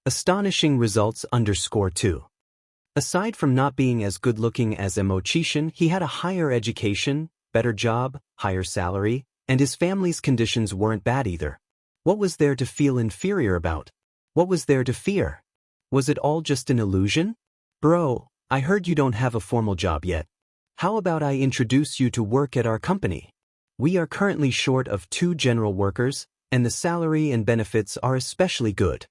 Astonishing results _2. Aside from not being as good-looking as Xianxia, he had a higher education, better job, higher salary, and his family's conditions weren't bad either. What was there to feel inferior about? What was there to fear? Was it all just an illusion? Bro, I heard you don't have a formal job yet. How about I introduce you to work at our company? We are currently short of 2 general workers, and the salary and benefits are especially good.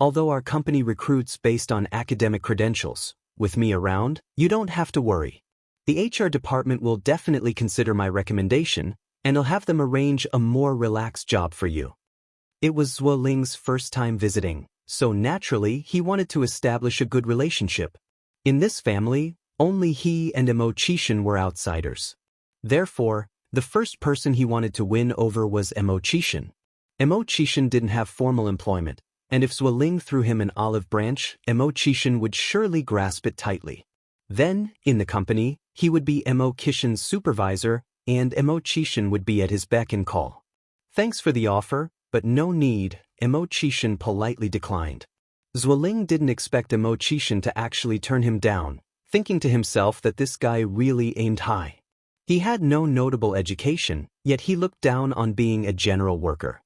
Although our company recruits based on academic credentials, with me around, you don't have to worry. The HR department will definitely consider my recommendation, and I'll have them arrange a more relaxed job for you. It was Zwoling's first time visiting, so naturally he wanted to establish a good relationship. In this family, only he and Xianxia were outsiders. Therefore, the first person he wanted to win over was Xianxia. Xianxia didn't have formal employment, and if Zwoling threw him an olive branch, Xianxia would surely grasp it tightly. Then, in the company, he would be Xianxia's supervisor, and Xianxia would be at his beck and call. Thanks for the offer, but no need, Xianxia politely declined. Zwoling didn't expect Xianxia to actually turn him down, thinking to himself that this guy really aimed high. He had no notable education, yet he looked down on being a general worker.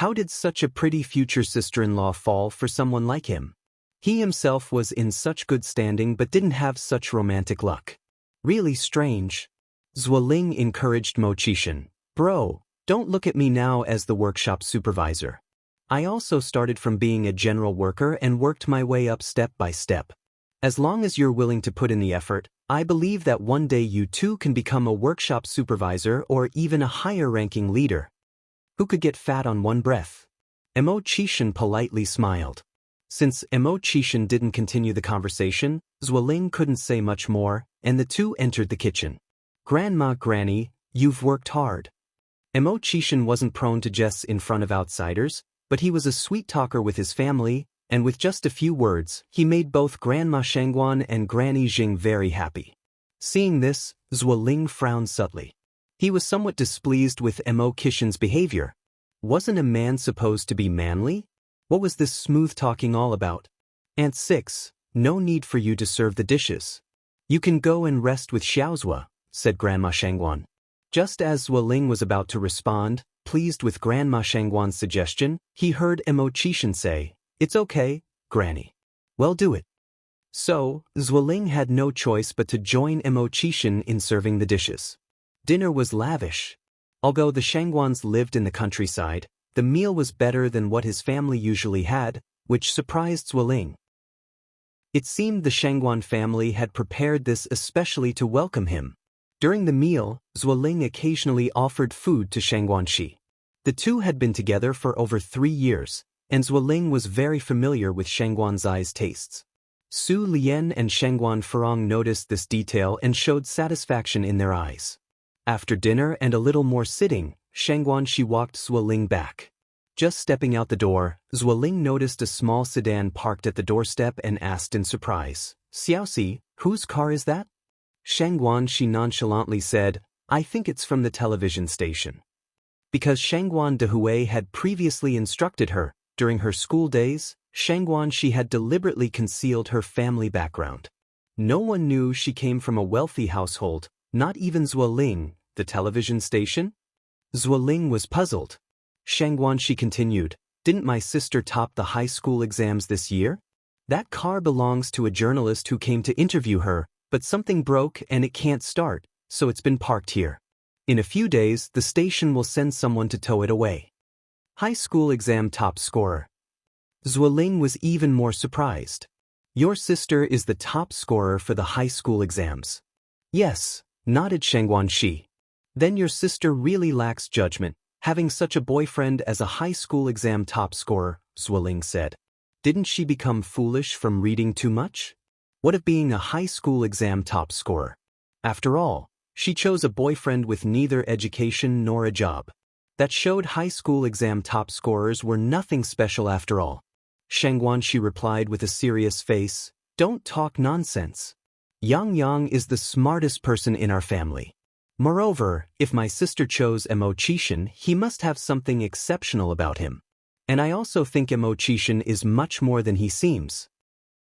How did such a pretty future sister-in-law fall for someone like him? He himself was in such good standing but didn't have such romantic luck. Really strange. Zwoling encouraged Xianxia. Bro, don't look at me now as the workshop supervisor. I also started from being a general worker and worked my way up step by step. As long as you're willing to put in the effort, I believe that one day you too can become a workshop supervisor or even a higher-ranking leader. Who could get fat on one breath? Xianxia politely smiled. Since Xianxia didn't continue the conversation, Zwoling couldn't say much more, and the two entered the kitchen. Grandma, Granny, you've worked hard. Xianxia wasn't prone to jests in front of outsiders, but he was a sweet talker with his family, and with just a few words, he made both Grandma Shangguan and Granny Jing very happy. Seeing this, Zwoling frowned subtly. He was somewhat displeased with Xianxia's behavior. Wasn't a man supposed to be manly? What was this smooth talking all about? Aunt 6, no need for you to serve the dishes. You can go and rest with Xiaozhua, said Grandma Shangguan. Just as Zwoling was about to respond, pleased with Grandma Shangguan's suggestion, he heard Xianxia say, It's okay, Granny. Well, do it. So, Zwoling had no choice but to join Xianxia in serving the dishes. Dinner was lavish. Although the Shangguans lived in the countryside, the meal was better than what his family usually had, which surprised Zwoling. It seemed the Shangguan family had prepared this especially to welcome him. During the meal, Zwoling occasionally offered food to Xianxia. The two had been together for over 3 years, and Zwoling was very familiar with Shangguan Zai's tastes. Su Lian and Shangguan Furong noticed this detail and showed satisfaction in their eyes. After dinner and a little more sitting, Shangguan walked Zwoling back. Just stepping out the door, Zwoling noticed a small sedan parked at the doorstep and asked in surprise, Xiaoxi, whose car is that? Shangguan nonchalantly said, I think it's from the television station. Because Shangguan Dehui had previously instructed her, during her school days, Shangguan had deliberately concealed her family background. No one knew she came from a wealthy household, not even Zwoling. The television station? Zwoling was puzzled. Shangguan continued, Didn't my sister top the high school exams this year? That car belongs to a journalist who came to interview her, but something broke and it can't start, so it's been parked here. In a few days, the station will send someone to tow it away. High school exam top scorer. Zwoling was even more surprised. Your sister is the top scorer for the high school exams. Yes, nodded Shangguan. Then your sister really lacks judgment, having such a boyfriend as a high school exam top scorer, Zwoling said. Didn't she become foolish from reading too much? What of being a high school exam top scorer? After all, she chose a boyfriend with neither education nor a job. That showed high school exam top scorers were nothing special after all. Shangguan replied with a serious face, Don't talk nonsense. Yang is the smartest person in our family. Moreover, if my sister chose Xianxia, he must have something exceptional about him. And I also think Xianxia is much more than he seems.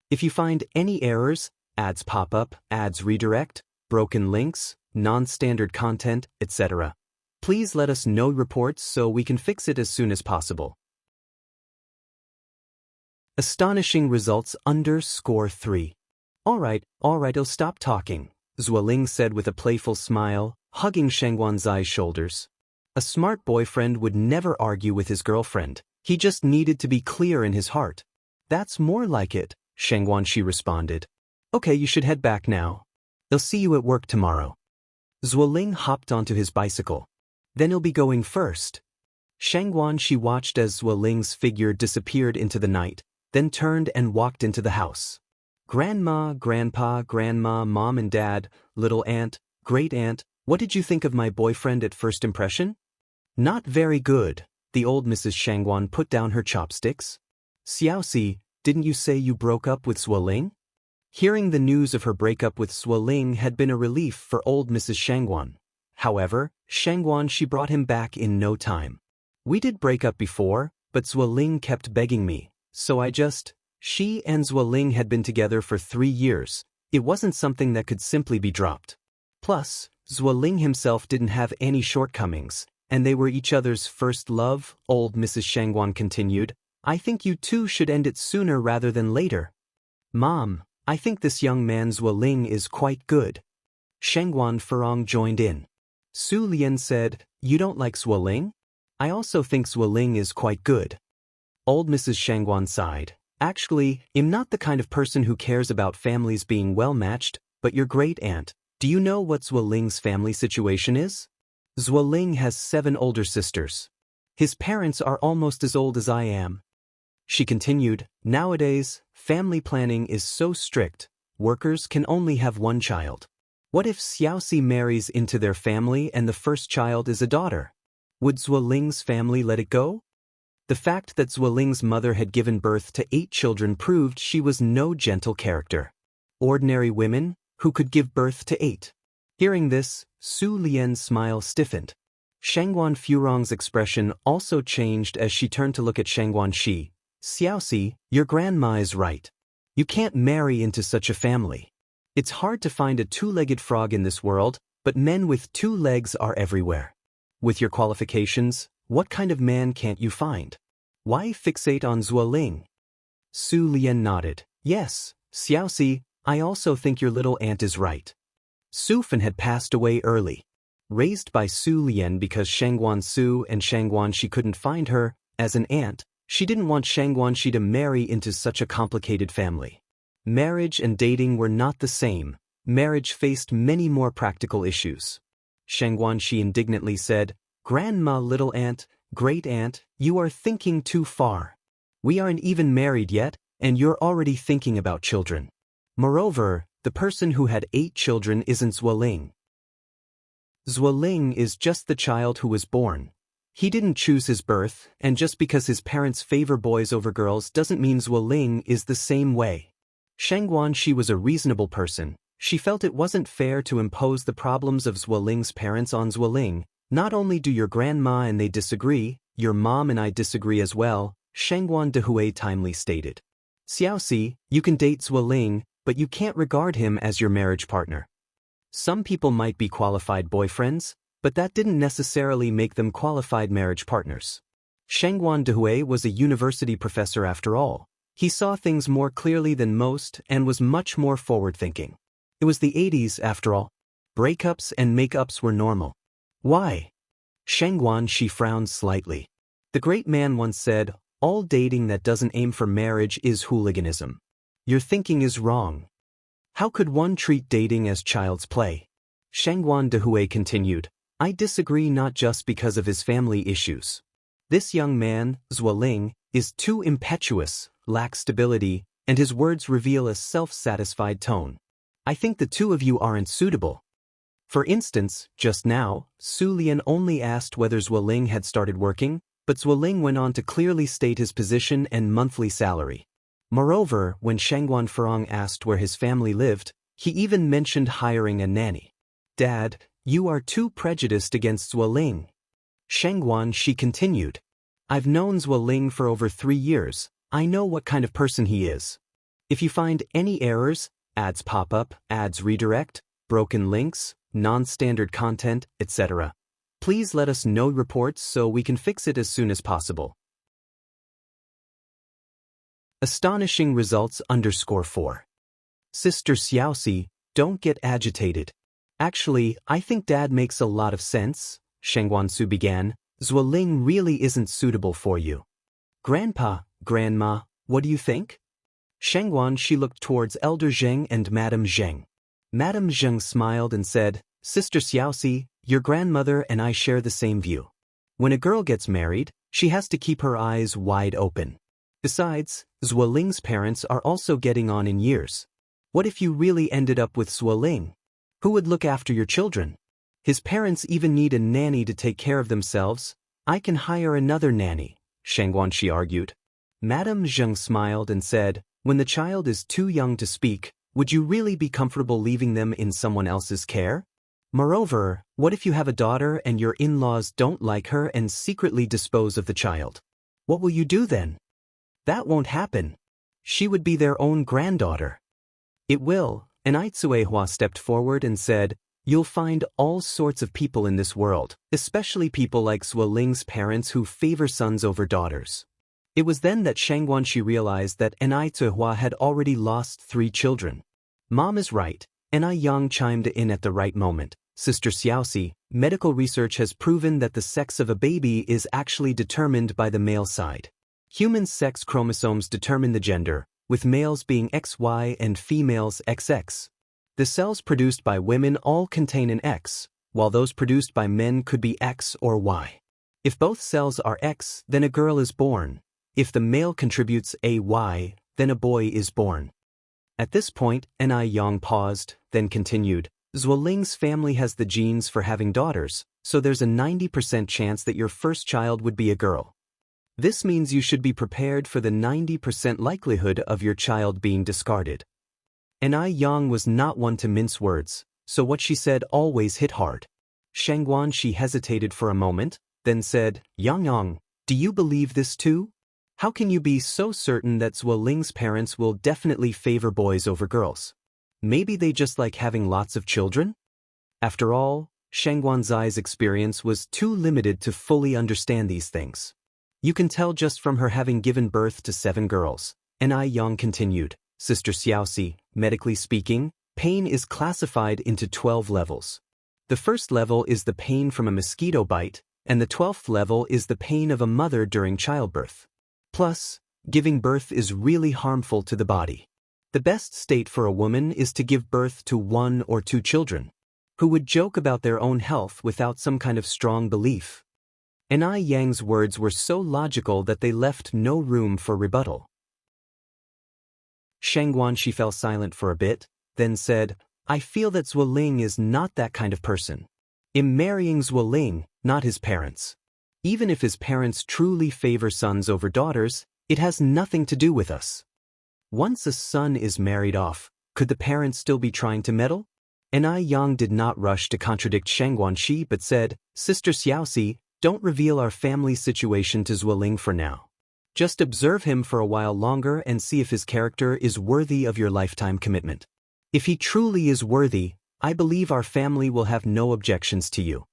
If you find any errors, ads pop up, ads redirect, broken links, non-standard content, etc., please let us know reports so we can fix it as soon as possible. Astonishing results _3. Alright, I'll stop talking, Zuoling said with a playful smile, hugging Shangguanzai's shoulders. A smart boyfriend would never argue with his girlfriend. He just needed to be clear in his heart. That's more like it, Xianxia responded. Okay, you should head back now. I'll see you at work tomorrow. Zuoling hopped onto his bicycle. Then he'll be going first. Xianxia watched as Zuoling's figure disappeared into the night, then turned and walked into the house. Grandma, Grandpa, Grandma, Mom and Dad, little aunt, great aunt, what did you think of my boyfriend at first impression? Not very good, the old Mrs. Xianxia put down her chopsticks. Xiaoxi, didn't you say you broke up with Zuoling? Hearing the news of her breakup with Zuoling had been a relief for old Mrs. Xianxia. However, she brought him back in no time. We did break up before, but Zuoling kept begging me, so She and Zuoling had been together for 3 years. It wasn't something that could simply be dropped. Plus, Zuoling himself didn't have any shortcomings, and they were each other's first love, old Mrs. Xianxia continued. I think you two should end it sooner rather than later. Mom, I think this young man Zuoling is quite good. Xianxia joined in. Su Lian said, you don't like Zuoling? I also think Zuoling is quite good. Old Mrs. Xianxia sighed. Actually, I'm not the kind of person who cares about families being well matched, but your great aunt, do you know what Zuoling's family situation is? Zuoling has 7 older sisters. His parents are almost as old as I am. She continued, nowadays, family planning is so strict, workers can only have 1 child. What if Xiaoxi marries into their family and the first child is a daughter? Would Zuoling's family let it go? The fact that Zuoling's mother had given birth to 8 children proved she was no gentle character. Ordinary women, who could give birth to 8. Hearing this, Su Lian's smile stiffened. Xianxia expression also changed as she turned to look at Xianxia. Xiaoxi, your grandma is right. You can't marry into such a family. It's hard to find a 2-legged frog in this world, but men with 2 legs are everywhere. With your qualifications, what kind of man can't you find? Why fixate on Zuoling? Su Lian nodded. Yes, Xiaoxi, I also think your little aunt is right. Su Fan had passed away early. Raised by Su Lian because Shangguan and Xianxia couldn't find her, as an aunt, she didn't want Xianxia to marry into such a complicated family. Marriage and dating were not the same. Marriage faced many more practical issues. Xianxia indignantly said, Grandma, little aunt, great aunt, you are thinking too far. We aren't even married yet, and you're already thinking about children. Moreover, the person who had 8 children isn't Zuoling. Zuoling is just the child who was born. He didn't choose his birth, and just because his parents favor boys over girls doesn't mean Zuoling is the same way. Xianxia was a reasonable person. She felt it wasn't fair to impose the problems of Zuoling's parents on Zuoling. Not only do your grandma and they disagree, your mom and I disagree as well, Xianxia Dehui timely stated. Xiaoxi, you can date Zuoling, but you can't regard him as your marriage partner. Some people might be qualified boyfriends, but that didn't necessarily make them qualified marriage partners. Xianxia Dehui was a university professor after all. He saw things more clearly than most and was much more forward-thinking. It was the 80s after all. Breakups and makeups were normal. Why? Xianxia frowned slightly. The great man once said, all dating that doesn't aim for marriage is hooliganism. Your thinking is wrong. How could one treat dating as child's play? Xianxia Dehui continued, I disagree not just because of his family issues. This young man, Zuoling, is too impetuous, lacks stability, and his words reveal a self-satisfied tone. I think the two of you aren't suitable. For instance, just now, Su Lian only asked whether Zuoling had started working, but Zuoling went on to clearly state his position and monthly salary. Moreover, when Xianxia asked where his family lived, he even mentioned hiring a nanny. Dad, you are too prejudiced against Zuoling. Xianxia continued. I've known Zuoling for over 3 years. I know what kind of person he is. If you find any errors, ads pop up, ads redirect, broken links, non-standard content, etc., please let us know reports so we can fix it as soon as possible. Astonishing results _4. Sister Xiaoxi, don't get agitated. Actually, I think Dad makes a lot of sense, Shengguansu began. Zuoling really isn't suitable for you. Grandpa, Grandma, what do you think? Shengguan she looked towards Elder Zheng and Madame Zheng. Madame Zheng smiled and said, Sister Xiaoxi, your grandmother and I share the same view. When a girl gets married, she has to keep her eyes wide open. Besides, Zuoling's parents are also getting on in years. What if you really ended up with Zuoling? Who would look after your children? His parents even need a nanny to take care of themselves. I can hire another nanny, Shengguan she argued. Madame Zheng smiled and said, when the child is too young to speak, would you really be comfortable leaving them in someone else's care? Moreover, what if you have a daughter and your in-laws don't like her and secretly dispose of the child? What will you do then? That won't happen. She would be their own granddaughter. It will, and Aitsuehua stepped forward and said, you'll find all sorts of people in this world, especially people like Zuoling's parents who favor sons over daughters. It was then that Shengguan she realized that Aitsuehua had already lost 3 children. Mom is right, Yang chimed in at the right moment. Sister Xiaoxi, medical research has proven that the sex of a baby is actually determined by the male side. Human sex chromosomes determine the gender, with males being XY and females XX. The cells produced by women all contain an X, while those produced by men could be X or Y. If both cells are X, then a girl is born. If the male contributes a Y, then a boy is born. At this point, Yang paused, then continued, Zuoling's family has the genes for having daughters, so there's a 90% chance that your first child would be a girl. This means you should be prepared for the 90% likelihood of your child being discarded. Yang was not one to mince words, so what she said always hit hard. Shengguan she hesitated for a moment, then said, Yang, do you believe this too? How can you be so certain that Zuoling's parents will definitely favor boys over girls? Maybe they just like having lots of children? After all, Shengguan Zai's experience was too limited to fully understand these things. You can tell just from her having given birth to 7 girls. Yang continued, Sister Xiaoxi, medically speaking, pain is classified into 12 levels. The first level is the pain from a mosquito bite, and the 12th level is the pain of a mother during childbirth. Plus, giving birth is really harmful to the body. The best state for a woman is to give birth to 1 or 2 children, who would joke about their own health without some kind of strong belief. Yang's words were so logical that they left no room for rebuttal. Shengguan she fell silent for a bit, then said, I feel that Zuoling is not that kind of person. I'm marrying Zuoling, not his parents. Even if his parents truly favor sons over daughters, it has nothing to do with us. Once a son is married off, could the parents still be trying to meddle? Yang did not rush to contradict Shengguan she but said, Sister Xiaoxi, don't reveal our family situation to Zuoling for now. Just observe him for a while longer and see if his character is worthy of your lifetime commitment. If he truly is worthy, I believe our family will have no objections to you.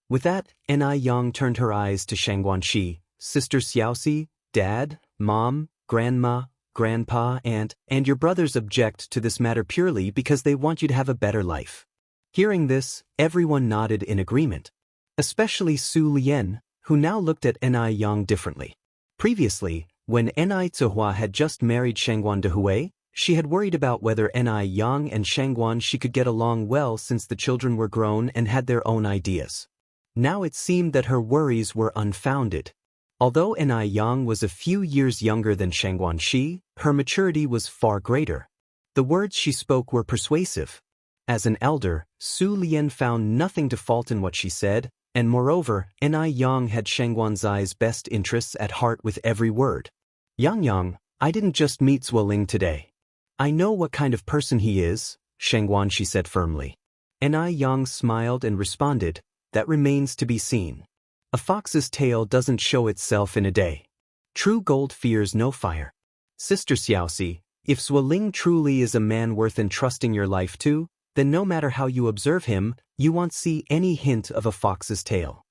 With that, Yang turned her eyes to Shengguan she, Sister Xiaoxi, Dad, Mom, Grandma, Grandpa, and your brothers object to this matter purely because they want you to have a better life. Hearing this, everyone nodded in agreement. Especially Su Lian, who now looked at Yang differently. Previously, when Aitsuehua had just married Shengguan Dehui, she had worried about whether Yang and Shengguan she could get along well since the children were grown and had their own ideas. Now it seemed that her worries were unfounded. Although Yang was a few years younger than Shengguan she, her maturity was far greater. The words she spoke were persuasive. As an elder, Su Lian found nothing to fault in what she said, and moreover, Yang had Shengguan Zai's best interests at heart with every word. Yang, I didn't just meet Zuoling today. I know what kind of person he is, Shengguan she said firmly. Yang smiled and responded, that remains to be seen. A fox's tail doesn't show itself in a day. True gold fears no fire. Sister Xiaoxi, if Zuoling truly is a man worth entrusting your life to, then no matter how you observe him, you won't see any hint of a fox's tail.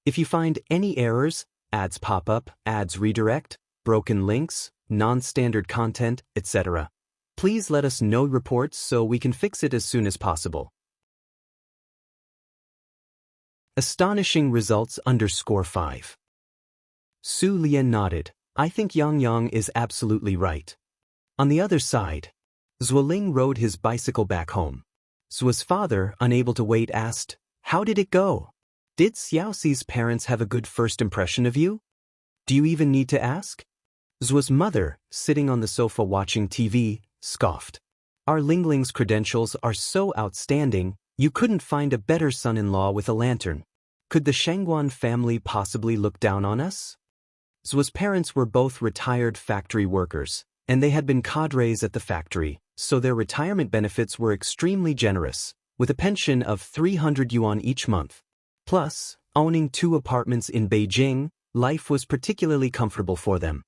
If you find any errors, ads pop up, ads redirect, broken links, non-standard content, etc., please let us know reports so we can fix it as soon as possible. Astonishing results _5. Su Lian nodded. I think Yang Yang is absolutely right. On the other side, Zuoling rode his bicycle back home. Zuo's father, unable to wait, asked, "How did it go? Did Xiaoxi's parents have a good first impression of you? Do you even need to ask?" Zuo's mother, sitting on the sofa watching TV, scoffed. "Our Lingling's credentials are so outstanding, you couldn't find a better son-in-law with a lantern. Could the Shangguan family possibly look down on us?" Zuo's parents were both retired factory workers, and they had been cadres at the factory, so their retirement benefits were extremely generous, with a pension of 300 yuan each month. Plus, owning 2 apartments in Beijing, life was particularly comfortable for them.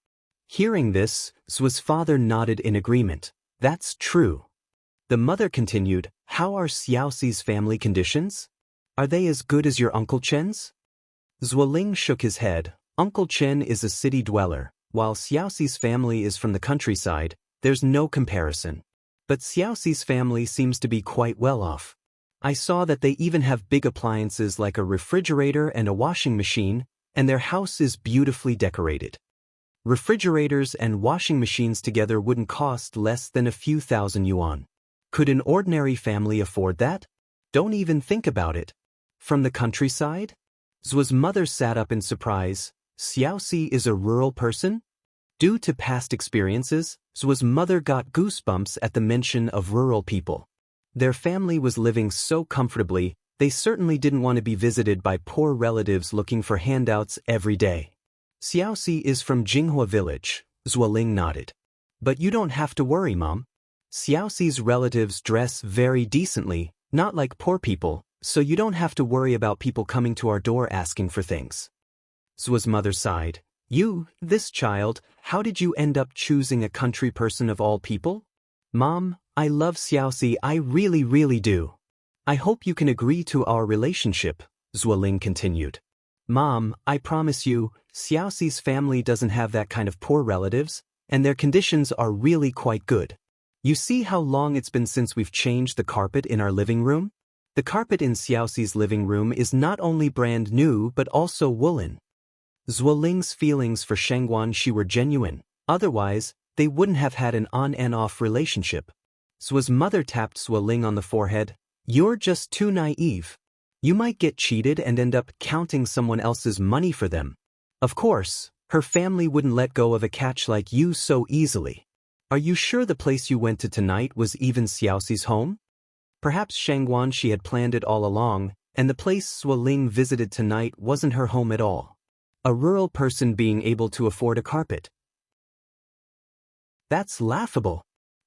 Hearing this, Zuo's father nodded in agreement. That's true. The mother continued, "How are Xiaoxi's family conditions? Are they as good as your Uncle Chen's?" Zuoling shook his head. Uncle Chen is a city dweller, while Xiaoxi's family is from the countryside. There's no comparison. But Xiaoxi's family seems to be quite well off. I saw that they even have big appliances like a refrigerator and a washing machine, and their house is beautifully decorated. Refrigerators and washing machines together wouldn't cost less than a few thousand yuan. Could an ordinary family afford that? Don't even think about it. From the countryside? Zuo's mother sat up in surprise. Xiaoxi is a rural person? Due to past experiences, Zuo's mother got goosebumps at the mention of rural people. Their family was living so comfortably, they certainly didn't want to be visited by poor relatives looking for handouts every day. Xiaoxi is from Jinghua village, Zuoling nodded. But you don't have to worry, Mom. Xiaoxi's relatives dress very decently, not like poor people, so you don't have to worry about people coming to our door asking for things. Zuo's mother sighed. This child, how did you end up choosing a country person of all people? Mom, I love Xiaoxi, I really do. I hope you can agree to our relationship, Zuoling continued. Mom, I promise you, Xiaoxi's family doesn't have that kind of poor relatives, and their conditions are really quite good. You see how long it's been since we've changed the carpet in our living room? The carpet in Xiaoxi's living room is not only brand new but also woolen. Zuoling's feelings for Shangguan were genuine, otherwise, they wouldn't have had an on and off relationship. Zuo's mother tapped Zuoling on the forehead. You're just too naive. You might get cheated and end up counting someone else's money for them. Of course, her family wouldn't let go of a catch like you so easily. Are you sure the place you went to tonight was even Xiaoxi's home? Perhaps Shangguan had planned it all along, and the place Zuoling visited tonight wasn't her home at all. A rural person being able to afford a carpet. That's laughable.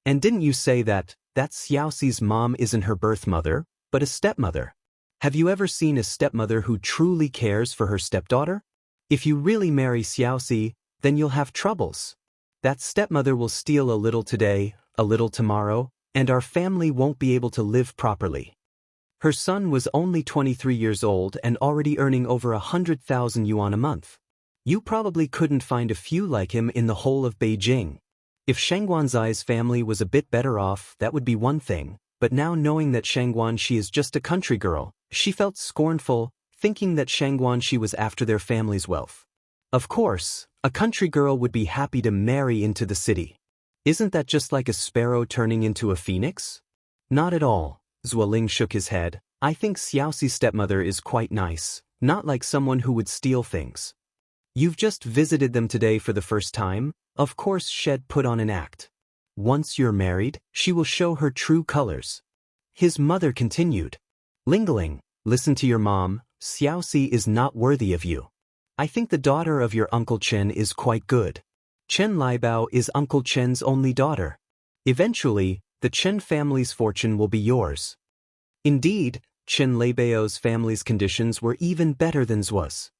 And didn't you say that Xiaoxi's mom isn't her birth mother, but a stepmother? Have you ever seen a stepmother who truly cares for her stepdaughter? If you really marry Xiaoxi, then you'll have troubles. That stepmother will steal a little today, a little tomorrow, and our family won't be able to live properly. Her son was only 23 years old and already earning over 100,000 yuan a month. You probably couldn't find a few like him in the whole of Beijing. If Shangguan's family was a bit better off, that would be one thing, but now knowing that Shangguan is just a country girl, she felt scornful, thinking that Shangguan was after their family's wealth. Of course, a country girl would be happy to marry into the city. Isn't that just like a sparrow turning into a phoenix? Not at all. Zuoling shook his head. I think Xiaoxi's stepmother is quite nice, not like someone who would steal things. You've just visited them today for the first time, of course Shed put on an act. Once you're married, she will show her true colors. His mother continued. Lingling, listen to your mom, Xiaoxi is not worthy of you. I think the daughter of your Uncle Chen is quite good. Chen Liebao is Uncle Chen's only daughter. Eventually, the Chen family's fortune will be yours. Indeed, Chen Leibao's family's conditions were even better than Zuo's.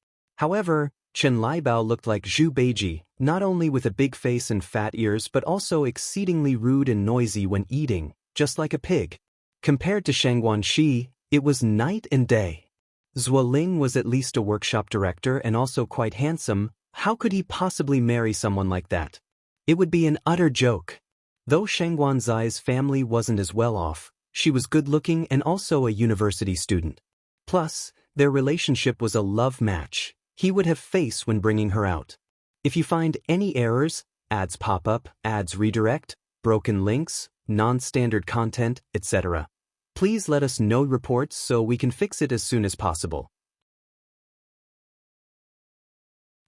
However, Chen Liebao looked like Zhu Beiji, not only with a big face and fat ears but also exceedingly rude and noisy when eating, just like a pig. Compared to Shang Guanxi, it was night and day. Zhuo Ling was at least a workshop director and also quite handsome. How could he possibly marry someone like that? It would be an utter joke. Though Shang Guanzai's family wasn't as well off, she was good-looking and also a university student. Plus, their relationship was a love match. He would have face when bringing her out. If you find any errors, ads pop up, ads redirect, broken links, non-standard content, etc., please let us know reports so we can fix it as soon as possible.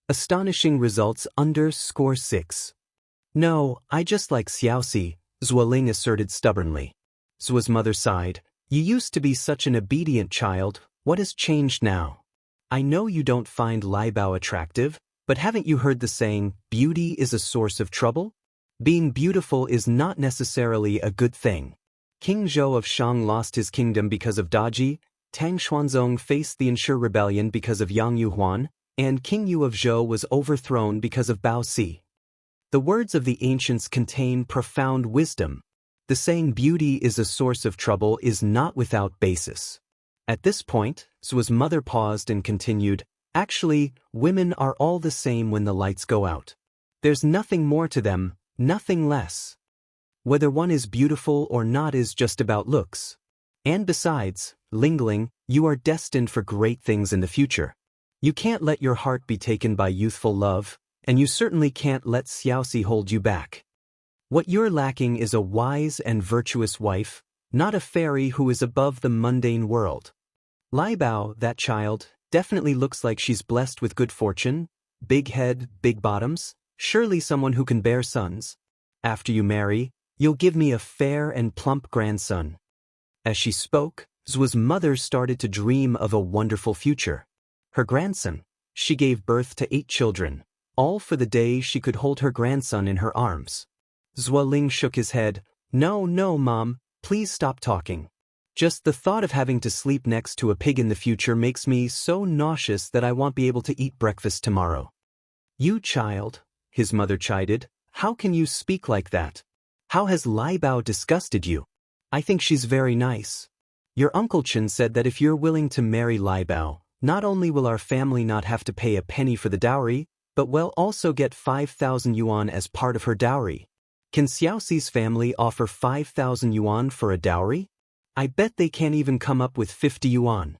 Astonishing results under score 6. No, I just like Xiaoxi, Zuoling asserted stubbornly. Zuo's mother sighed. You used to be such an obedient child, what has changed now? I know you don't find Liebao attractive, but haven't you heard the saying, beauty is a source of trouble? Being beautiful is not necessarily a good thing. King Zhou of Shang lost his kingdom because of Daji, Tang Xuanzong faced the Ensure rebellion because of Yang Yuhuan, and King Yu of Zhou was overthrown because of Bao Si. The words of the ancients contain profound wisdom. The saying beauty is a source of trouble is not without basis. At this point, Zuo's mother paused and continued, actually, women are all the same when the lights go out. There's nothing more to them, nothing less. Whether one is beautiful or not is just about looks. And besides, Lingling, you are destined for great things in the future. You can't let your heart be taken by youthful love, and you certainly can't let Xiaoxi hold you back. What you're lacking is a wise and virtuous wife, not a fairy who is above the mundane world. Liebao, that child, definitely looks like she's blessed with good fortune, big head, big bottoms, surely someone who can bear sons. After you marry, you'll give me a fair and plump grandson. As she spoke, Zuo's mother started to dream of a wonderful future. Her grandson. She gave birth to 8 children, all for the day she could hold her grandson in her arms. Zuo Ling shook his head. No, Mom, please stop talking. Just the thought of having to sleep next to a pig in the future makes me so nauseous that I won't be able to eat breakfast tomorrow. You child, his mother chided, how can you speak like that? How has Liebao disgusted you? I think she's very nice. Your Uncle Chen said that if you're willing to marry Liebao, not only will our family not have to pay a penny for the dowry, but we'll also get 5,000 yuan as part of her dowry. Can Xiaoxi's family offer 5,000 yuan for a dowry? I bet they can't even come up with 50 yuan.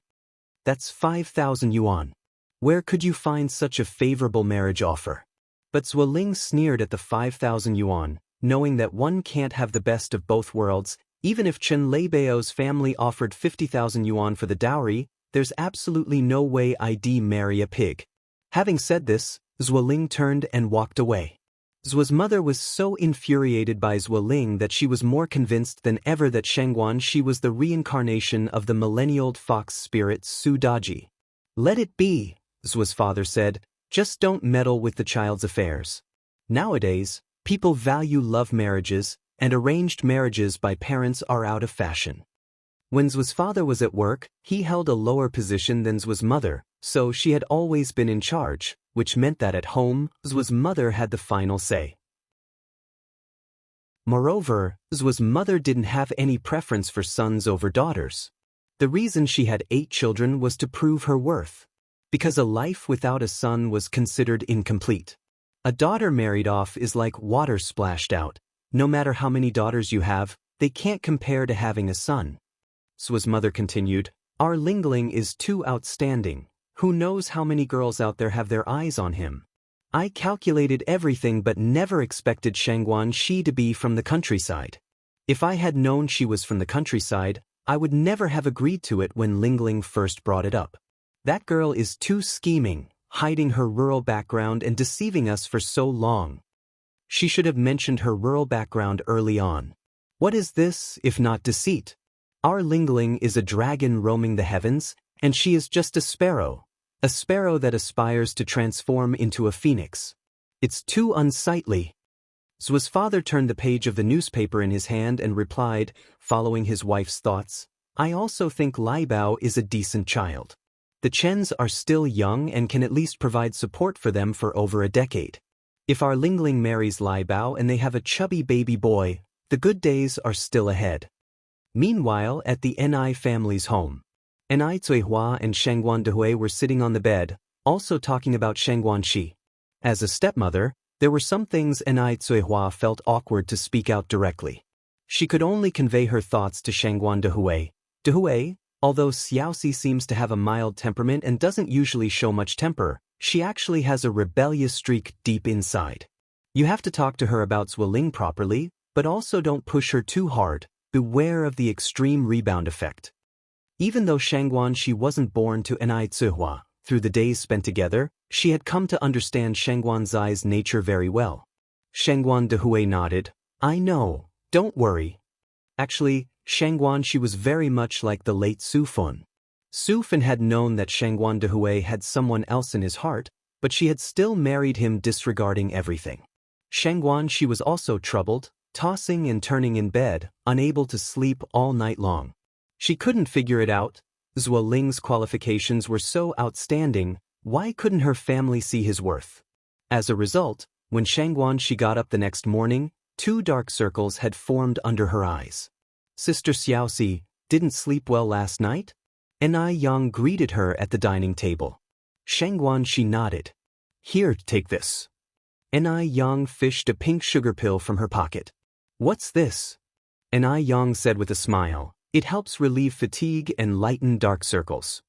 That's 5,000 yuan. Where could you find such a favorable marriage offer? But Zuo Ling sneered at the 5,000 yuan, knowing that one can't have the best of both worlds. Even if Chen Leibao's family offered 50,000 yuan for the dowry, there's absolutely no way I'd marry a pig. Having said this, Zuo Ling turned and walked away. Zuo's mother was so infuriated by Zuo Ling that she was more convinced than ever that Shang Guanxi was the reincarnation of the millennial fox spirit Su Daji. Let it be, Zuo's father said, just don't meddle with the child's affairs. Nowadays, people value love marriages, and arranged marriages by parents are out of fashion. When Zuo's father was at work, he held a lower position than Zuo's mother, so she had always been in charge, which meant that at home, Zuo's mother had the final say. Moreover, Zuo's mother didn't have any preference for sons over daughters. The reason she had 8 children was to prove her worth. Because a life without a son was considered incomplete. A daughter married off is like water splashed out. No matter how many daughters you have, they can't compare to having a son. Zuo's mother continued, our Lingling is too outstanding. Who knows how many girls out there have their eyes on him? I calculated everything but never expected Shang Guanxi to be from the countryside. If I had known she was from the countryside, I would never have agreed to it when Lingling first brought it up. That girl is too scheming, hiding her rural background and deceiving us for so long. She should have mentioned her rural background early on. What is this, if not deceit? Our Lingling is a dragon roaming the heavens, and she is just a sparrow that aspires to transform into a phoenix. It's too unsightly. Zuo's father turned the page of the newspaper in his hand and replied, following his wife's thoughts, I also think Liebao is a decent child. The Chens are still young and can at least provide support for them for over a decade. If our Lingling marries Lai Bao and they have a chubby baby boy, the good days are still ahead. Meanwhile, at the Ni family's home, Ni Zuihua and Shangguan Dehui were sitting on the bed, also talking about Shangguan Shi. As a stepmother, there were some things Ni Zuihua felt awkward to speak out directly. She could only convey her thoughts to Shangguan Dehui. Dehui, although Xiaoxi seems to have a mild temperament and doesn't usually show much temper, she actually has a rebellious streak deep inside. You have to talk to her about Zuiling properly, but also don't push her too hard. Beware of the extreme rebound effect. Even though Shangguan Shi wasn't born to Ni Zuihua, through the days spent together, she had come to understand Shangguan Zai's nature very well. Shangguan Dehui nodded. I know, don't worry. Actually, Shangguan Shi was very much like the late Su Fun. Su Fun had known that Shangguan Dehui had someone else in his heart, but she had still married him disregarding everything. Shangguan Shi was also troubled, tossing and turning in bed, unable to sleep all night long. She couldn't figure it out. Zuoling's qualifications were so outstanding, why couldn't her family see his worth? As a result, when Shangguan Shi got up the next morning, 2 dark circles had formed under her eyes. Sister Xiaoxi, didn't sleep well last night? Ni Yang greeted her at the dining table. Shangguan Shi nodded. Here, take this. Ni Yang fished a pink sugar pill from her pocket. What's this? Ni Yang said with a smile. It helps relieve fatigue and lighten dark circles.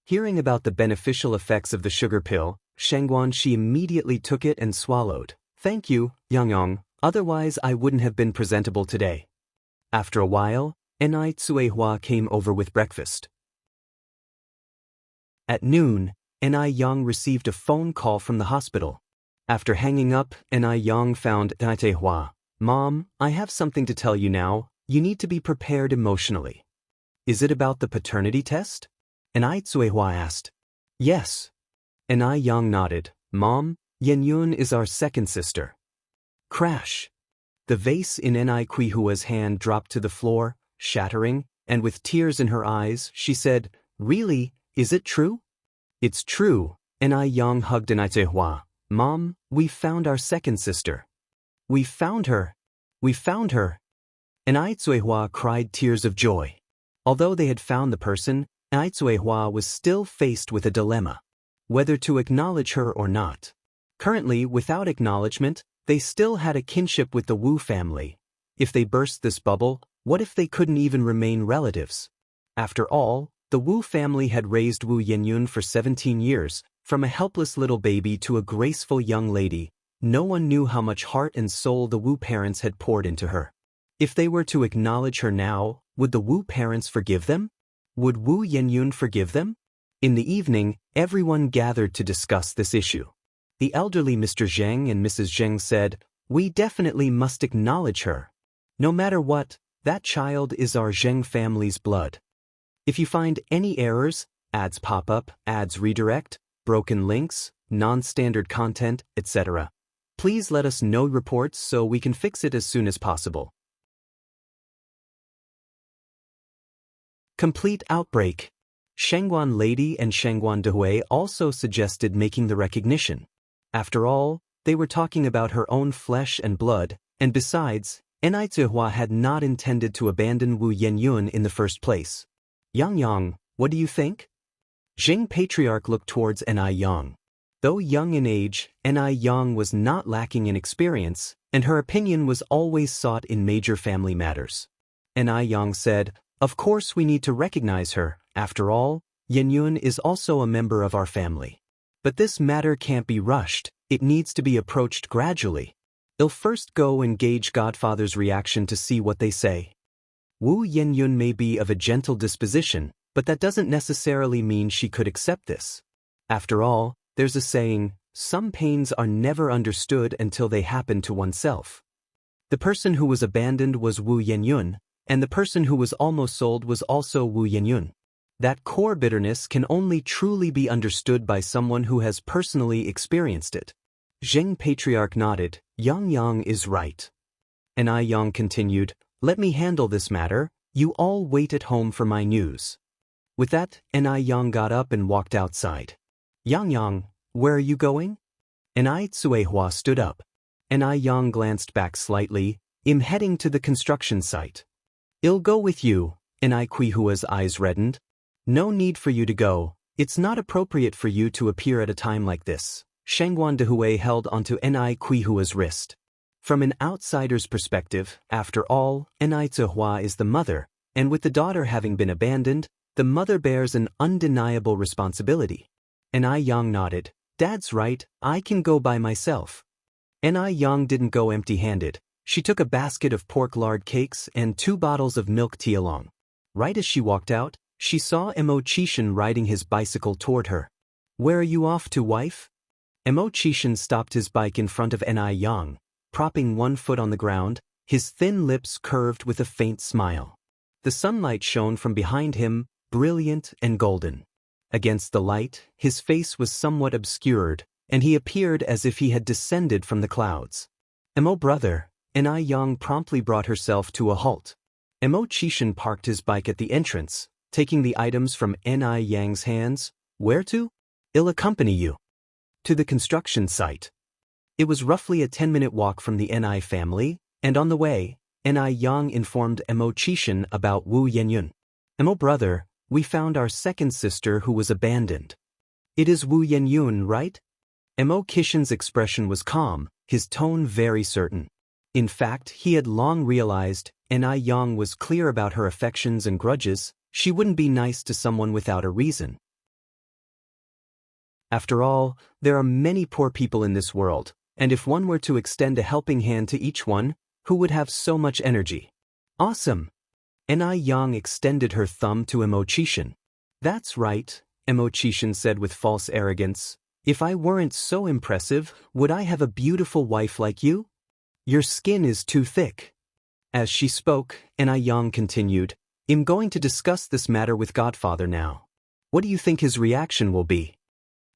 Hearing about the beneficial effects of the sugar pill, Shangguan Shi immediately took it and swallowed. Thank you, Yang, otherwise I wouldn't have been presentable today. After a while, Ni Zuihua came over with breakfast. At noon, Ni Yang received a phone call from the hospital. After hanging up, Ni Yang found Ni Zuihua. Mom, I have something to tell you now. You need to be prepared emotionally. Is it about the paternity test? Ni Zuihua asked. Yes. Ni Yang nodded. Mom, Yenyun is our second sister. Crash. The vase in Ni Kuihua's hand dropped to the floor, shattering, and with tears in her eyes, she said, Really, is it true? It's true. Ni Yang hugged Ni Zuihua. Mom, we found our second sister. We found her. We found her. Ni Zuihua cried tears of joy. Although they had found the person, Ni Zuihua was still faced with a dilemma. Whether to acknowledge her or not. Currently, without acknowledgement, they still had a kinship with the Wu family. If they burst this bubble, what if they couldn't even remain relatives? After all, the Wu family had raised Wu Yenyun for 17 years, from a helpless little baby to a graceful young lady. No one knew how much heart and soul the Wu parents had poured into her. If they were to acknowledge her now, would the Wu parents forgive them? Would Wu Yenyun forgive them? In the evening, everyone gathered to discuss this issue. The elderly Mr. Zheng and Mrs. Zheng said, We definitely must acknowledge her. No matter what, that child is our Zheng family's blood. If you find any errors, ads pop up, ads redirect, broken links, non-standard content, etc., please let us know reports so we can fix it as soon as possible. Complete outbreak. Shangguan Lady and Shangguan Dehui also suggested making the recognition. After all, they were talking about her own flesh and blood, and besides, Ni Zuihua had not intended to abandon Wu Yenyun in the first place. Yang, what do you think? Jing Patriarch looked towards Ni Yang. Though young in age, Ni Yang was not lacking in experience, and her opinion was always sought in major family matters. Ni Yang said, Of course we need to recognize her. After all, Yenyun is also a member of our family. But this matter can't be rushed, it needs to be approached gradually. I'll first go and gauge Godfather's reaction to see what they say. Wu Yenyun may be of a gentle disposition, but that doesn't necessarily mean she could accept this. After all, there's a saying, some pains are never understood until they happen to oneself. The person who was abandoned was Wu Yenyun, and the person who was almost sold was also Wu Yenyun. That core bitterness can only truly be understood by someone who has personally experienced it. Zheng Patriarch nodded. Yang is right. Ni Yang continued, Let me handle this matter, you all wait at home for my news. With that, Yang got up and walked outside. Yang, where are you going? Tsuehua stood up. Yang glanced back slightly. I'm heading to the construction site. I'll go with you. Quihua's eyes reddened. No need for you to go. It's not appropriate for you to appear at a time like this. Shangguan Dehui held onto Quihua's wrist. From an outsider's perspective, after all, Tsuehua is the mother, and with the daughter having been abandoned, the mother bears an undeniable responsibility. Yang nodded. Dad's right, I can go by myself. Yang didn't go empty-handed. She took a basket of pork lard cakes and 2 bottles of milk tea along. Right as she walked out, she saw Mo Qishan riding his bicycle toward her. Where are you off to, wife? Mo Qishan stopped his bike in front of Yang, propping one foot on the ground, his thin lips curved with a faint smile. The sunlight shone from behind him, brilliant and golden. Against the light, his face was somewhat obscured, and he appeared as if he had descended from the clouds. Mo brother, Yang promptly brought herself to a halt. Mo Qishan parked his bike at the entrance, taking the items from Yang's hands. Where to? I'll accompany you. To the construction site. It was roughly a 10-minute walk from the Ni family, and on the way, Yang informed Mo Qishan about Wu Yenyun. Mo brother, we found our second sister who was abandoned. It is Wu Yenyun, right? Mo Qishan's expression was calm, his tone very certain. In fact, he had long realized, Yang was clear about her affections and grudges. She wouldn't be nice to someone without a reason. After all, there are many poor people in this world, and if one were to extend a helping hand to each one, who would have so much energy? Awesome! Yang extended her thumb to Mo Qishan. That's right, Mo Qishan said with false arrogance. If I weren't so impressive, would I have a beautiful wife like you? Your skin is too thick. As she spoke, Yang continued, I'm going to discuss this matter with Godfather now. What do you think his reaction will be?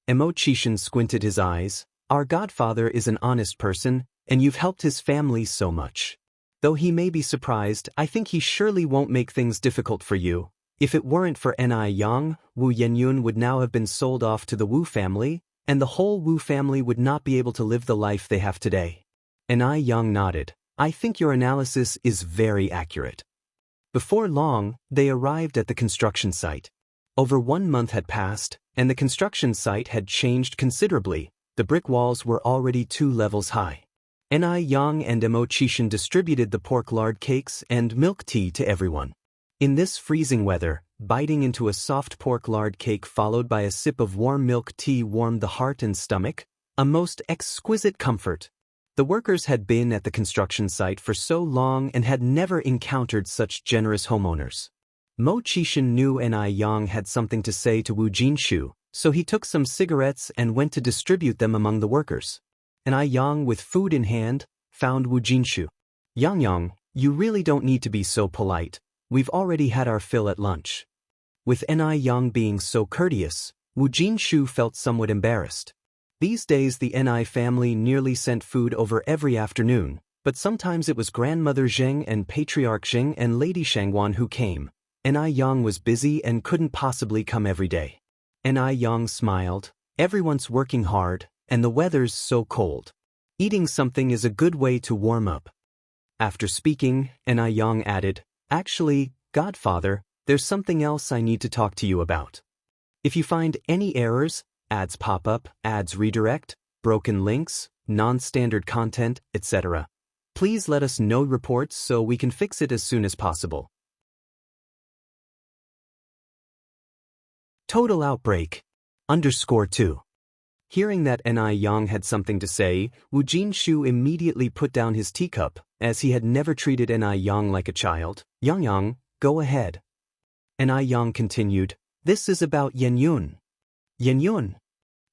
Mo Qishan squinted his eyes. Our Godfather is an honest person, and you've helped his family so much. Though he may be surprised, I think he surely won't make things difficult for you. If it weren't for Yang, Wu Yenyun would now have been sold off to the Wu family, and the whole Wu family would not be able to live the life they have today. Yang nodded. I think your analysis is very accurate. Before long, they arrived at the construction site. Over 1 month had passed, and the construction site had changed considerably. The brick walls were already 2 levels high. Yang and Mo Qishan distributed the pork lard cakes and milk tea to everyone. In this freezing weather, biting into a soft pork lard cake followed by a sip of warm milk tea warmed the heart and stomach, a most exquisite comfort. The workers had been at the construction site for so long and had never encountered such generous homeowners. Mo Qishan knew Yang had something to say to Wu Jinshu, so he took some cigarettes and went to distribute them among the workers. Yang, with food in hand, found Wu Jinshu. Yang, you really don't need to be so polite. We've already had our fill at lunch. With Yang being so courteous, Wu Jinshu felt somewhat embarrassed. These days the Ni family nearly sent food over every afternoon, but sometimes it was Grandmother Zheng and Patriarch Zheng and Lady Shangguan who came. Yang was busy and couldn't possibly come every day. Yang smiled. Everyone's working hard, and the weather's so cold. Eating something is a good way to warm up. After speaking, Yang added, Actually, Godfather, there's something else I need to talk to you about. If you find any errors, ads pop up, ads redirect, broken links, non-standard content, etc., please let us know reports so we can fix it as soon as possible. Total outbreak. _2. Hearing that Yang had something to say, Wu Jinshu immediately put down his teacup, as he had never treated Yang like a child. Yang, go ahead. Yang continued, This is about Yenyun. Yenyun?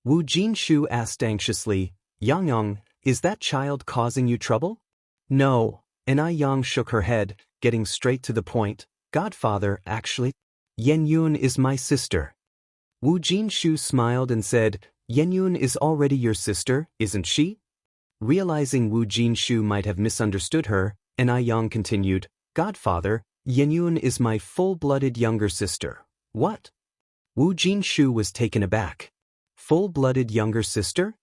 Wu Jinshu asked anxiously, Yang, is that child causing you trouble? No. Yang shook her head, getting straight to the point. Godfather, actually, Yenyun is my sister. Wu Jinshu smiled and said, Yenyun is already your sister, isn't she? Realizing Wu Jinshu might have misunderstood her, Yang continued, Godfather, Yenyun is my full-blooded younger sister. What? Wu Jinshu was taken aback. Full-blooded younger sister?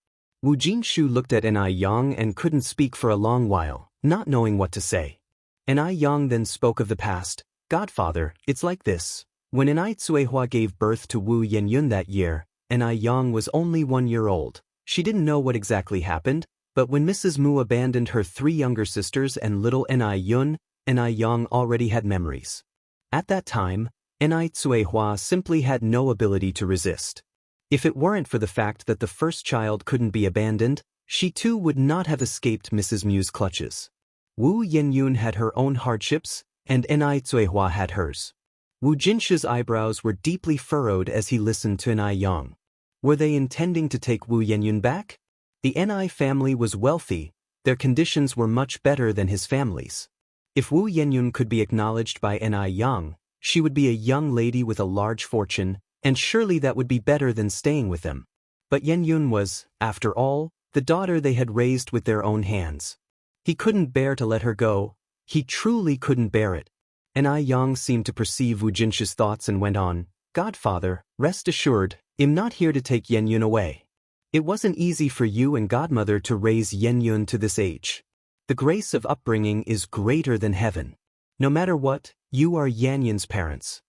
Wu Jinshu looked at Enai Yang and couldn't speak for a long while, not knowing what to say. Enai Yang then spoke of the past. Godfather, it's like this. When Enai Tsuehua gave birth to Wu Yenyun that year, Enai Yang was only 1 year old. She didn't know what exactly happened, but when Mrs. Mu abandoned her 3 younger sisters and little Enai Yun, Enai Yang already had memories. At that time, Enai Tsuehua simply had no ability to resist. If it weren't for the fact that the first child couldn't be abandoned, she too would not have escaped Mrs. Mu's clutches. Wu Yenyun had her own hardships, and Enai Tsuehua had hers. Wu Jinshu's eyebrows were deeply furrowed as he listened to Enai Yang. Were they intending to take Wu Yenyun back? The Enai family was wealthy, their conditions were much better than his family's. If Wu Yenyun could be acknowledged by Enai Yang, she would be a young lady with a large fortune, and surely that would be better than staying with them. But Yenyun was, after all, the daughter they had raised with their own hands. He couldn't bear to let her go. He truly couldn't bear it. Enai Yang seemed to perceive Wu Jinshu's thoughts and went on, Godfather, rest assured, I'm not here to take Yenyun away. It wasn't easy for you and Godmother to raise Yenyun to this age. The grace of upbringing is greater than heaven. No matter what, you are Yenyun's parents.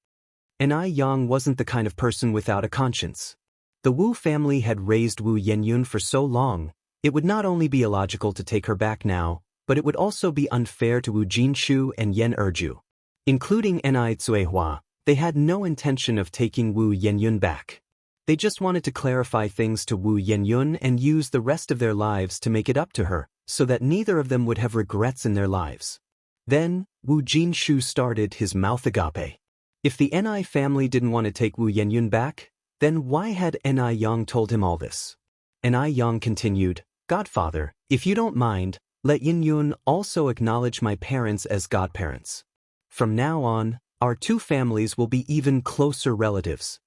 Enai Yang wasn't the kind of person without a conscience. The Wu family had raised Wu Yenyun for so long, it would not only be illogical to take her back now, but it would also be unfair to Wu Jinshu and Yen Erju. Including Enai Tsuehua, they had no intention of taking Wu Yenyun back. They just wanted to clarify things to Wu Yenyun and use the rest of their lives to make it up to her, so that neither of them would have regrets in their lives. Then, Wu Jinshu started his mouth agape. If the Enai family didn't want to take Wu Yenyun back, then why had Enai Yang told him all this? Enai Yang continued, Godfather, if you don't mind, let Yenyun also acknowledge my parents as godparents. From now on, our 2 families will be even closer relatives.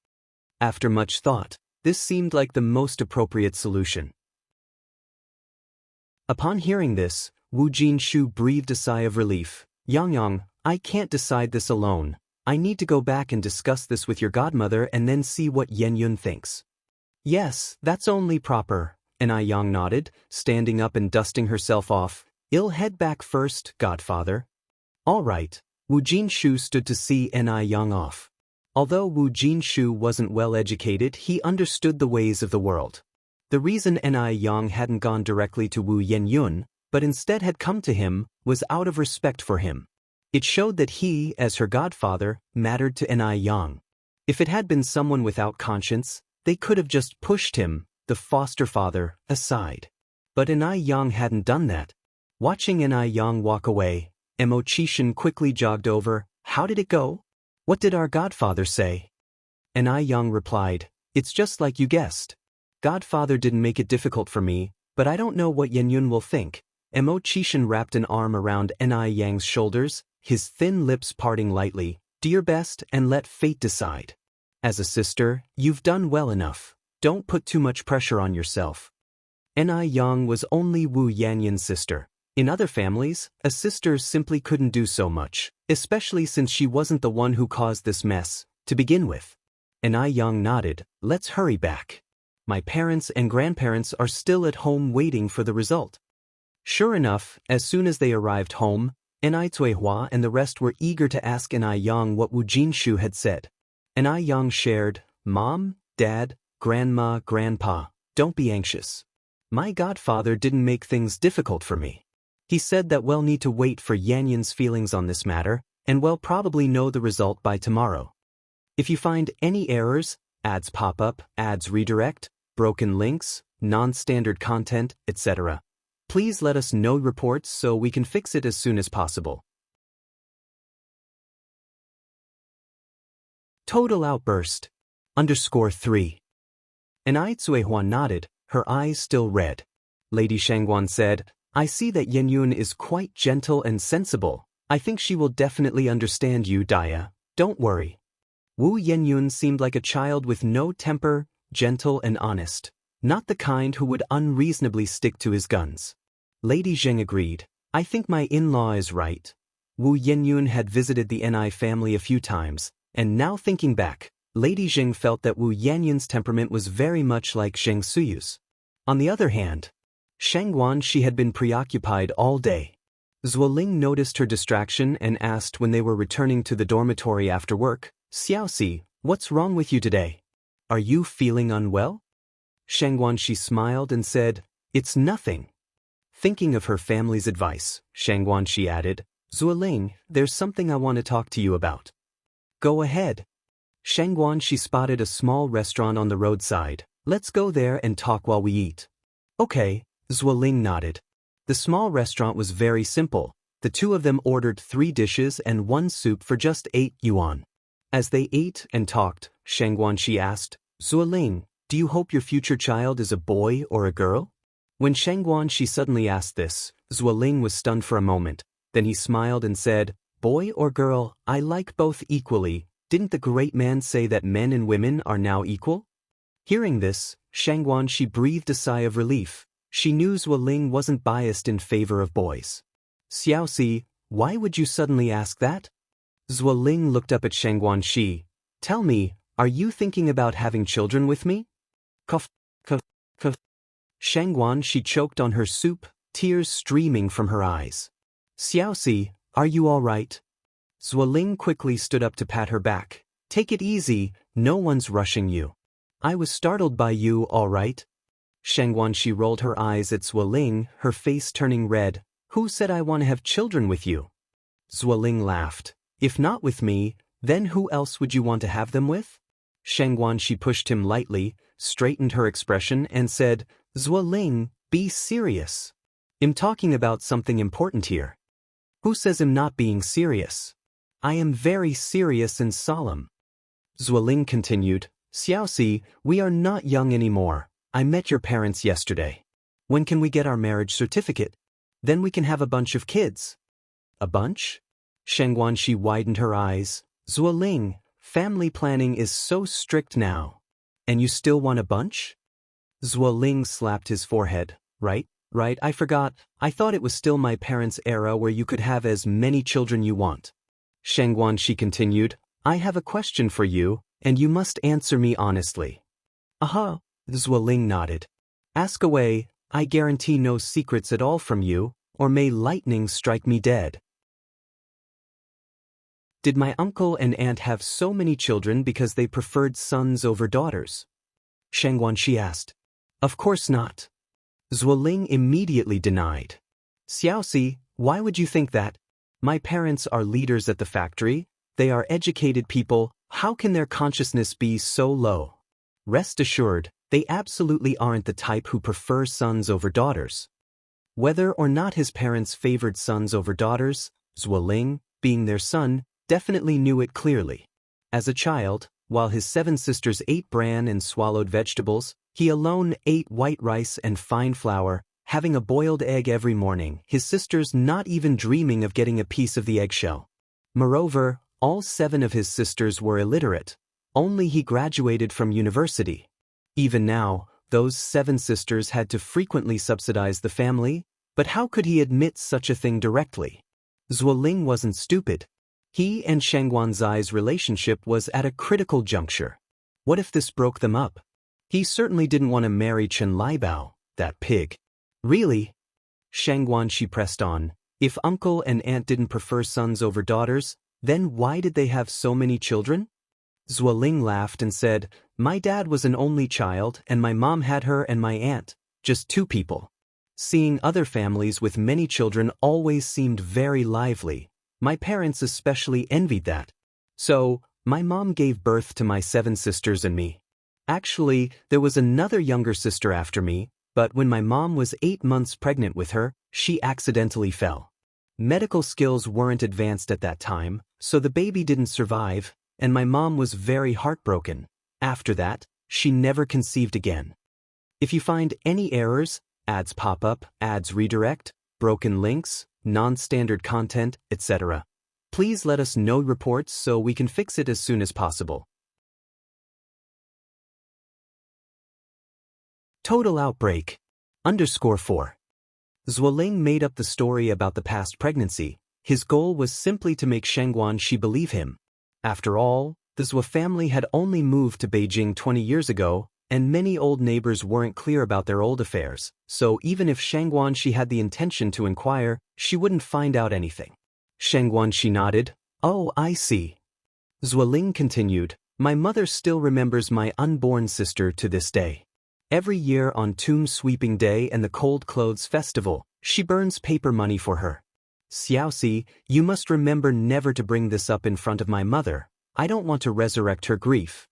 After much thought, this seemed like the most appropriate solution. Upon hearing this, Wu Jinshu breathed a sigh of relief. Yang, I can't decide this alone. I need to go back and discuss this with your godmother and then see what Yenyun thinks. Yes, that's only proper, Enai Yang nodded, standing up and dusting herself off. I'll head back first, godfather. All right. Wu Jinshu stood to see Enai Yang off. Although Wu Jinshu wasn't well educated, he understood the ways of the world. The reason Enai Yang hadn't gone directly to Wu Yenyun, but instead had come to him, was out of respect for him. It showed that he, as her godfather, mattered to Enai Yang. If it had been someone without conscience, they could have just pushed him, the foster father, aside. But Enai Yang hadn't done that. Watching Enai Yang walk away, Emo-chishin quickly jogged over. How did it go? What did our godfather say? Enai Yang replied, It's just like you guessed. Godfather didn't make it difficult for me, but I don't know what Yenyun will think. Emo-chishin wrapped an arm around Enai Yang's shoulders, his thin lips parting lightly. Do your best and let fate decide. As a sister, you've done well enough. Don't put too much pressure on yourself. Enai Yang was only Wu Yenyun's sister. In other families, a sister simply couldn't do so much, especially since she wasn't the one who caused this mess, to begin with. Enai Yang nodded. Let's hurry back. My parents and grandparents are still at home waiting for the result. Sure enough, as soon as they arrived home, Enai Tsuehua and the rest were eager to ask Enai Yang what Wu Jinshu had said. Enai Yang shared, Mom, Dad, Grandma, Grandpa, don't be anxious. My godfather didn't make things difficult for me. He said that we'll need to wait for Yenyun's feelings on this matter, and we'll probably know the result by tomorrow. If you find any errors, ads pop up, ads redirect, broken links, non-standard content, etc., please let us know reports so we can fix it as soon as possible. Total outburst. _3. Enai Tsuehua nodded, her eyes still red. Lady Shangguan said, I see that Yenyun is quite gentle and sensible. I think she will definitely understand you, Daya. Don't worry. Wu Yenyun seemed like a child with no temper, gentle and honest. Not the kind who would unreasonably stick to his guns. Lady Zheng agreed. I think my in-law is right. Wu Yenyun had visited the Enai family a few times, and now thinking back, Lady Jing felt that Wu Yanyan's temperament was very much like Zheng Suyu's. On the other hand, Xianxia had been preoccupied all day. Zuoling noticed her distraction and asked when they were returning to the dormitory after work, "Xiaoxi, what's wrong with you today? Are you feeling unwell?" Xianxia smiled and said, "It's nothing." Thinking of her family's advice, Xianxia added, "Zuoling, there's something I want to talk to you about." "Go ahead." Xianxia spotted a small restaurant on the roadside. "Let's go there and talk while we eat." "Okay," Zuoling nodded. The small restaurant was very simple. The two of them ordered 3 dishes and 1 soup for just 8 yuan. As they ate and talked, Xianxia asked, "Zuoling, do you hope your future child is a boy or a girl?" When Xianxia suddenly asked this, Zuoling was stunned for a moment. Then he smiled and said, "Boy or girl, I like both equally. Didn't the great man say that men and women are now equal?" Hearing this, Xianxia breathed a sigh of relief. She knew Zuoling wasn't biased in favor of boys. "Xiaoxi, why would you suddenly ask that?" Zuoling looked up at Xianxia. "Tell me, are you thinking about having children with me?" Cough, cough, cough. Xianxia choked on her soup, tears streaming from her eyes. "Xiaoxi, are you all right?" Zuoling quickly stood up to pat her back. "Take it easy, no one's rushing you." "I was startled by you, all right." Xianxia rolled her eyes at Zuoling, her face turning red. "Who said I want to have children with you?" Zuoling laughed. "If not with me, then who else would you want to have them with?" Xianxia pushed him lightly, straightened her expression and said, "Zuoling, be serious. I'm talking about something important here." "Who says I'm not being serious? I am very serious and solemn." Zuoling continued, "Xiaoxi, we are not young anymore. I met your parents yesterday. When can we get our marriage certificate? Then we can have a bunch of kids." "A bunch?" Xianxia widened her eyes. "Zuoling, family planning is so strict now. And you still want a bunch?" Zuoling slapped his forehead. Right, I forgot. I thought it was still my parents' era where you could have as many children you want." Xianxia continued, "I have a question for you, and you must answer me honestly." "Aha." Zuoling nodded. "Ask away, I guarantee no secrets at all from you, or may lightning strike me dead." Did my uncle and aunt have so many children because they preferred sons over daughters? Xianxia asked. "Of course not." Zuoling immediately denied. "Xiaoxi, why would you think that? My parents are leaders at the factory, they are educated people, how can their consciousness be so low? Rest assured, they absolutely aren't the type who prefer sons over daughters." Whether or not his parents favored sons over daughters, Zuoling, being their son, definitely knew it clearly. As a child, while his 7 sisters ate bran and swallowed vegetables, he alone ate white rice and fine flour, having a boiled egg every morning, his sisters not even dreaming of getting a piece of the eggshell. Moreover, all 7 of his sisters were illiterate. Only he graduated from university. Even now, those 7 sisters had to frequently subsidize the family, but how could he admit such a thing directly? Zuoling wasn't stupid. He and Xianxuan's relationship was at a critical juncture. What if this broke them up? He certainly didn't want to marry Chen Liebao, that pig. "Really?" Xianxia pressed on. "If uncle and aunt didn't prefer sons over daughters, then why did they have so many children?" Zuoling laughed and said, "My dad was an only child and my mom had her and my aunt, just 2 people. Seeing other families with many children always seemed very lively. My parents especially envied that. So, my mom gave birth to my 7 sisters and me. Actually, there was another younger sister after me, but when my mom was 8 months pregnant with her, she accidentally fell. Medical skills weren't advanced at that time, so the baby didn't survive, and my mom was very heartbroken. After that, she never conceived again. If you find any errors, ads pop up, ads redirect, broken links, non-standard content, etc., please let us know reports so we can fix it as soon as possible." Total outbreak. _4. Zuoling made up the story about the past pregnancy. His goal was simply to make Xianxia believe him. After all, The Zhou family had only moved to Beijing 20 years ago, and many old neighbors weren't clear about their old affairs, so even if Xianxia had the intention to inquire, she wouldn't find out anything. Xianxia nodded. Oh, I see. Zhuoling continued, my mother still remembers my unborn sister to this day. Every year on Tomb Sweeping Day and the Cold Clothes Festival, she burns paper money for her. Xiaoxi, you must remember never to bring this up in front of my mother. I don't want to resurrect her grief.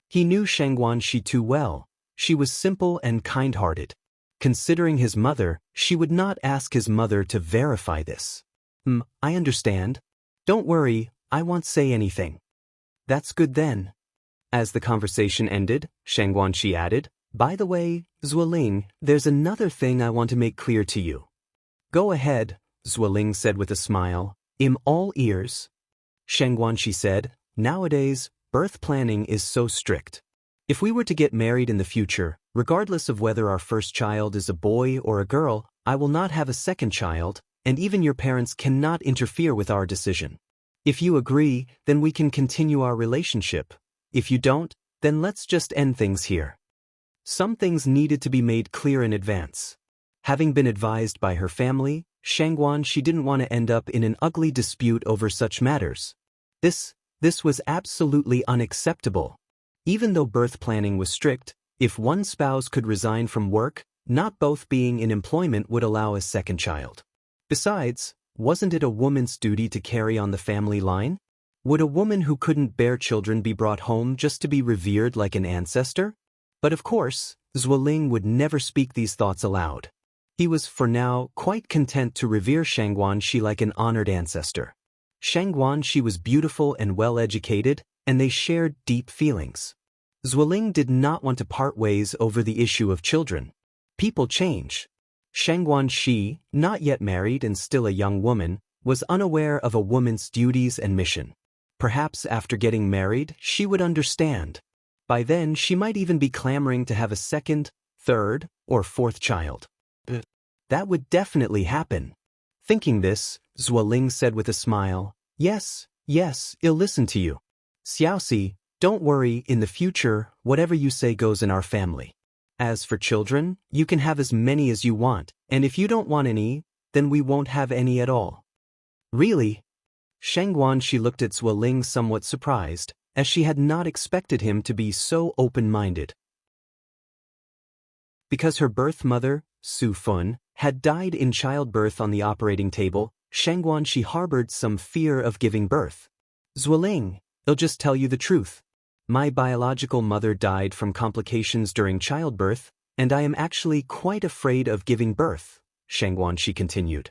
He knew Xianxia too well. She was simple and kind-hearted. Considering his mother, she would not ask his mother to verify this. I understand. Don't worry, I won't say anything. That's good then. As the conversation ended, Xianxia added, by the way, Zhuoling, there's another thing I want to make clear to you. Go ahead, Zhuoling said with a smile. I'm all ears. Xianxia said, nowadays, birth planning is so strict. If we were to get married in the future, regardless of whether our first child is a boy or a girl, I will not have a second child, and even your parents cannot interfere with our decision. If you agree, then we can continue our relationship. If you don't, then let's just end things here. Some things needed to be made clear in advance. Having been advised by her family, Xianxia didn't want to end up in an ugly dispute over such matters. This was absolutely unacceptable. Even though birth planning was strict, if one spouse could resign from work, not both being in employment would allow a second child. Besides, wasn't it a woman's duty to carry on the family line? Would a woman who couldn't bear children be brought home just to be revered like an ancestor? But of course, Zhuoling would never speak these thoughts aloud. He was, for now, quite content to revere Xianxia like an honored ancestor. Xianxia was beautiful and well-educated, and they shared deep feelings. Zhuoling did not want to part ways over the issue of children. People change. Xianxia, not yet married and still a young woman, was unaware of a woman's duties and mission. Perhaps after getting married, she would understand. By then, she might even be clamoring to have a second, third, or fourth child. That would definitely happen. Thinking this, Zhuoling said with a smile, yes, I'll listen to you. Xiaoxi, don't worry, in the future, whatever you say goes in our family. As for children, you can have as many as you want, and if you don't want any, then we won't have any at all. Really? Xianxia looked at Zhuoling somewhat surprised, as she had not expected him to be so open-minded. Because her birth mother, Su Fun, had died in childbirth on the operating table, Xianxia harbored some fear of giving birth. Zhuoling, I'll just tell you the truth. My biological mother died from complications during childbirth, and I am actually quite afraid of giving birth, Xianxia continued.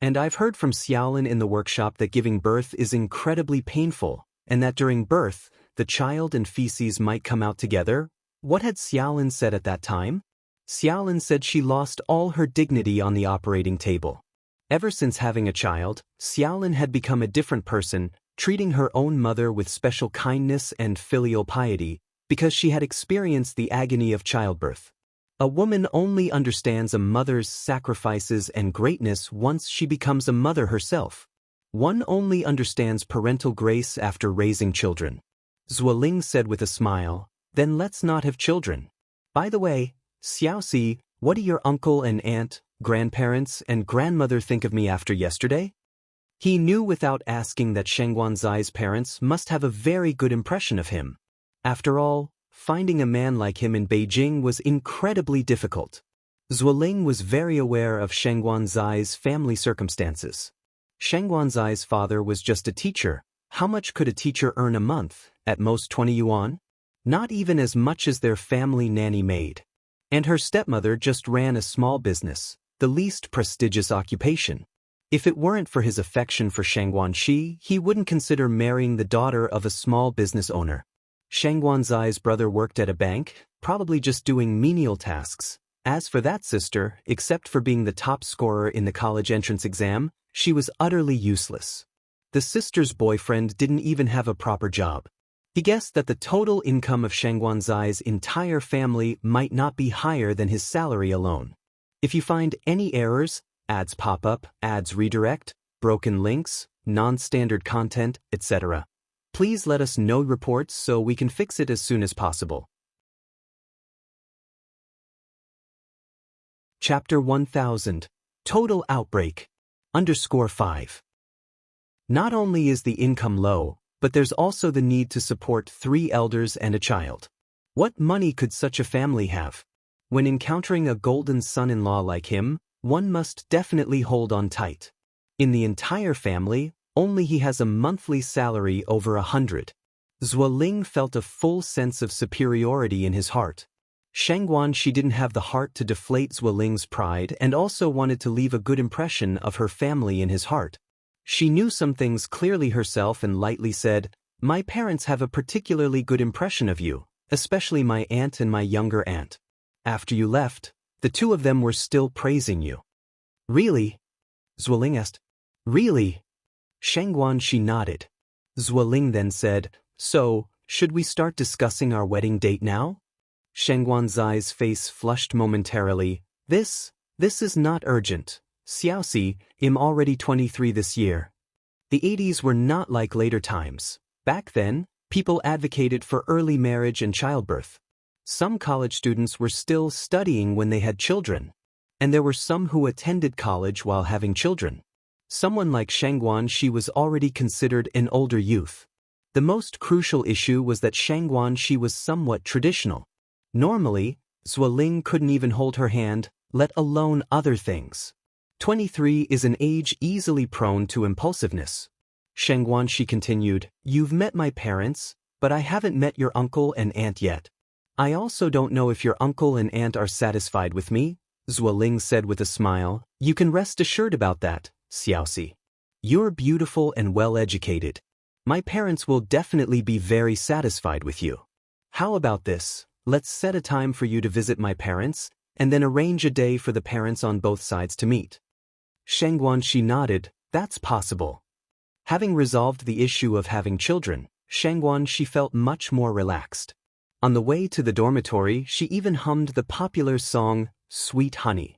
And I've heard from Xiaolin in the workshop that giving birth is incredibly painful, and that during birth, the child and feces might come out together. What had Xiaolin said at that time? Xiaolin said she lost all her dignity on the operating table. Ever since having a child, Xiaolin had become a different person, treating her own mother with special kindness and filial piety, because she had experienced the agony of childbirth. A woman only understands a mother's sacrifices and greatness once she becomes a mother herself. One only understands parental grace after raising children. Zhuoling said with a smile, then let's not have children. By the way, Xiaoxi, what do your uncle and aunt, grandparents, and grandmother think of me after yesterday? He knew without asking that Xianxuan's parents must have a very good impression of him. After all, finding a man like him in Beijing was incredibly difficult. Zhuoling was very aware of Xianxuan's family circumstances. Xianxuan's father was just a teacher. How much could a teacher earn a month? At most 20 yuan? Not even as much as their family nanny maid. And her stepmother just ran a small business, the least prestigious occupation. If it weren't for his affection for Xianxia, he wouldn't consider marrying the daughter of a small business owner. Xianxuan's brother worked at a bank, probably just doing menial tasks. As for that sister, except for being the top scorer in the college entrance exam, she was utterly useless. The sister's boyfriend didn't even have a proper job. He guessed that the total income of Xianxuan's entire family might not be higher than his salary alone. If you find any errors, ads pop up, ads redirect, broken links, non-standard content, etc., Please let us know reports so we can fix it as soon as possible. Chapter 1000. Total Outbreak. _5. Not only is the income low, but there's also the need to support 3 elders and a child. What money could such a family have? When encountering a golden son-in-law like him, one must definitely hold on tight. In the entire family, only he has a monthly salary over 100. Zueling felt a full sense of superiority in his heart. Xianxia didn't have the heart to deflate Zueling's pride and also wanted to leave a good impression of her family in his heart. She knew some things clearly herself and lightly said, "My parents have a particularly good impression of you, especially my aunt and my younger aunt. After you left, the 2 of them were still praising you." "Really?" Zueling asked. "Really?" Xianxia nodded. Zueling then said, "So, should we start discussing our wedding date now?" Xianxuan's face flushed momentarily. This is not urgent. Xiaoxi, I'm already 23 this year." The 80s were not like later times. Back then, people advocated for early marriage and childbirth. Some college students were still studying when they had children. And there were some who attended college while having children. Someone like Xianxia was already considered an older youth. The most crucial issue was that Xianxia was somewhat traditional. Normally, Zueling couldn't even hold her hand, let alone other things. 23 is an age easily prone to impulsiveness. Xianxia continued, "You've met my parents, but I haven't met your uncle and aunt yet. I also don't know if your uncle and aunt are satisfied with me," Zueling said with a smile. "You can rest assured about that, Xiaoxi. You're beautiful and well-educated. My parents will definitely be very satisfied with you. How about this? Let's set a time for you to visit my parents, and then arrange a day for the parents on both sides to meet." Xianxia nodded. "That's possible." Having resolved the issue of having children, Xianxia felt much more relaxed. On the way to the dormitory, she even hummed the popular song, "Sweet Honey."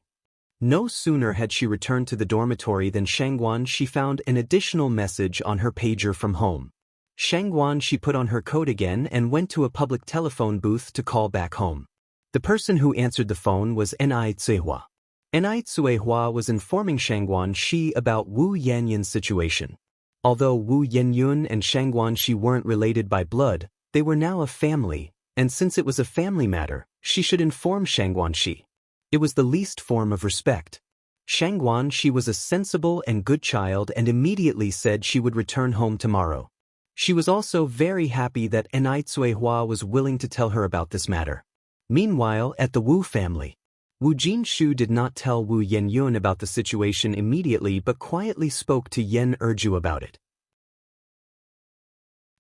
No sooner had she returned to the dormitory than Xianxia found an additional message on her pager from home. Xianxia put on her coat again and went to a public telephone booth to call back home. The person who answered the phone was Ni Zuehua. Ni Zuehua was informing Xianxia about Wu Yanyun's situation. Although Wu Yanyun and Xianxia weren't related by blood, they were now a family, and since it was a family matter, she should inform Xianxia. It was the least form of respect. Xianxia was a sensible and good child and immediately said she would return home tomorrow. She was also very happy that Ni Zuehua was willing to tell her about this matter. Meanwhile, at the Wu family, Wu Jinshu did not tell Wu Yenyun about the situation immediately but quietly spoke to Yen Erju about it.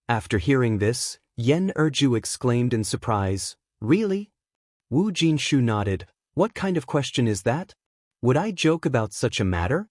After hearing this, Yen Erju exclaimed in surprise, "Really?" Wu Jinshu nodded. "What kind of question is that? Would I joke about such a matter?"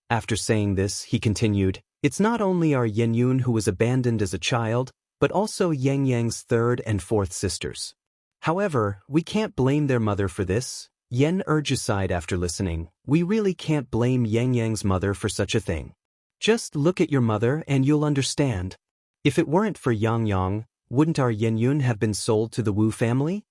After saying this, he continued, "It's not only our Yenyun who was abandoned as a child, but also Yang Yang's 3rd and 4th sisters. However, we can't blame their mother for this." Yen Erju sighed after listening. "We really can't blame Yang Yang's mother for such a thing. Just look at your mother and you'll understand. If it weren't for Yang Yang, wouldn't our Yenyun have been sold to the Wu family?"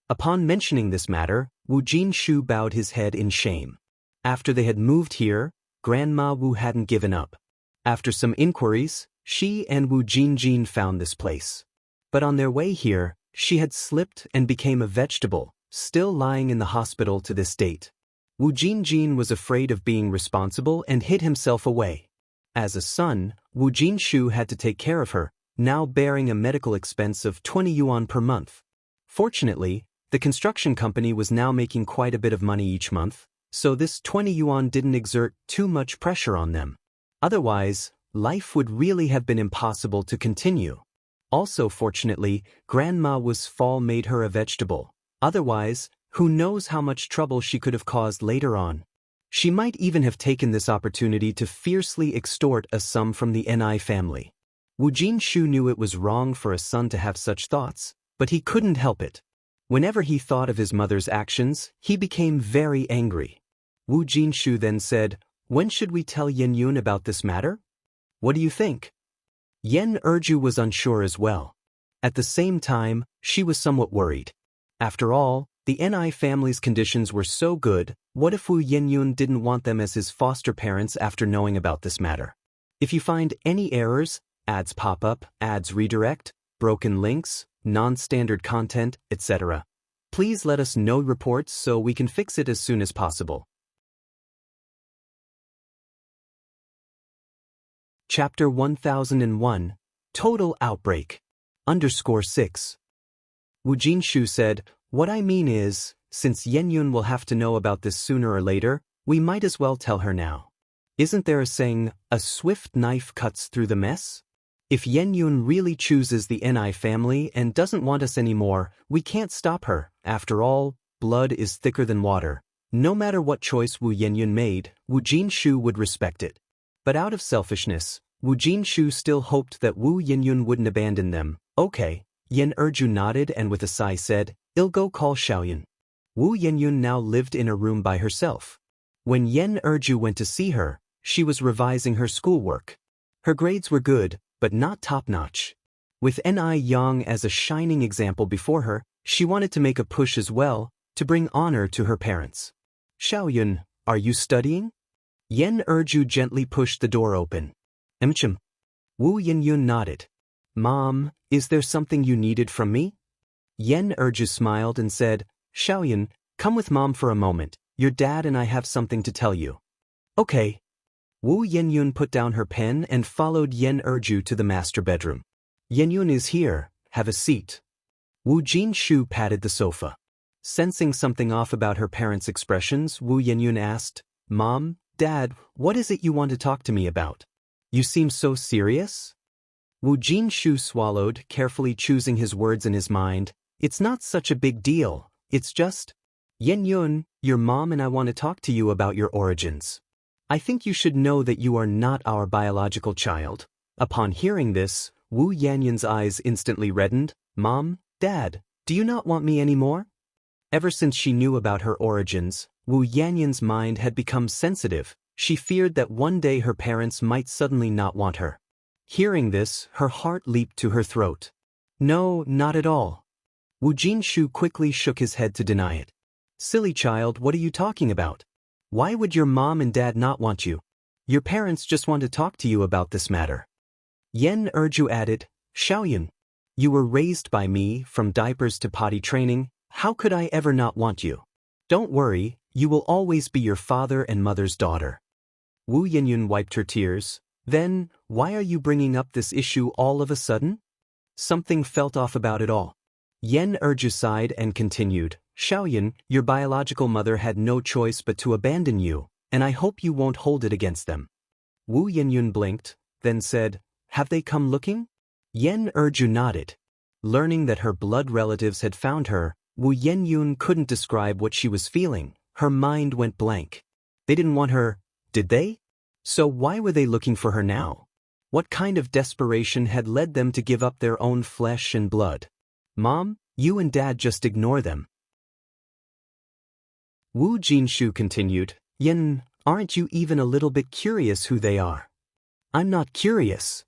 Upon mentioning this matter, Wu Jinshu bowed his head in shame. After they had moved here, Grandma Wu hadn't given up. After some inquiries, she and Wu Jinjin found this place. But on their way here, she had slipped and became a vegetable, still lying in the hospital to this date. Wu Jinjin was afraid of being responsible and hid himself away. As a son, Wu Jinshu had to take care of her, now bearing a medical expense of 20 yuan per month. Fortunately, the construction company was now making quite a bit of money each month, so this 20 yuan didn't exert too much pressure on them. Otherwise, life would really have been impossible to continue. Also fortunately, Grandma Wu's fall made her a vegetable. Otherwise, who knows how much trouble she could have caused later on. She might even have taken this opportunity to fiercely extort a sum from the Ni family. Wu Jinshu knew it was wrong for a son to have such thoughts, but he couldn't help it. Whenever he thought of his mother's actions, he became very angry. Wu Jinshu then said, "When should we tell Yenyun about this matter? What do you think?" Yen Erju was unsure as well. At the same time, she was somewhat worried. After all, the Ni family's conditions were so good, what if Wu Yenyun didn't want them as his foster parents after knowing about this matter? If you find any errors, ads pop up, ads redirect, broken links, non-standard content, etc., please let us know reports so we can fix it as soon as possible. Chapter 1001, Total Outbreak. _6. Wu Jinshu said, "What I mean is, since Yenyun will have to know about this sooner or later, we might as well tell her now. Isn't there a saying, a swift knife cuts through the mess? If Yenyun really chooses the Ni family and doesn't want us anymore, we can't stop her. After all, blood is thicker than water. No matter what choice Wu Yenyun made, Wu Jinshu would respect it." But out of selfishness, Wu Jinshu still hoped that Wu Yenyun wouldn't abandon them. "Okay." Yen Erju nodded and with a sigh said, "I'll go call Xiaoyan." Wu Yenyun now lived in a room by herself. When Yen Erju went to see her, she was revising her schoolwork. Her grades were good, but not top-notch. With Ni Yang as a shining example before her, she wanted to make a push as well, to bring honor to her parents. "Xiaoyan, are you studying?" Yen Erju gently pushed the door open. "Emchim." Wu Yenyun nodded. "Mom, is there something you needed from me?" Yen Erju smiled and said, "Xiaoyan, come with Mom for a moment. Your dad and I have something to tell you." "Okay." Wu Yenyun put down her pen and followed Yen Erju to the master bedroom. "Yenyun is here, have a seat." Wu Jinshu patted the sofa. Sensing something off about her parents' expressions, Wu Yenyun asked, "Mom, Dad, what is it you want to talk to me about? You seem so serious?" Wu Jinshu swallowed, carefully choosing his words in his mind. "It's not such a big deal, it's just, Yenyun, your mom and I want to talk to you about your origins. I think you should know that you are not our biological child." Upon hearing this, Wu Yanyun's eyes instantly reddened. "Mom, Dad, do you not want me anymore?" Ever since she knew about her origins, Wu Yanyun's mind had become sensitive. She feared that one day her parents might suddenly not want her. Hearing this, her heart leaped to her throat. "No, not at all." Wu Jinshu quickly shook his head to deny it. "Silly child, what are you talking about? Why would your mom and dad not want you? Your parents just want to talk to you about this matter." Yen Erju added, "Xiaoyan, you were raised by me, from diapers to potty training. How could I ever not want you? Don't worry, you will always be your father and mother's daughter." Wu Yenyun wiped her tears. "Then, why are you bringing up this issue all of a sudden?" Something felt off about it all. Yen Erju sighed and continued, "Xiaoyan, your biological mother had no choice but to abandon you, and I hope you won't hold it against them." Wu Yenyun blinked, then said, "Have they come looking?" Yen Erju nodded. Learning that her blood relatives had found her, Wu Yenyun couldn't describe what she was feeling. Her mind went blank. They didn't want her, did they? So why were they looking for her now? What kind of desperation had led them to give up their own flesh and blood? "Mom, you and Dad just ignore them." Wu Jinshu continued, "Yen, aren't you even a little bit curious who they are?" "I'm not curious.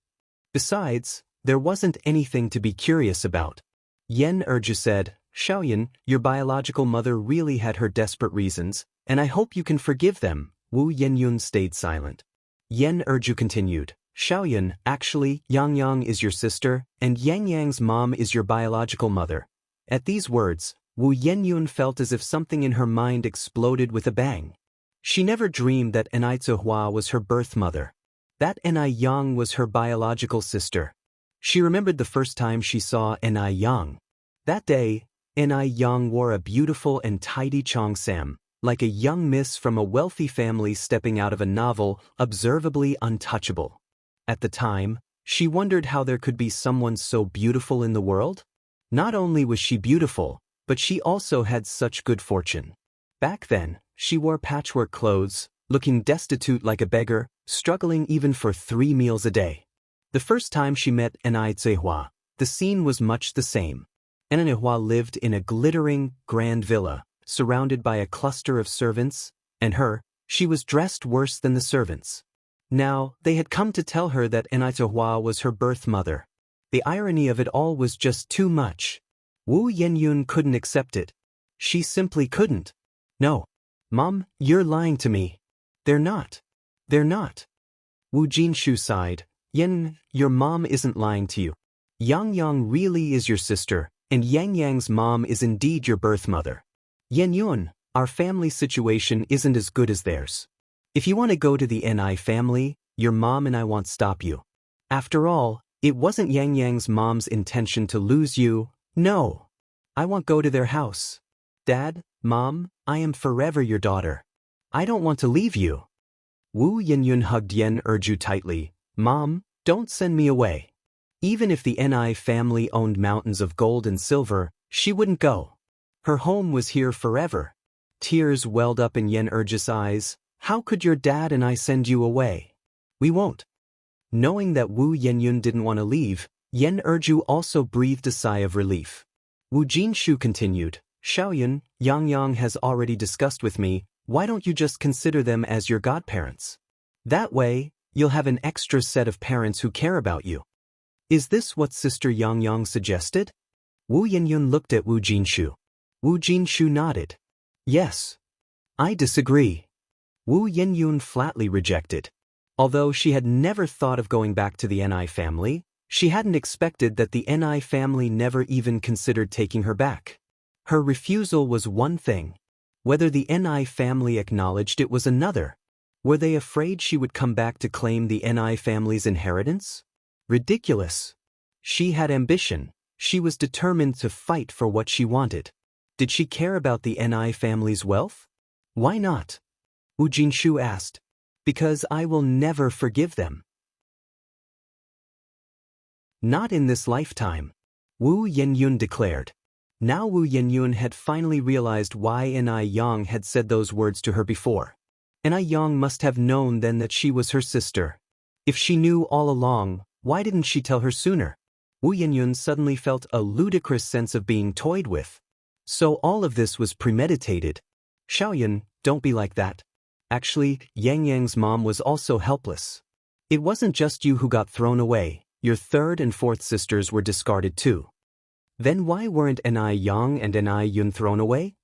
Besides, there wasn't anything to be curious about." Yen Erju said, "Xiaoyan, your biological mother really had her desperate reasons, and I hope you can forgive them." Wu Yenyun stayed silent. Yen Erju continued, "Xiaoyan, actually, Yang is your sister, and Yang's mom is your biological mother." At these words, Wu Yenyun felt as if something in her mind exploded with a bang. She never dreamed that Ni Hua was her birth mother. That Ni Yang was her biological sister. She remembered the first time she saw Ni Yang. That day, Ni Yang wore a beautiful and tidy cheongsam, like a young miss from a wealthy family stepping out of a novel, observably untouchable. At the time, she wondered how there could be someone so beautiful in the world. Not only was she beautiful, but she also had such good fortune. Back then, she wore patchwork clothes, looking destitute like a beggar, struggling even for 3 meals a day. The first time she met Ni Hua, the scene was much the same. Ni Hua lived in a glittering, grand villa, surrounded by a cluster of servants, and she was dressed worse than the servants. Now, they had come to tell her that Anaitohua was her birth mother. The irony of it all was just too much. Wu Yenyun couldn't accept it. She simply couldn't. No. Mom, you're lying to me. They're not. They're not. Wu Jinshu sighed. Yen, your mom isn't lying to you. Yang Yang really is your sister, and Yang Yang's mom is indeed your birth mother. Yen Yun, our family situation isn't as good as theirs. If you want to go to the Ni family, your mom and I won't stop you. After all, it wasn't Yang Yang's mom's intention to lose you. No. I won't go to their house. Dad, Mom, I am forever your daughter. I don't want to leave you. Wu Yenyun hugged Yen Erju tightly. Mom, don't send me away. Even if the Ni family owned mountains of gold and silver, she wouldn't go. Her home was here forever. Tears welled up in Yen Erju's eyes. How could your dad and I send you away? We won't. Knowing that Wu Yenyun didn't want to leave, Yen Erju also breathed a sigh of relief. Wu Jinshu continued, Xiaoyun, Yang Yang has already discussed with me, why don't you just consider them as your godparents? That way, you'll have an extra set of parents who care about you. Is this what Sister Yang Yang suggested? Wu Yenyun looked at Wu Jinshu. Wu Jinshu nodded. Yes. I disagree. Wu Yenyun flatly rejected. Although she had never thought of going back to the Ni family, she hadn't expected that the Ni family never even considered taking her back. Her refusal was one thing. Whether the Ni family acknowledged it was another. Were they afraid she would come back to claim the Ni family's inheritance? Ridiculous. She had ambition. She was determined to fight for what she wanted. Did she care about the Ni family's wealth? Why not? Wu Jinshu asked. Because I will never forgive them. Not in this lifetime, Wu Yenyun declared. Now Wu Yenyun had finally realized why Ni Yang had said those words to her before. Ni Yang must have known then that she was her sister. If she knew all along, why didn't she tell her sooner? Wu Yenyun suddenly felt a ludicrous sense of being toyed with. So all of this was premeditated. Xiaoyun, don't be like that. Actually, Yang Yang's mom was also helpless. It wasn't just you who got thrown away, your third and fourth sisters were discarded too. Then why weren't Ni Yang and Ni Yun thrown away?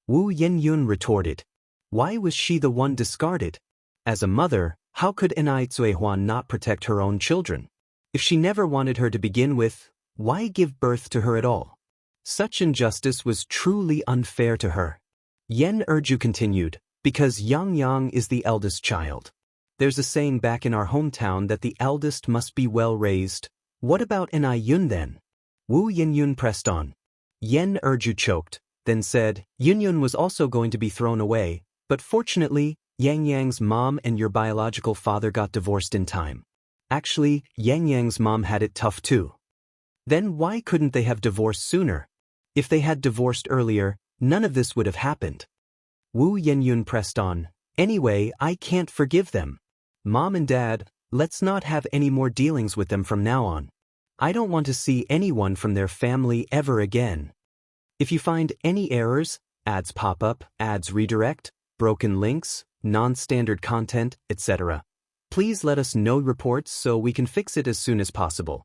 Wu Yenyun retorted. Why was she the one discarded? As a mother, how could Ni Zuehuan not protect her own children? If she never wanted her to begin with, why give birth to her at all? Such injustice was truly unfair to her. Yen Erju continued, because Yang Yang is the eldest child. There's a saying back in our hometown that the eldest must be well raised. What about Ni Yun then? Wu Yenyun pressed on. Yen Erju choked, then said, Yunyun was also going to be thrown away, but fortunately, Yang Yang's mom and your biological father got divorced in time. Actually, Yang Yang's mom had it tough too. Then why couldn't they have divorced sooner? If they had divorced earlier, none of this would have happened. Wu Yenyun pressed on. Anyway, I can't forgive them. Mom and Dad, let's not have any more dealings with them from now on. I don't want to see anyone from their family ever again. If you find any errors, ads pop up, ads redirect, broken links, non-standard content, etc., please let us know reports so we can fix it as soon as possible.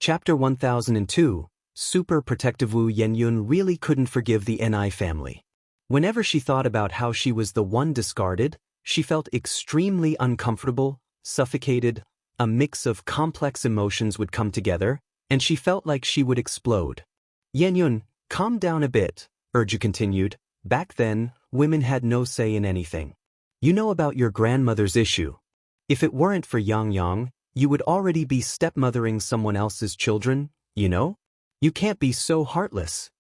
Chapter 1002, Super Protective. Wu Yenyun really couldn't forgive the Ni family. Whenever she thought about how she was the one discarded, she felt extremely uncomfortable, suffocated, a mix of complex emotions would come together, and she felt like she would explode. Yenyun, calm down a bit, Erju continued. Back then, women had no say in anything. You know about your grandmother's issue. If it weren't for Yang Yang, you would already be stepmothering someone else's children, you know? You can't be so heartless.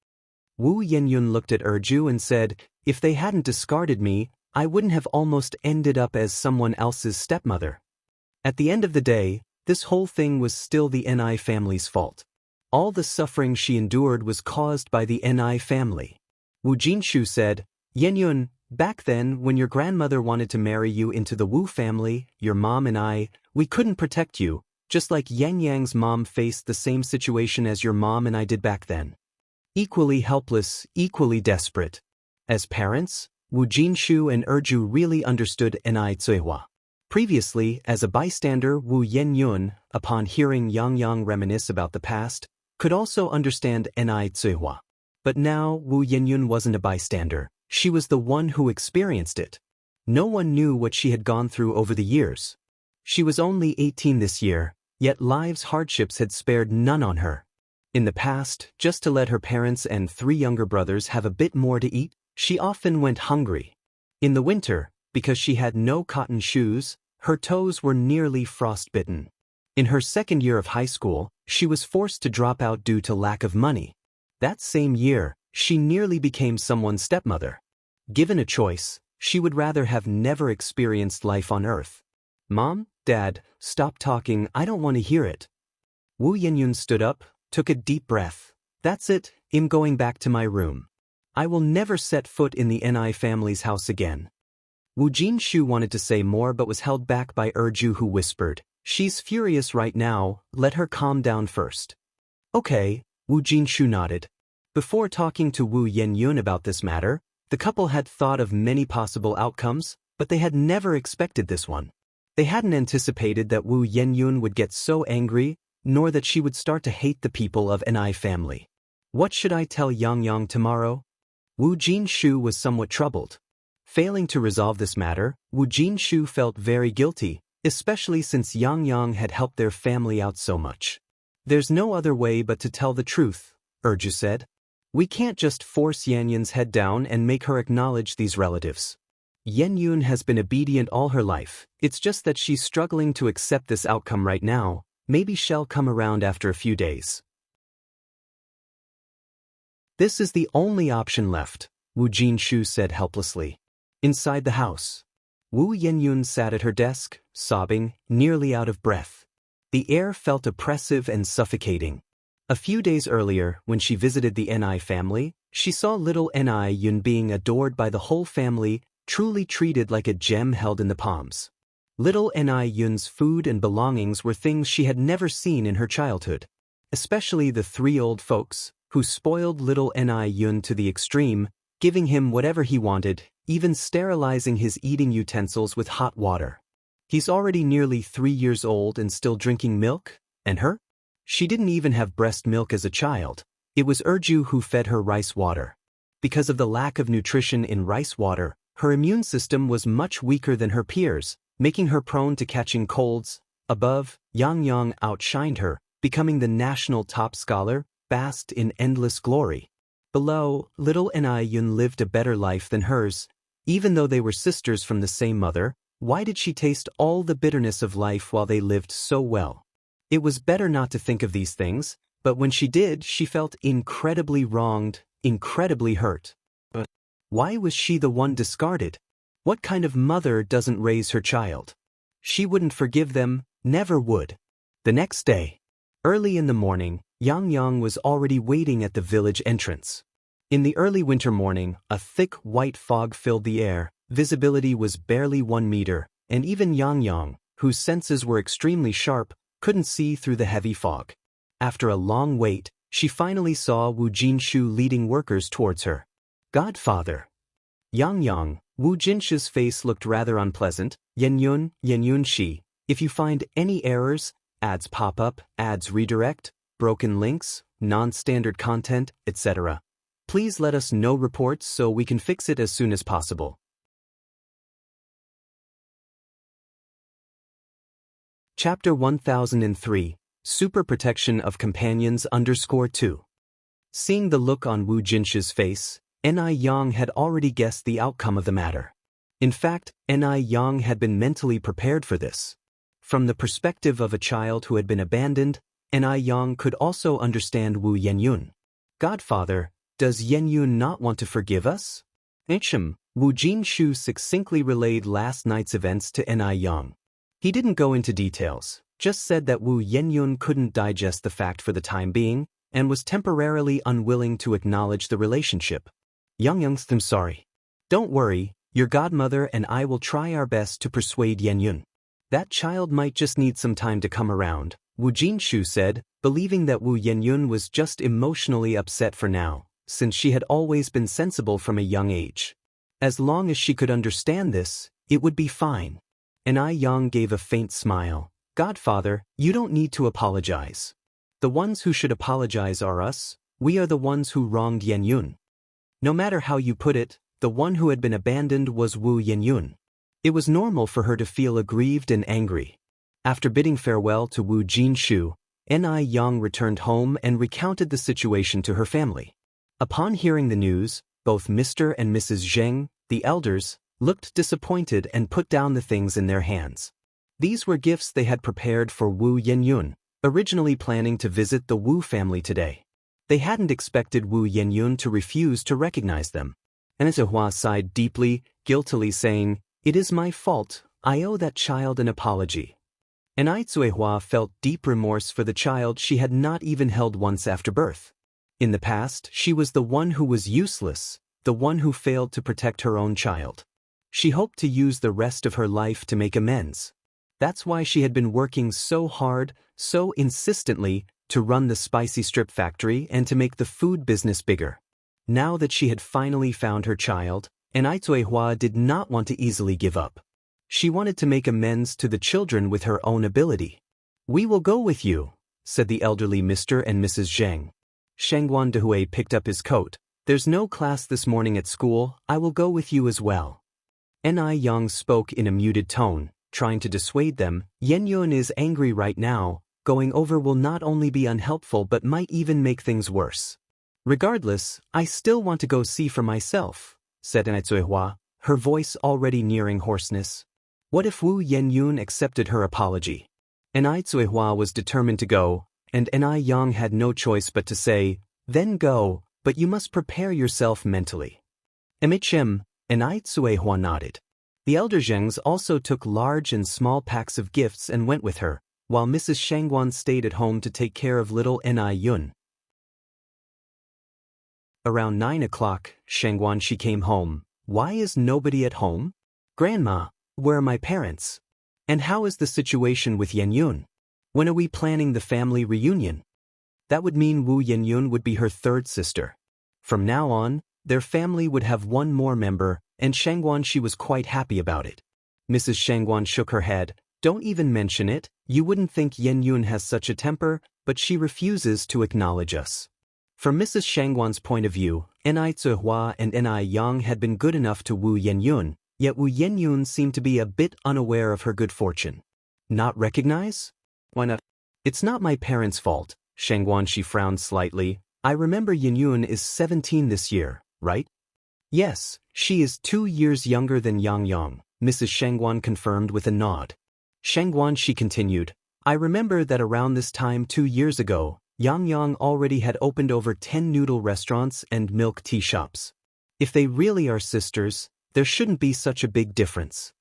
Wu Yenyun looked at Erju and said, if they hadn't discarded me, I wouldn't have almost ended up as someone else's stepmother. At the end of the day, this whole thing was still the Ni family's fault. All the suffering she endured was caused by the Ni family. Wu Jinshu said, Yenyun, back then when your grandmother wanted to marry you into the Wu family, your mom and I, we couldn't protect you, just like Yang Yang's mom faced the same situation as your mom and I did back then. Equally helpless, equally desperate. As parents, Wu Jinshu and Erju really understood Nai Cuihua. Previously, as a bystander, Wu Yenyun, upon hearing Yang Yang reminisce about the past, could also understand Nai Cuihua. But now, Wu Yenyun wasn't a bystander, she was the one who experienced it. No one knew what she had gone through over the years. She was only 18 this year, yet life's hardships had spared none on her. In the past, just to let her parents and 3 younger brothers have a bit more to eat, she often went hungry. In the winter, because she had no cotton shoes, her toes were nearly frostbitten. In her 2nd year of high school, she was forced to drop out due to lack of money. That same year, she nearly became someone's stepmother. Given a choice, she would rather have never experienced life on Earth. "Mom, Dad, stop talking, I don't want to hear it." Wu Yenyun stood up, took a deep breath. "That's it, I'm going back to my room. I will never set foot in the Ni family's house again." Wu Jinshu wanted to say more but was held back by Erju, who whispered, "She's furious right now, let her calm down first." "Okay," Wu Jinshu nodded. Before talking to Wu Yenyun about this matter, the couple had thought of many possible outcomes, but they had never expected this one. They hadn't anticipated that Wu Yenyun would get so angry, nor that she would start to hate the people of Ni family. "What should I tell Yang Yang tomorrow?" Wu Jinshu was somewhat troubled. Failing to resolve this matter, Wu Jinshu felt very guilty, especially since Yang Yang had helped their family out so much. "There's no other way but to tell the truth," Erju said. "We can't just force Yanyun's head down and make her acknowledge these relatives. Yenyun has been obedient all her life, it's just that she's struggling to accept this outcome right now, maybe she'll come around after a few days." "This is the only option left," Wu Jinshu said helplessly. Inside the house, Wu Yenyun sat at her desk, sobbing, nearly out of breath. The air felt oppressive and suffocating. A few days earlier, when she visited the Ni family, she saw little Ni Yun being adored by the whole family, truly treated like a gem held in the palms. Little Ni Yun's food and belongings were things she had never seen in her childhood. Especially the 3 old folks, who spoiled little Ni Yun to the extreme, giving him whatever he wanted, even sterilizing his eating utensils with hot water. He's already nearly 3 years old and still drinking milk, and her? She didn't even have breast milk as a child. It was Erju who fed her rice water. Because of the lack of nutrition in rice water, her immune system was much weaker than her peers, making her prone to catching colds. Above, Yang Yang outshined her, becoming the national top scholar, basked in endless glory. Below, little Ni Yun lived a better life than hers. Even though they were sisters from the same mother, why did she taste all the bitterness of life while they lived so well? It was better not to think of these things, but when she did, she felt incredibly wronged, incredibly hurt. But why was she the one discarded? What kind of mother doesn't raise her child? She wouldn't forgive them, never would. The next day, early in the morning, Yang Yang was already waiting at the village entrance. In the early winter morning, a thick white fog filled the air, visibility was barely 1 meter, and even Yang Yang, whose senses were extremely sharp, couldn't see through the heavy fog. After a long wait, she finally saw Wu Jinshu leading workers towards her. "Godfather." Yang Yang, Wu Jinshu's face looked rather unpleasant. Yenyun Shi, if you find any errors, ads pop up, ads redirect, broken links, non-standard content, etc. please let us know reports so we can fix it as soon as possible. Chapter 1003, Super Protection of Companions _2. Seeing the look on Wu Jinshu's face, Ni Yang had already guessed the outcome of the matter. In fact, Ni Yang had been mentally prepared for this. From the perspective of a child who had been abandoned, Ni Yang could also understand Wu Yenyun. "Godfather, does Yenyun not want to forgive us?" Wu Jinshu succinctly relayed last night's events to Ni Yang. He didn't go into details, just said that Wu Yenyun couldn't digest the fact for the time being, and was temporarily unwilling to acknowledge the relationship. "I'm sorry. Don't worry, your godmother and I will try our best to persuade Yenyun. That child might just need some time to come around," Wu Jinshu said, believing that Wu Yenyun was just emotionally upset for now, since she had always been sensible from a young age. As long as she could understand this, it would be fine. And Yang gave a faint smile. Godfather, you don't need to apologize. The ones who should apologize are us. We are the ones who wronged Yenyun. No matter how you put it, the one who had been abandoned was Wu Yenyun. It was normal for her to feel aggrieved and angry. After bidding farewell to Wu Jinshu, Yang returned home and recounted the situation to her family. Upon hearing the news, both Mr. and Mrs. Zheng, the elders, looked disappointed and put down the things in their hands. These were gifts they had prepared for Wu Yenyun, originally planning to visit the Wu family today. They hadn't expected Wu Yenyun to refuse to recognize them. And Zhehua sighed deeply, guiltily saying, "It is my fault, I owe that child an apology." And Zhehua felt deep remorse for the child she had not even held once after birth. In the past, she was the one who was useless, the one who failed to protect her own child. She hoped to use the rest of her life to make amends. That's why she had been working so hard, so insistently, to run the spicy strip factory and to make the food business bigger. Now that she had finally found her child, Zhehua did not want to easily give up. She wanted to make amends to the children with her own ability. "We will go with you," said the elderly Mr. and Mrs. Zheng. Shangguan Dehui picked up his coat. "There's no class this morning at school, I will go with you as well." Yang spoke in a muted tone, trying to dissuade them. "Yenyun is angry right now, going over will not only be unhelpful but might even make things worse. Regardless, I still want to go see for myself," said Zhehua, her voice already nearing hoarseness. What if Wu Yenyun accepted her apology? Zhehua was determined to go, and Yang had no choice but to say, "Then go, but you must prepare yourself mentally." "Emichim," Zhehua nodded. The elder Zhengs also took large and small packs of gifts and went with her, while Mrs. Shangguan stayed at home to take care of little Yun. Around 9 o'clock, Shangguan she came home. "Why is nobody at home? Grandma, where are my parents? And how is the situation with Yenyun? When are we planning the family reunion?" That would mean Wu Yenyun would be her third sister. From now on, their family would have one more member, and Shangguan she was quite happy about it. Mrs. Shangguan shook her head. "Don't even mention it, you wouldn't think Yenyun has such a temper, but she refuses to acknowledge us." From Mrs. Shangguan's point of view, Zhehua and Yang had been good enough to Wu Yenyun, yet Wu Yenyun seemed to be a bit unaware of her good fortune. Not recognize? Why not? "It's not my parents' fault," Shangguan she frowned slightly. "I remember Yenyun is 17 this year, right?" "Yes, she is 2 years younger than Yang," Mrs. Shangguan confirmed with a nod. Shangguan she continued, "I remember that around this time 2 years ago, Yang already had opened over 10 noodle restaurants and milk tea shops. If they really are sisters, there shouldn't be such a big difference."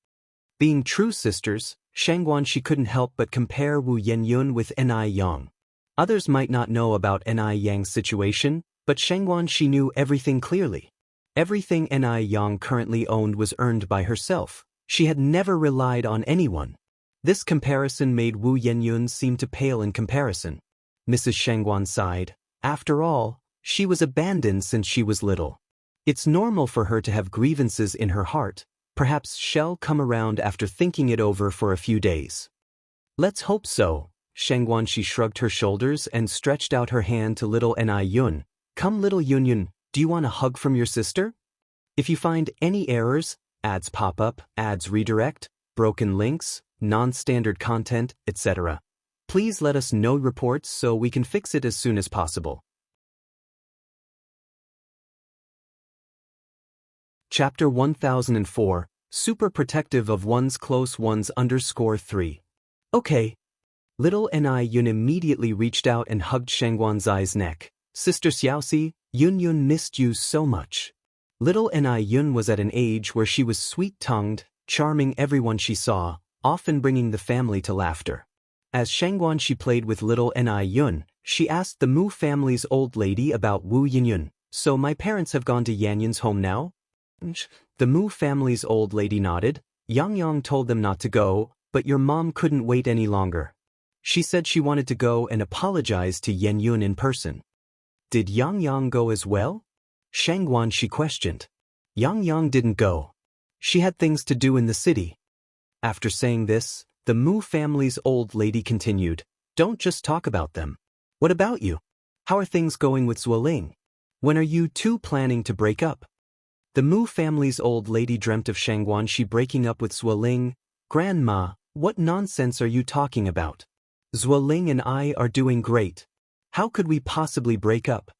Being true sisters, Shangguan she couldn't help but compare Wu Yenyun with Yang. Others might not know about Yang's situation, but Shangguan she knew everything clearly. Everything Yang currently owned was earned by herself. She had never relied on anyone. This comparison made Wu Yenyun seem to pale in comparison. Mrs. Shangguan sighed. After all, she was abandoned since she was little. It's normal for her to have grievances in her heart. Perhaps she'll come around after thinking it over for a few days. "Let's hope so." Shangguan she shrugged her shoulders and stretched out her hand to little Yun. "Come little Yun, do you want a hug from your sister? If you find any errors, ads pop up, ads redirect, broken links, non-standard content, etc., please let us know reports so we can fix it as soon as possible." Chapter 1004, Super Protective of One's Close Ones _3. "Okay." Little Yun immediately reached out and hugged Shangguan's neck. "Sister Xiaoxi, Yun missed you so much." Little Yun was at an age where she was sweet-tongued, charming everyone she saw, often bringing the family to laughter. As Shangguan she played with little Yun, she asked the Mu family's old lady about Wu Yenyun. "So my parents have gone to Yanyun's home now?" The Mu family's old lady nodded. "Yang told them not to go, but your mom couldn't wait any longer. She said she wanted to go and apologize to Yenyun in person." "Did Yang go as well?" Shangguan she questioned. Yang didn't go. She had things to do in the city. After saying this, the Mu family's old lady continued, "Don't just talk about them. What about you? How are things going with Zuoling? When are you two planning to break up?" The Mu family's old lady dreamt of Xianxia breaking up with Zuoling. "Grandma, what nonsense are you talking about? Zuoling and I are doing great. How could we possibly break up?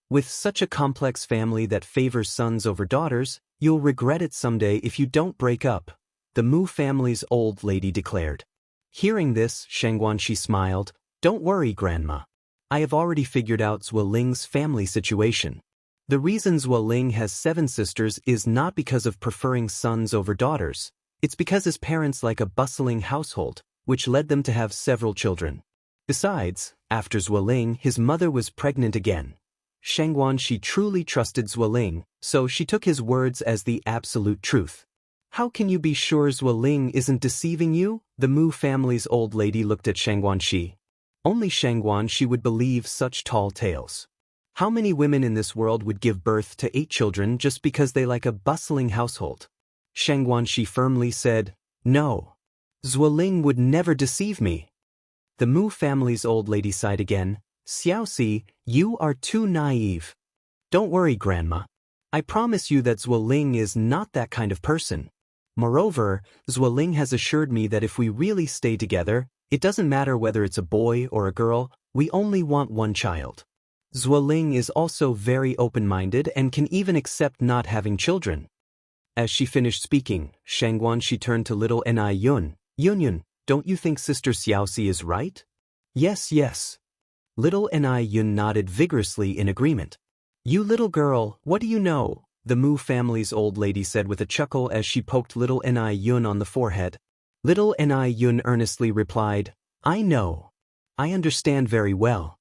With such a complex family that favors sons over daughters, you'll regret it someday if you don't break up," the Mu family's old lady declared. Hearing this, Xianxia smiled. "Don't worry, Grandma. I have already figured out Zuoling's family situation. The reason Zuoling has 7 sisters is not because of preferring sons over daughters. It's because his parents like a bustling household, which led them to have several children. Besides, after Zuoling, his mother was pregnant again. Xianxia truly trusted Zuoling, so she took his words as the absolute truth. How can you be sure Zuoling isn't deceiving you?" The Mu family's old lady looked at Xianxia. Only Xianxia would believe such tall tales. How many women in this world would give birth to 8 children just because they like a bustling household? Xianxia firmly said, "No. Zuoling would never deceive me." The Mu family's old lady sighed again. "Xiaoxi, you are too naive. Don't worry, Grandma. I promise you that Zuoling is not that kind of person. Moreover, Zuoling has assured me that if we really stay together, it doesn't matter whether it's a boy or a girl, we only want one child. Zuoling is also very open-minded and can even accept not having children." As she finished speaking, Xianxia turned to little Ni Yun. "Yun, don't you think Sister Xiaoxi is right?" Yes. Little Ni Yun nodded vigorously in agreement. "You little girl, what do you know?" the Mu family's old lady said with a chuckle as she poked little Ni Yun on the forehead. Little Ni Yun earnestly replied, "I know. I understand very well."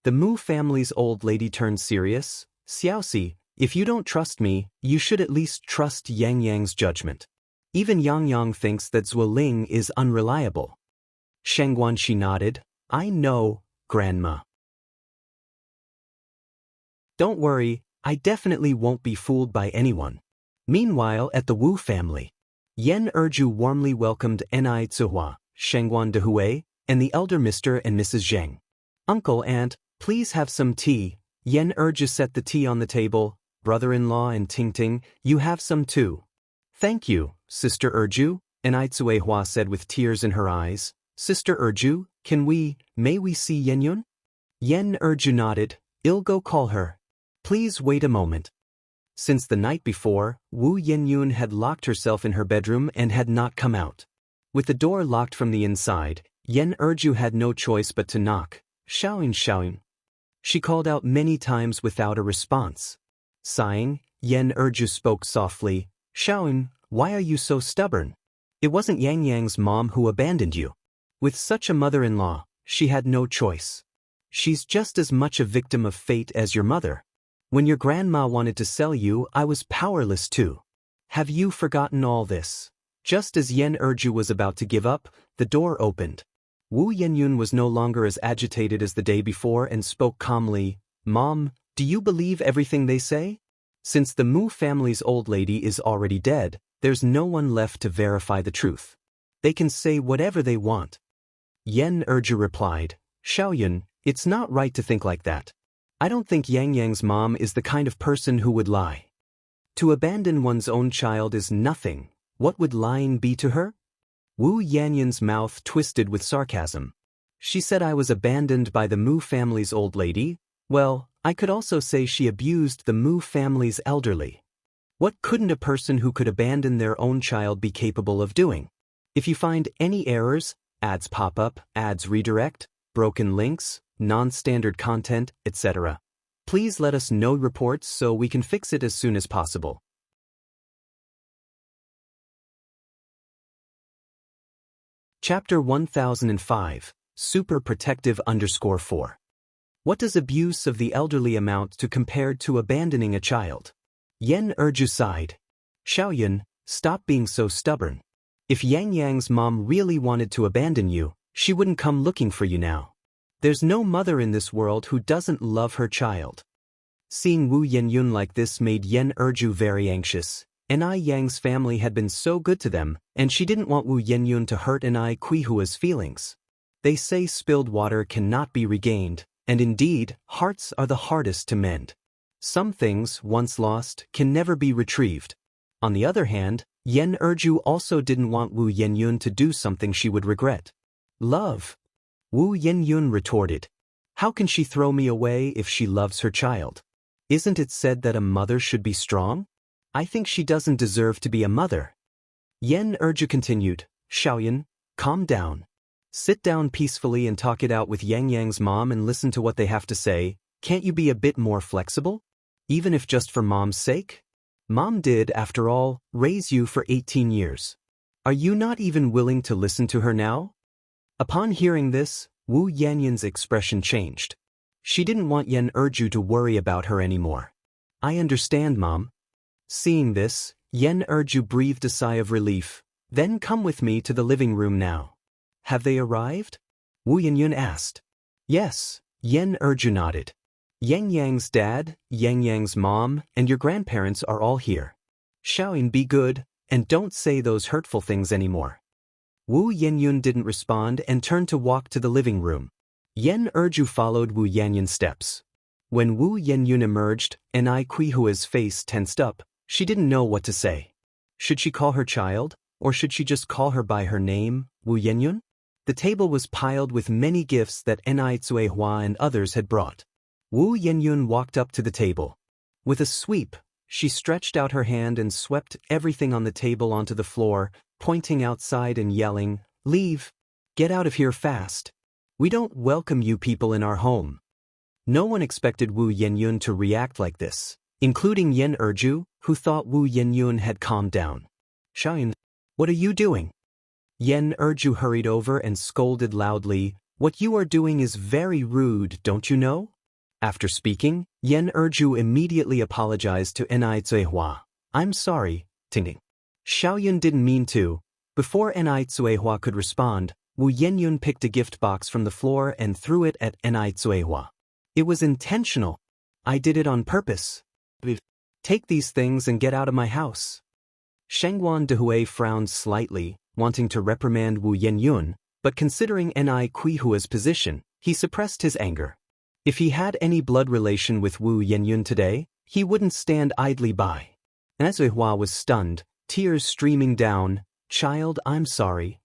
The Mu family's old lady turned serious. "Xiaoxi, if you don't trust me, you should at least trust Yang judgment. Even Yang thinks that Zuoling is unreliable." Xianxia nodded. "I know, Grandma." "Don't worry, I definitely won't be fooled by anyone." Meanwhile, at the Wu family, Yan Erju warmly welcomed Ni Zihua, Shengguan Dehui, and the elder Mr. and Mrs. Zheng. "Uncle, Aunt, please have some tea." Yan Erju set the tea on the table. "Brother-in-law and Ting, you have some too." "Thank you, Sister Erju," Ni Zihua said with tears in her eyes. "Sister Erju, may we see Yenyun?" Yan Erju nodded. "I'll go call her. Please wait a moment." Since the night before, Wu Yenyun had locked herself in her bedroom and had not come out. With the door locked from the inside, Yan Erju had no choice but to knock. Xiaoyin. She called out many times without a response. Sighing, Yan Erju spoke softly. "Xiaoyin, why are you so stubborn? It wasn't Yang's mom who abandoned you. With such a mother-in-law, she had no choice. She's just as much a victim of fate as your mother. When your grandma wanted to sell you, I was powerless too. Have you forgotten all this?" Just as Yan Erju was about to give up, the door opened. Wu Yenyun was no longer as agitated as the day before and spoke calmly. "Mom, do you believe everything they say? Since the Mu family's old lady is already dead, there's no one left to verify the truth. They can say whatever they want." Yan Erju replied, "Xiaoyun, it's not right to think like that. I don't think Yang's mom is the kind of person who would lie. To abandon one's own child is nothing. What would lying be to her?" Wu Yanyun's mouth twisted with sarcasm. "She said I was abandoned by the Mu family's old lady? Well, I could also say she abused the Mu family's elderly. What couldn't a person who could abandon their own child be capable of doing? If you find any errors, ads pop up, ads redirect, broken links, non-standard content, etc., please let us know reports so we can fix it as soon as possible." Chapter 1005, Super Protective _4. What does abuse of the elderly amount to compared to abandoning a child? Yan Erju sighed. "Xiaoyun, stop being so stubborn. If Yang's mom really wanted to abandon you, she wouldn't come looking for you now. There's no mother in this world who doesn't love her child. Seeing Wu Yenyun like this made Yen Erju very anxious. Ni Yang's family had been so good to them, and she didn't want Wu Yenyun to hurt Ni Kuihua's feelings. They say spilled water cannot be regained, and indeed, hearts are the hardest to mend. Some things, once lost, can never be retrieved. On the other hand, Yen Erju also didn't want Wu Yenyun to do something she would regret. Love. Wu Yenyun retorted. How can she throw me away if she loves her child? Isn't it said that a mother should be strong? I think she doesn't deserve to be a mother. Yen Erju continued, Xiaoyan, calm down. Sit down peacefully and talk it out with Yang Yang's mom and listen to what they have to say. Can't you be a bit more flexible? Even if just for mom's sake? Mom did, after all, raise you for 18 years. Are you not even willing to listen to her now? Upon hearing this, Wu Yanyan's expression changed. She didn't want Yen Erju to worry about her anymore. I understand, Mom. Seeing this, Yen Erju breathed a sigh of relief. Then come with me to the living room now. Have they arrived? Wu Yenyun asked. Yes, Yen Erju nodded. Yang Yang's dad, Yang Yang's mom, and your grandparents are all here. Xiaoyan, be good, and don't say those hurtful things anymore. Wu Yenyun didn't respond and turned to walk to the living room. Yen Erju followed Wu Yanyan's steps. When Wu Yenyun emerged, Ni Kuihua's face tensed up. She didn't know what to say. Should she call her child, or should she just call her by her name, Wu Yenyun? The table was piled with many gifts that Ni Zuehua and others had brought. Wu Yenyun walked up to the table. With a sweep, she stretched out her hand and swept everything on the table onto the floor, pointing outside and yelling, Leave! Get out of here fast! We don't welcome you people in our home. No one expected Wu Yenyun to react like this, including Yen Erju, who thought Wu Yenyun had calmed down. Xiaoyan, what are you doing? Yen Erju hurried over and scolded loudly, What you are doing is very rude, don't you know? After speaking, Yen Erju immediately apologized to Ni Zuehua. I'm sorry, Tingting. Xiaoyan didn't mean to. Before Ni Zuehua could respond, Wu Yenyun picked a gift box from the floor and threw it at Ni Zuehua. It was intentional. I did it on purpose. Take these things and get out of my house. Shengguan Dehui frowned slightly, wanting to reprimand Wu Yenyun, but considering Ni Kuihua's position, he suppressed his anger. If he had any blood relation with Wu Yenyun today, he wouldn't stand idly by. Ni Zuehua was stunned, tears streaming down. Child, I'm sorry.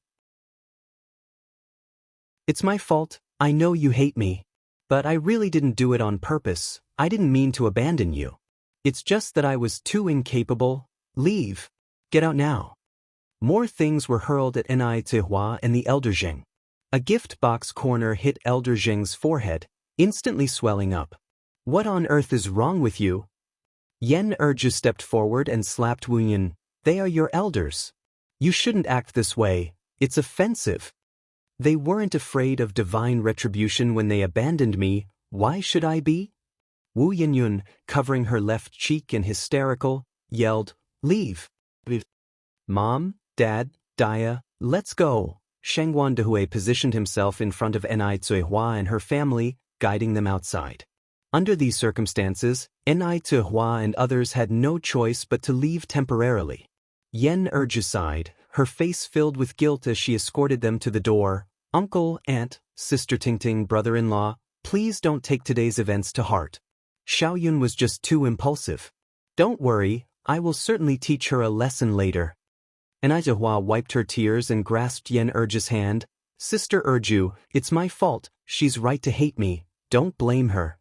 It's my fault, I know you hate me. But I really didn't do it on purpose, I didn't mean to abandon you. It's just that I was too incapable. Leave. Get out now. More things were hurled at Ni Zuehua and the Elder Zheng. A gift box corner hit Elder Zheng's forehead, instantly swelling up. What on earth is wrong with you? Yen Erju stepped forward and slapped Wu Yan. They are your elders. You shouldn't act this way, it's offensive. They weren't afraid of divine retribution when they abandoned me, why should I be? Wu Yenyun, covering her left cheek and hysterical, yelled, Leave. Mom, Dad, Dia, let's go. Shengguan Dehui positioned himself in front of Ni Zuehua and her family, guiding them outside. Under these circumstances, Ni Zuehua and others had no choice but to leave temporarily. Yen Erju sighed, her face filled with guilt as she escorted them to the door. Uncle, aunt, sister Tingting, brother-in-law, please don't take today's events to heart. Xiaoyun was just too impulsive. Don't worry, I will certainly teach her a lesson later. Ni Zuehua wiped her tears and grasped Yen Erju's hand. Sister Erju, it's my fault, she's right to hate me, don't blame her.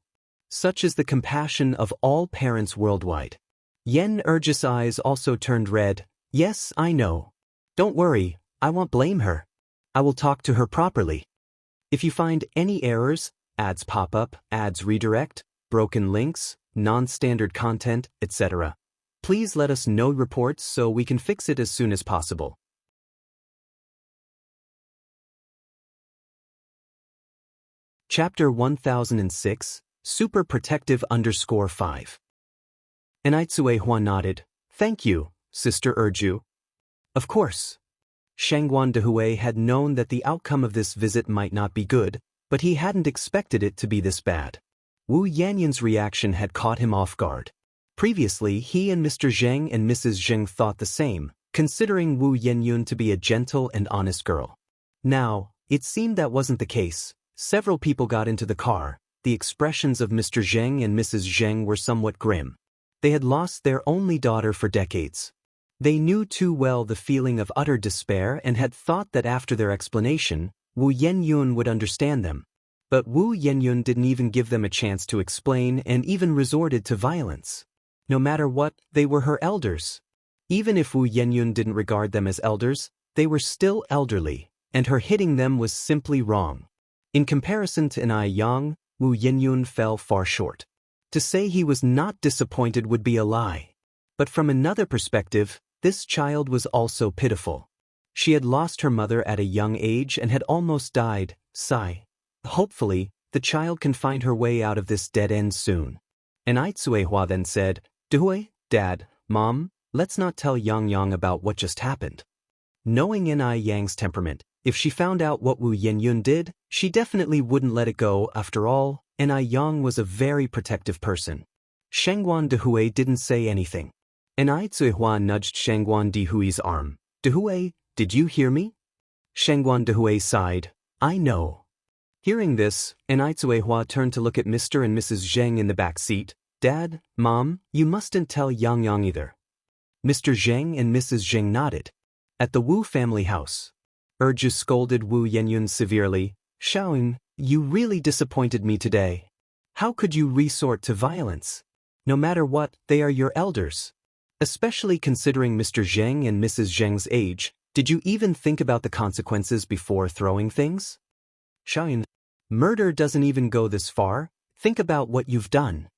Such is the compassion of all parents worldwide. Yen Erju's eyes also turned red. Yes, I know. Don't worry, I won't blame her. I will talk to her properly. If you find any errors, ads pop up, ads redirect, broken links, non-standard content, etc., please let us know reports so we can fix it as soon as possible. Chapter 1006, Super Protective _5. Ni Zuehua nodded. Thank you, Sister Erju. Of course. Shengguan Dehui had known that the outcome of this visit might not be good, but he hadn't expected it to be this bad. Wu Yanyan's reaction had caught him off guard. Previously, he and Mr. Zheng and Mrs. Zheng thought the same, considering Wu Yenyun to be a gentle and honest girl. Now, it seemed that wasn't the case. Several people got into the car. The expressions of Mr. Zheng and Mrs. Zheng were somewhat grim. They had lost their only daughter for decades. They knew too well the feeling of utter despair and had thought that after their explanation, Wu Yenyun would understand them. But Wu Yenyun didn't even give them a chance to explain and even resorted to violence. No matter what, they were her elders. Even if Wu Yenyun didn't regard them as elders, they were still elderly, and her hitting them was simply wrong. In comparison to Anai Yang, Wu Yenyun fell far short. To say he was not disappointed would be a lie. But from another perspective, this child was also pitiful. She had lost her mother at a young age and had almost died. Sigh. Hopefully, the child can find her way out of this dead end soon. And Aitsuehua then said, Duhui, Dad, Mom, let's not tell Yang Yang about what just happened. Knowing Anai Yang's temperament, if she found out what Wu Yenyun did, she definitely wouldn't let it go. After all, Anai Yang was a very protective person. Shengguan Dehui didn't say anything. Anai Tsuehua nudged Shengguan Dehui's arm. Dehui, did you hear me? Shengguan Dehui sighed. I know. Hearing this, Anai Tsuehua turned to look at Mr. and Mrs. Zheng in the back seat. Dad, Mom, you mustn't tell Yang Yang either. Mr. Zheng and Mrs. Zheng nodded. At the Wu family house, Erju scolded Wu Yenyun severely. Shaoyun, you really disappointed me today. How could you resort to violence? No matter what, they are your elders. Especially considering Mr. Zheng and Mrs. Zheng's age, did you even think about the consequences before throwing things? Shaoyun, murder doesn't even go this far. Think about what you've done.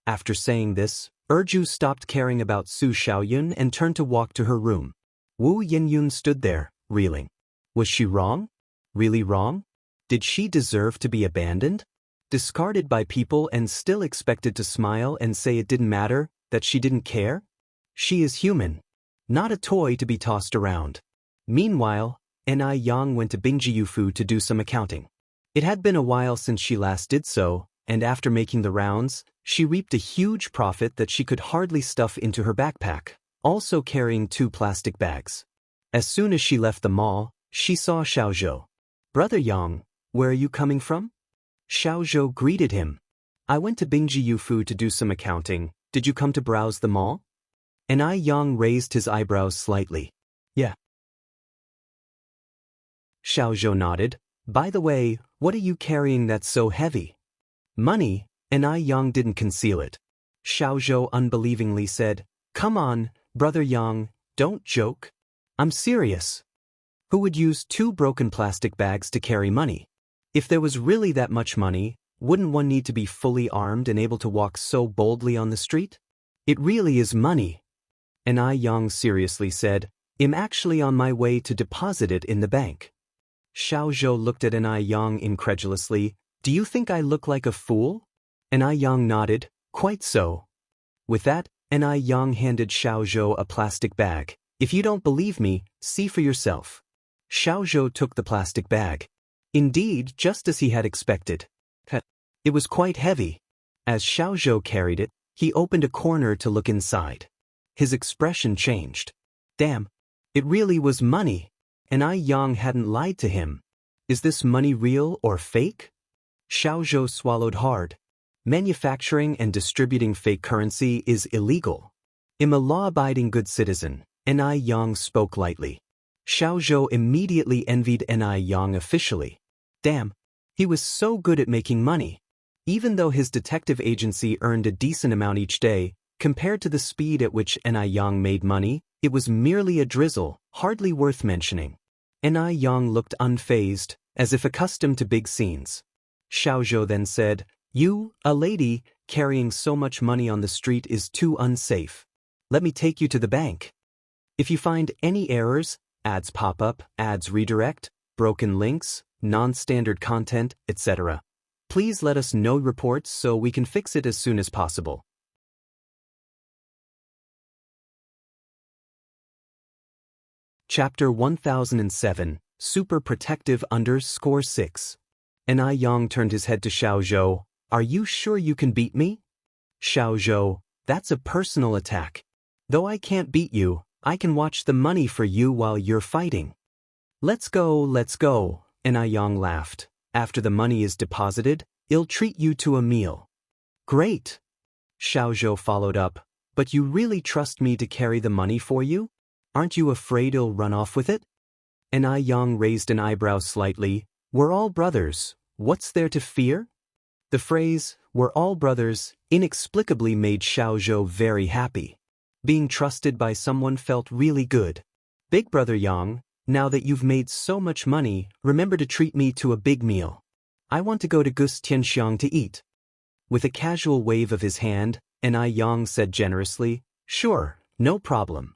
After saying this, Erju stopped caring about Su Shaoyun and turned to walk to her room. Wu Yenyun stood there, reeling. Was she wrong? Really wrong? Did she deserve to be abandoned? Discarded by people and still expected to smile and say it didn't matter, that she didn't care? She is human, not a toy to be tossed around. Meanwhile, Anai Yang went to Bingjiyufu to do some accounting. It had been a while since she last did so, and after making the rounds, she reaped a huge profit that she could hardly stuff into her backpack, also carrying 2 plastic bags. As soon as she left the mall, she saw Xiaozhou. Brother Yang, where are you coming from? Xiaozhou greeted him. I went to Bingjiyufu to do some accounting. Did you come to browse the mall? Anai Yang raised his eyebrows slightly. Yeah. Xiaozhou nodded. By the way, what are you carrying that's so heavy? Money, Anai Yang didn't conceal it. Xiaozhou unbelievingly said, Come on, Brother Yang, don't joke. I'm serious. Who would use 2 broken plastic bags to carry money? If there was really that much money, wouldn't one need to be fully armed and able to walk so boldly on the street? It really is money. Anai Yang seriously said, I'm actually on my way to deposit it in the bank. Xiaozhou looked at Anai Yang incredulously. Do you think I look like a fool? Anai Yang nodded. Quite so. With that, Anai Yang handed Xiaozhou a plastic bag. If you don't believe me, see for yourself. Xiaozhou took the plastic bag. Indeed, just as he had expected. It was quite heavy. As Xiaozhou carried it, he opened a corner to look inside. His expression changed. Damn, it really was money. Anai Yang hadn't lied to him. Is this money real or fake? Xiaozhou swallowed hard. Manufacturing and distributing fake currency is illegal. I'm a law-abiding good citizen, Anai Yang spoke lightly. Xiaozhou immediately envied Anai Yang officially. Damn, he was so good at making money. Even though his detective agency earned a decent amount each day, compared to the speed at which Anai Yang made money, it was merely a drizzle, hardly worth mentioning. Anai Yang looked unfazed, as if accustomed to big scenes. Xiaozhou then said, You, a lady, carrying so much money on the street is too unsafe. Let me take you to the bank. If you find any errors, ads pop up, ads redirect, broken links, non-standard content, etc., please let us know reports so we can fix it as soon as possible. Chapter 1007, Super Protective _6. Anai Yang turned his head to Xiaozhou. Are you sure you can beat me? Xiao Zhou, that's a personal attack. Though I can't beat you, I can watch the money for you while you're fighting. Let's go, and Yang laughed. After the money is deposited, I'll treat you to a meal. Great. Xiao Zhou followed up, but you really trust me to carry the money for you? Aren't you afraid I'll run off with it? And Yang raised an eyebrow slightly. We're all brothers, what's there to fear? The phrase, we're all brothers, inexplicably made Xiao Zhou very happy. Being trusted by someone felt really good. Big brother Yang, now that you've made so much money, remember to treat me to a big meal. I want to go to Gus Tianxiang to eat. With a casual wave of his hand, Yang said generously, Sure, no problem.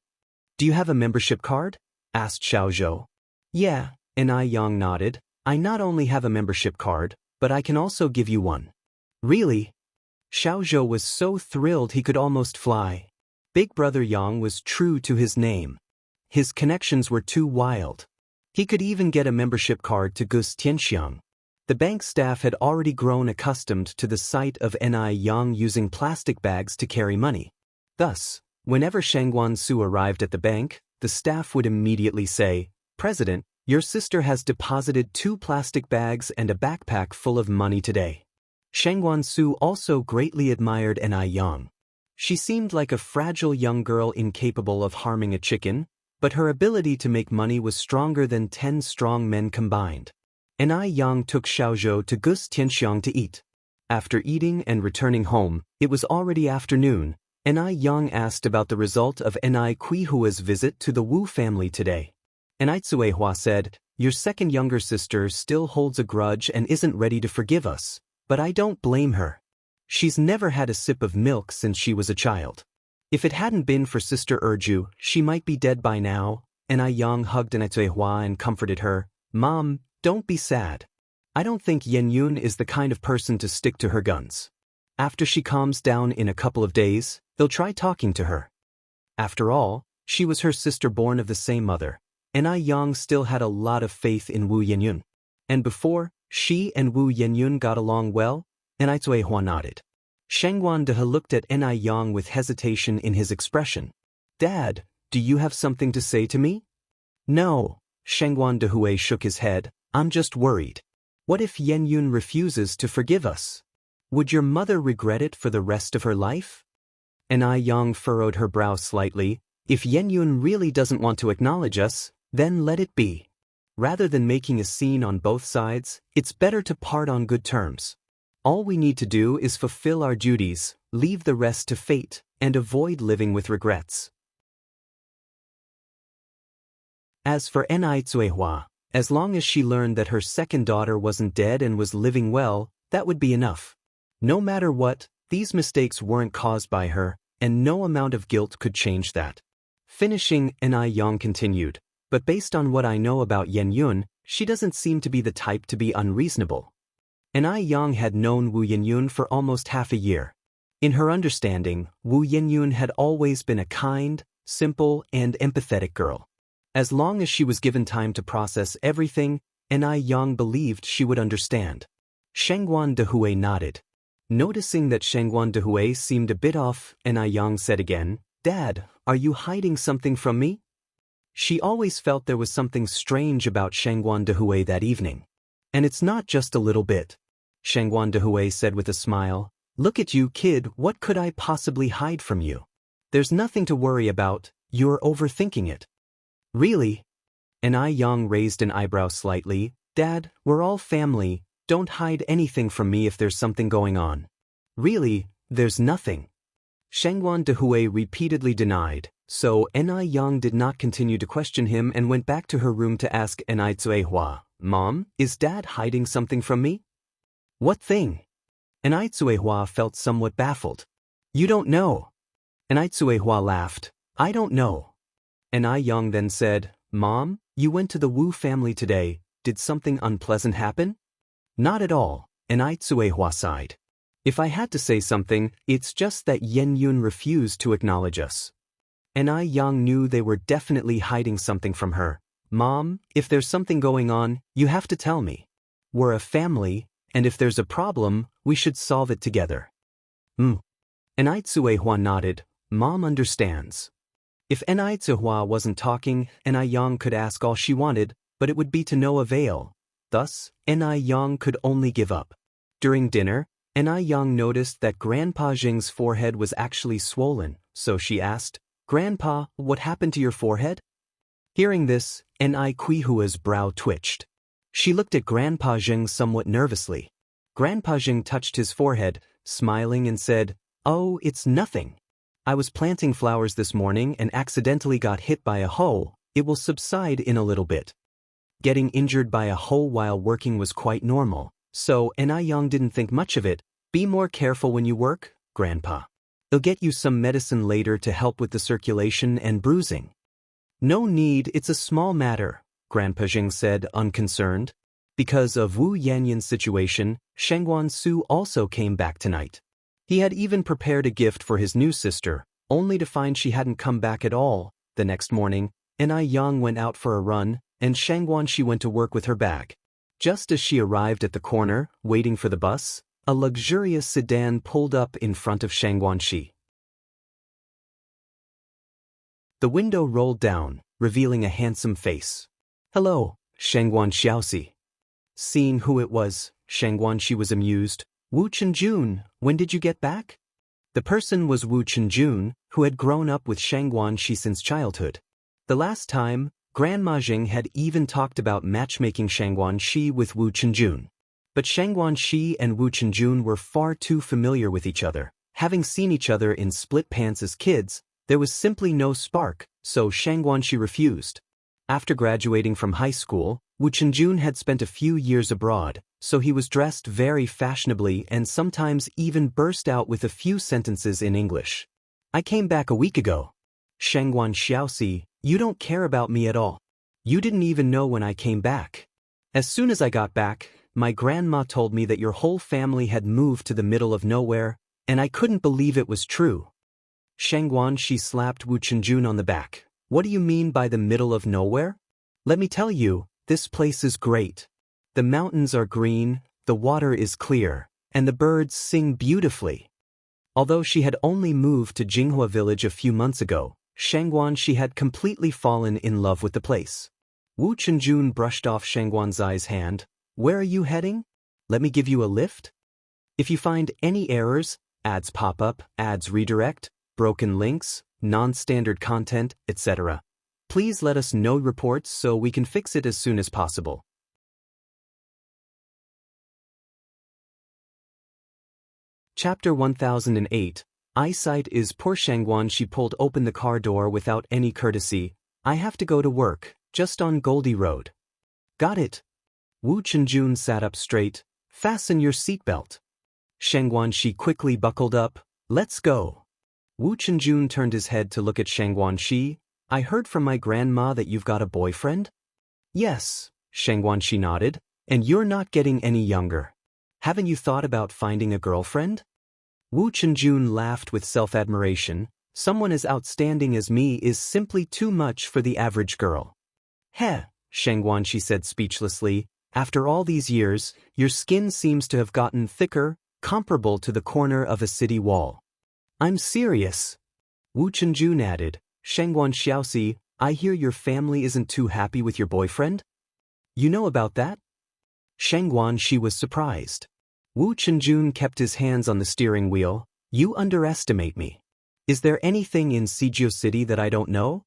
Do you have a membership card? Asked Xiao Zhou. Yeah, Yang nodded. I not only have a membership card, but I can also give you one. Really? Xiao Zhou was so thrilled he could almost fly. Big brother Yang was true to his name. His connections were too wild. He could even get a membership card to Gus Tianxiang. The bank staff had already grown accustomed to the sight of Yang using plastic bags to carry money. Thus, whenever Shangguan Su arrived at the bank, the staff would immediately say, President, your sister has deposited 2 plastic bags and a backpack full of money today. Shangguan Su also greatly admired Yang. She seemed like a fragile young girl incapable of harming a chicken, but her ability to make money was stronger than 10 strong men combined. Yang took Xiao Zhou to Gus Tianxiang to eat. After eating and returning home, it was already afternoon. Yang asked about the result of Kuihua's visit to the Wu family today. Cuihua said, Your second younger sister still holds a grudge and isn't ready to forgive us, but I don't blame her. She's never had a sip of milk since she was a child. If it hadn't been for Sister Erju, she might be dead by now. Yang hugged Cuihua and comforted her. Mom, don't be sad. I don't think Yun is the kind of person to stick to her guns. After she calms down in a couple of days, they'll try talking to her. After all, she was her sister born of the same mother. Yang still had a lot of faith in Wu Yenyun. And before, she and Wu Yenyun got along well, Cuihua nodded. Shangguan Dehe looked at Yang with hesitation in his expression. Dad, do you have something to say to me? No, Shangguan Dehe shook his head. I'm just worried. What if Yenyun refuses to forgive us? Would your mother regret it for the rest of her life? Yang furrowed her brow slightly. If Yenyun really doesn't want to acknowledge us, then let it be. Rather than making a scene on both sides, it's better to part on good terms. All we need to do is fulfill our duties, leave the rest to fate, and avoid living with regrets. As for Cuihua, as long as she learned that her second daughter wasn't dead and was living well, that would be enough. No matter what, these mistakes weren't caused by her, and no amount of guilt could change that. Finishing, Yang continued, but based on what I know about Yenyun, she doesn't seem to be the type to be unreasonable. Yang had known Wu Yenyun for almost half a year. In her understanding, Wu Yenyun had always been a kind, simple, and empathetic girl. As long as she was given time to process everything, Yang believed she would understand. Shangguan Dehe nodded. Noticing that Shangguan Dehe seemed a bit off, Yang said again, Dad, are you hiding something from me? She always felt there was something strange about Shangguan Dehe that evening. And it's not just a little bit. Shangguan Dehe said with a smile, Look at you, kid, what could I possibly hide from you? There's nothing to worry about, you're overthinking it. Really? Yang raised an eyebrow slightly. Dad, we're all family, don't hide anything from me if there's something going on. Really, there's nothing. Shangguan Dehe repeatedly denied, so Yang did not continue to question him and went back to her room to ask Cuihua, Mom, is Dad hiding something from me? What thing? Cuihua felt somewhat baffled. You don't know. Cuihua laughed. I don't know. Yang then said, Mom, you went to the Wu family today, did something unpleasant happen? Not at all, Cuihua sighed. If I had to say something, it's just that Yenyun refused to acknowledge us. Yang knew they were definitely hiding something from her. Mom, if there's something going on, you have to tell me. We're a family, and if there's a problem, we should solve it together. Enai nodded. Mom understands. If Enai wasn't talking, Enai could ask all she wanted, but it would be to no avail. Thus, Enai could only give up. During dinner, Enai noticed that Grandpa Jing's forehead was actually swollen, so she asked, "Grandpa, what happened to your forehead?" Hearing this, Enai Hua's brow twitched. She looked at Grandpa Jing somewhat nervously. Grandpa Jing touched his forehead, smiling and said, "Oh, it's nothing. I was planting flowers this morning and accidentally got hit by a hoe. It will subside in a little bit." Getting injured by a hoe while working was quite normal, so Enai didn't think much of it. "Be more careful when you work, Grandpa. They'll get you some medicine later to help with the circulation and bruising." "No need, it's a small matter," Grandpa Jing said, unconcerned. Because of Wu Yanyan's situation, Shengguan Su also came back tonight. He had even prepared a gift for his new sister, only to find she hadn't come back at all. The next morning, Enai went out for a run, and Shengguan Shi went to work with her bag. Just as she arrived at the corner, waiting for the bus, a luxurious sedan pulled up in front of Shengguan Shi. The window rolled down, revealing a handsome face. "Hello, Shengguan Xiaoxi." Seeing who it was, Shengguan Shi was amused. "Wu Chenjun, when did you get back?" The person was Wu Chenjun, who had grown up with Shengguan Shi since childhood. The last time, Grandma Jing had even talked about matchmaking Shengguan Shi with Wu Chenjun. But Shengguan Shi and Wu Chenjun were far too familiar with each other. Having seen each other in split pants as kids, there was simply no spark, so Shengguan Shi refused. After graduating from high school, Wu Chenjun had spent a few years abroad, so he was dressed very fashionably and sometimes even burst out with a few sentences in English. "I came back a week ago." "Shengguan Xiaoxi, you don't care about me at all. You didn't even know when I came back. As soon as I got back, my grandma told me that your whole family had moved to the middle of nowhere, and I couldn't believe it was true." Shengguan Shi slapped Wu Chenjun on the back. "What do you mean by the middle of nowhere? Let me tell you, this place is great. The mountains are green, the water is clear, and the birds sing beautifully." Although she had only moved to Jinghua village a few months ago, Shengguan Shi had completely fallen in love with the place. Wu Chenjun brushed off Shengguan Zai's hand. "Where are you heading? Let me give you a lift? If you find any errors, ads pop up, ads redirect, broken links, non-standard content, etc., please let us know reports so we can fix it as soon as possible." Chapter 1008. Eyesight is poor. Shengguan Shi pulled open the car door without any courtesy. "I have to go to work, just on Goldie Road." "Got it." Wu Chenjun sat up straight. "Fasten your seatbelt." Shengguan Shi quickly buckled up. "Let's go." Wu Chenjun turned his head to look at Shengguan Shi. "I heard from my grandma that you've got a boyfriend?" "Yes," Shengguan Shi nodded. "And you're not getting any younger. Haven't you thought about finding a girlfriend?" Wu Chenjun laughed with self-admiration. "Someone as outstanding as me is simply too much for the average girl." "Heh," Shengguan Shi said speechlessly. "After all these years, your skin seems to have gotten thicker, comparable to the corner of a city wall." "I'm serious." Wu Chenjun added. "Shengguan Xiaoxi, I hear your family isn't too happy with your boyfriend? You know about that?" Shengguan Shi was surprised. Wu Chenjun kept his hands on the steering wheel. "You underestimate me. Is there anything in Sijio City that I don't know?"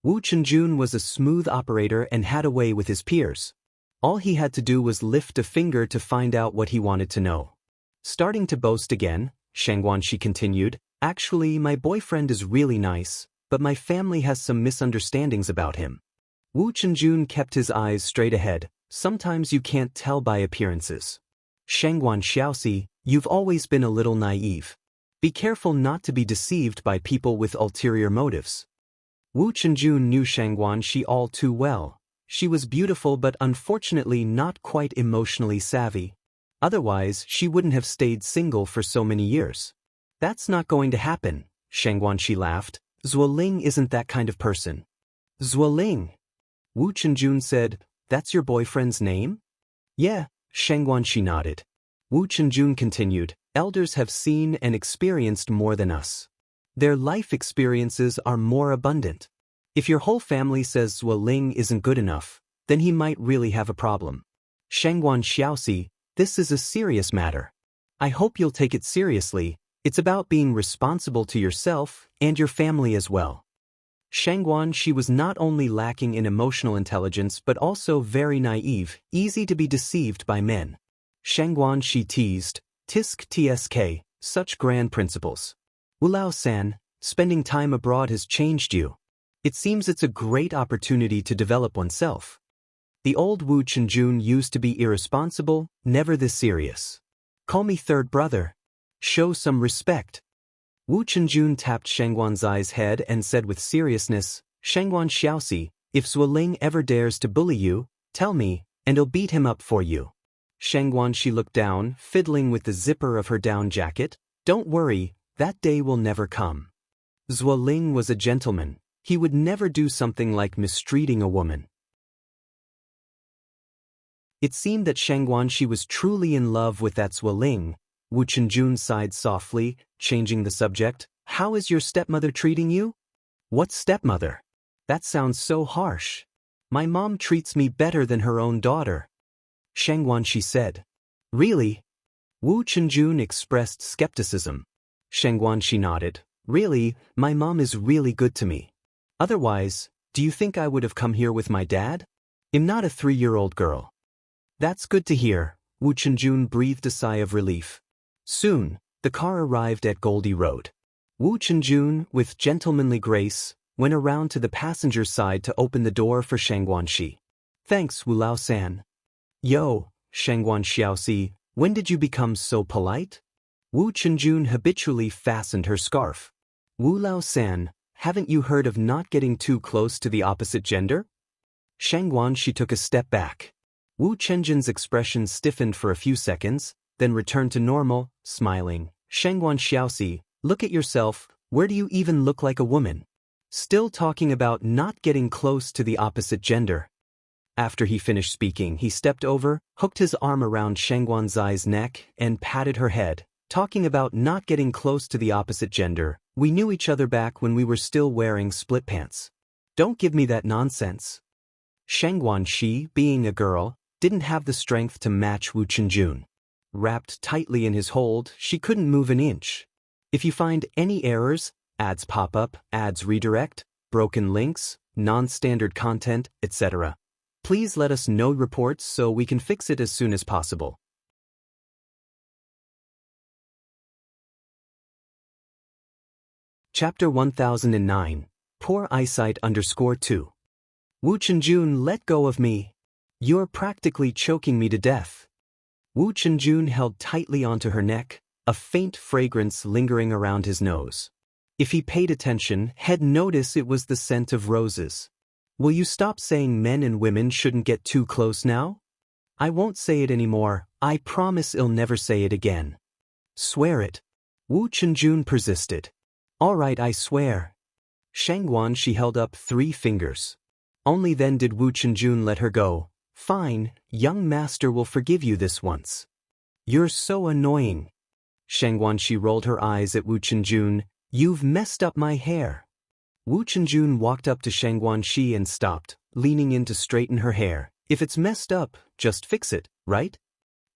Wu Chenjun was a smooth operator and had a way with his peers. All he had to do was lift a finger to find out what he wanted to know. Starting to boast again, Shengguan Shi continued, "Actually, my boyfriend is really nice, but my family has some misunderstandings about him." Wu Chenjun kept his eyes straight ahead. "Sometimes you can't tell by appearances. Shengguan Xiaoxi, you've always been a little naive. Be careful not to be deceived by people with ulterior motives." Wu Chenjun knew Shengguan Shi all too well. She was beautiful but unfortunately not quite emotionally savvy. Otherwise, she wouldn't have stayed single for so many years. "That's not going to happen," Shengguan Shi laughed. "Zuoling isn't that kind of person." "Zuoling?" Wu Chenjun said. "That's your boyfriend's name?" "Yeah," Shengguan Shi nodded. Wu Chenjun continued, elders have seen and experienced more than us. Their life experiences are more abundant. If your whole family says Zuoling isn't good enough, then he might really have a problem. Shangguan Xiaoxi, this is a serious matter. I hope you'll take it seriously. It's about being responsible to yourself and your family as well. Shangguan Shi was not only lacking in emotional intelligence but also very naive, easy to be deceived by men. Shangguan Shi teased, Tisk tsk, such grand principles. Wulao-san, spending time abroad has changed you. It seems it's a great opportunity to develop oneself. The old Wu Chenjun used to be irresponsible, never this serious. Call me third brother. Show some respect. Wu Chenjun tapped Shangguan Zai's head and said with seriousness, Shangguan Xiaoxi, if Zuoling ever dares to bully you, tell me, and I'll beat him up for you. Shangguan Shi looked down, fiddling with the zipper of her down jacket. Don't worry, that day will never come. Zuoling was a gentleman. He would never do something like mistreating a woman. It seemed that Shangguan Shi was truly in love with that Zuoling. Wu Chenjun sighed softly, changing the subject. How is your stepmother treating you? What stepmother? That sounds so harsh. My mom treats me better than her own daughter. Shangguan Shi said. Really? Wu Chenjun expressed skepticism. Shangguan Shi nodded. Really, my mom is really good to me. Otherwise, do you think I would have come here with my dad? I'm not a 3-year-old girl. That's good to hear. Wu Chenjun breathed a sigh of relief. Soon, the car arrived at Goldie Road. Wu Chenjun, with gentlemanly grace, went around to the passenger side to open the door for Shangguan Shi. Thanks, Wulao-san. Yo, Shangguan Xiaoxi, when did you become so polite? Wu Chenjun habitually fastened her scarf. Wulao-san, haven't you heard of not getting too close to the opposite gender? Shangguan Shi took a step back. Wu Chenjun's expression stiffened for a few seconds, then returned to normal, smiling. Shangguan Xiaoxi, look at yourself, where do you even look like a woman? Still talking about not getting close to the opposite gender. After he finished speaking, he stepped over, hooked his arm around Shangguan Zai's neck, and patted her head. Talking about not getting close to the opposite gender, we knew each other back when we were still wearing split pants. Don't give me that nonsense. Shangguan Shi, being a girl, didn't have the strength to match Wu Chenjun. Wrapped tightly in his hold, she couldn't move an inch. If you find any errors, ads pop up, ads redirect, broken links, non-standard content, etc., please let us know reports so we can fix it as soon as possible. Chapter 1009, Poor Eyesight _2. Wu Chenjun, let go of me. You're practically choking me to death. Wu Chenjun held tightly onto her neck, a faint fragrance lingering around his nose. If he paid attention, he'd notice it was the scent of roses. Will you stop saying men and women shouldn't get too close now? I won't say it anymore, I promise I'll never say it again. Swear it. Wu Chenjun persisted. All right, I swear. Shangguan Shi held up 3 fingers. Only then did Wu Chenjun let her go. Fine, young master will forgive you this once. You're so annoying. Shangguan Shi rolled her eyes at Wu Chenjun. You've messed up my hair. Wu Chenjun walked up to Shangguan Shi and stopped, leaning in to straighten her hair. If it's messed up, just fix it, right?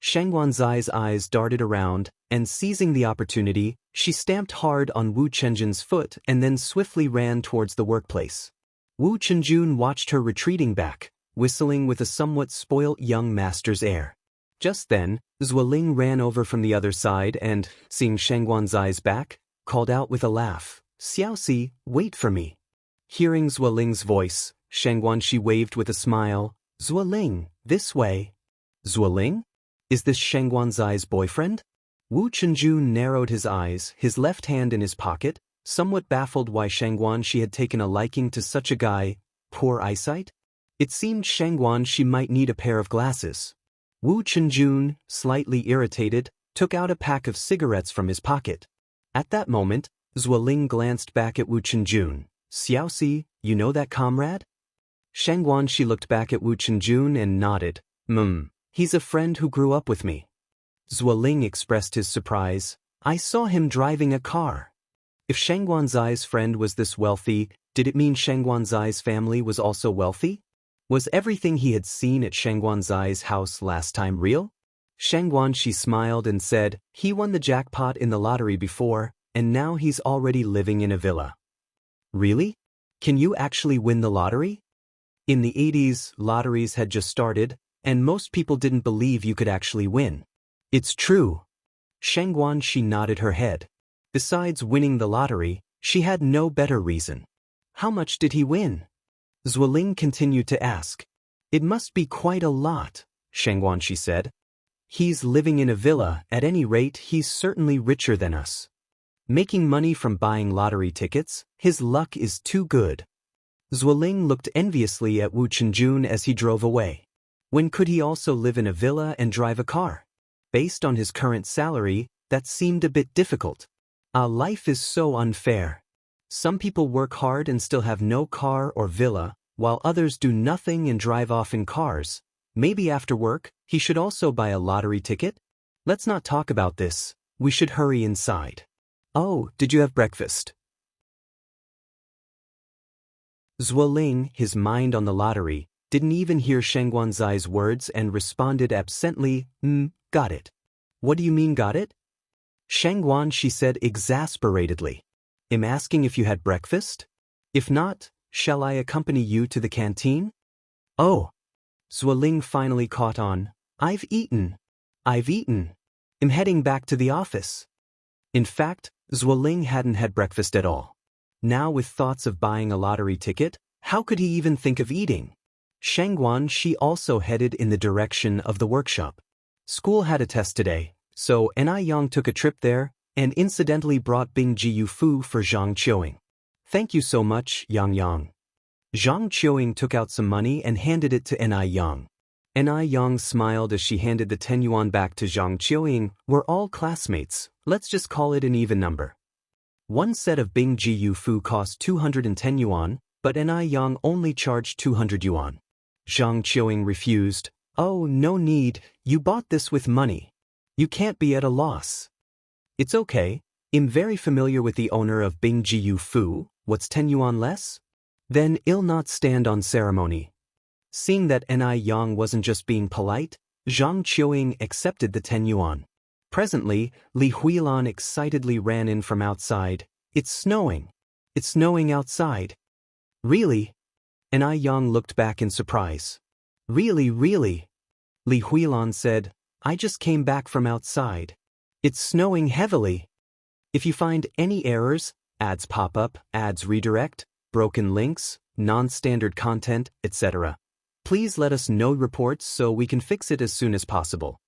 Shangguan Zai's eyes darted around, and seizing the opportunity, she stamped hard on Wu Chenjun's foot and then swiftly ran towards the workplace. Wu Chenjun watched her retreating back, whistling with a somewhat spoilt young master's air. Just then, Zuoling ran over from the other side and, seeing Shangguan Zai's back, called out with a laugh, Xiaoxi, wait for me. Hearing Zuoling's voice, Shangguan Shi waved with a smile. Zuoling, this way. Zuoling? Is this Shangguan Zai's boyfriend? Wu Chenjun narrowed his eyes, his left hand in his pocket, somewhat baffled why Shangguan Shi had taken a liking to such a guy. Poor eyesight? It seemed Shangguan Shi might need a pair of glasses. Wu Chenjun, slightly irritated, took out a pack of cigarettes from his pocket. At that moment, Zuoling glanced back at Wu Chenjun. Xiaoxi, you know that comrade? Shangguan Shi looked back at Wu Chenjun and nodded. He's a friend who grew up with me. Zuoling expressed his surprise. I saw him driving a car. If Shang Guanzai's friend was this wealthy, did it mean Shang Guanzai's family was also wealthy? Was everything he had seen at Shang Guanzai's house last time real? Shang Guanxi smiled and said, he won the jackpot in the lottery before, and now he's already living in a villa. Really? Can you actually win the lottery? In the 80s, lotteries had just started, and most people didn't believe you could actually win. It's true. Shang Guanxi nodded her head. Besides winning the lottery, she had no better reason. How much did he win? Zuoling continued to ask. It must be quite a lot, Shang Guanxi said. He's living in a villa, at any rate he's certainly richer than us. Making money from buying lottery tickets, his luck is too good. Zuoling looked enviously at Wu Chenjun as he drove away. When could he also live in a villa and drive a car? Based on his current salary, that seemed a bit difficult. Life is so unfair. Some people work hard and still have no car or villa, while others do nothing and drive off in cars. Maybe after work, he should also buy a lottery ticket? Let's not talk about this. We should hurry inside. Oh, did you have breakfast? Zuoling, his mind on the lottery, didn't even hear Shang Guanzai's words and responded absently, got it. What do you mean got it? Shang Guanxi said exasperatedly. I'm asking if you had breakfast? If not, shall I accompany you to the canteen? Oh. Zuoling finally caught on. I've eaten. I'm heading back to the office. In fact, Zuoling hadn't had breakfast at all. Now with thoughts of buying a lottery ticket, how could he even think of eating? Shang Guanxi also headed in the direction of the workshop. School had a test today, so Ni Yang took a trip there, and incidentally brought Bing Jiu Fu for Zhang Qiuing. Thank you so much, Yang Yang. Zhang Qiuing took out some money and handed it to Ni Yang. Ni Yang smiled as she handed the 10 yuan back to Zhang Qiuing. We're all classmates, let's just call it an even number. One set of Bing Jiu Fu cost 210 yuan, but Ni Yang only charged 200 yuan. Zhang Qiuing refused. Oh, no need, you bought this with money. You can't be at a loss. It's okay, I'm very familiar with the owner of Bing Jiu Fu, what's 10 yuan less? Then I'll not stand on ceremony. Seeing that Ni Yang wasn't just being polite, Zhang Qiuing accepted the 10 yuan. Presently, Li Huilan excitedly ran in from outside. It's snowing. It's snowing outside. Really? Ni Yang looked back in surprise. Really? Li Huilan said, I just came back from outside. It's snowing heavily. If you find any errors, ads pop up, ads redirect, broken links, non-standard content, etc., please let us know reports so we can fix it as soon as possible.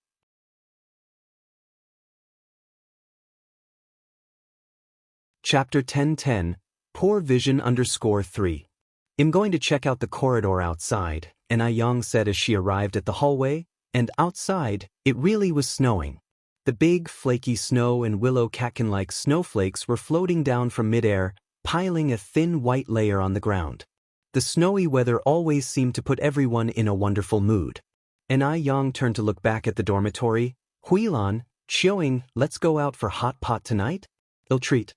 Chapter 1010, Poor Vision _3. I'm going to check out the corridor outside, Ni Yang said as she arrived at the hallway, and outside, it really was snowing. The big, flaky snow and willow catkin-like snowflakes were floating down from midair, piling a thin white layer on the ground. The snowy weather always seemed to put everyone in a wonderful mood. Ni Yang turned to look back at the dormitory. Huilan, Qiuing, let's go out for hot pot tonight? Ill treat.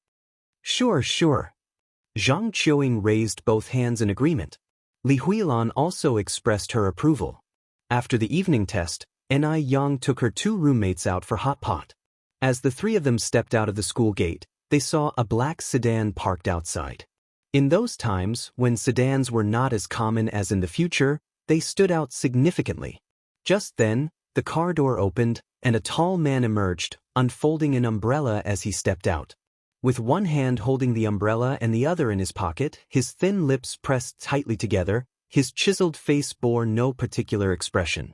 Sure. Zhang Qiuing raised both hands in agreement. Li Huilan also expressed her approval. After the evening test, Ni Yang took her 2 roommates out for hot pot. As the 3 of them stepped out of the school gate, they saw a black sedan parked outside. In those times, when sedans were not as common as in the future, they stood out significantly. Just then, the car door opened, and a tall man emerged, unfolding an umbrella as he stepped out. With one hand holding the umbrella and the other in his pocket, his thin lips pressed tightly together, his chiseled face bore no particular expression.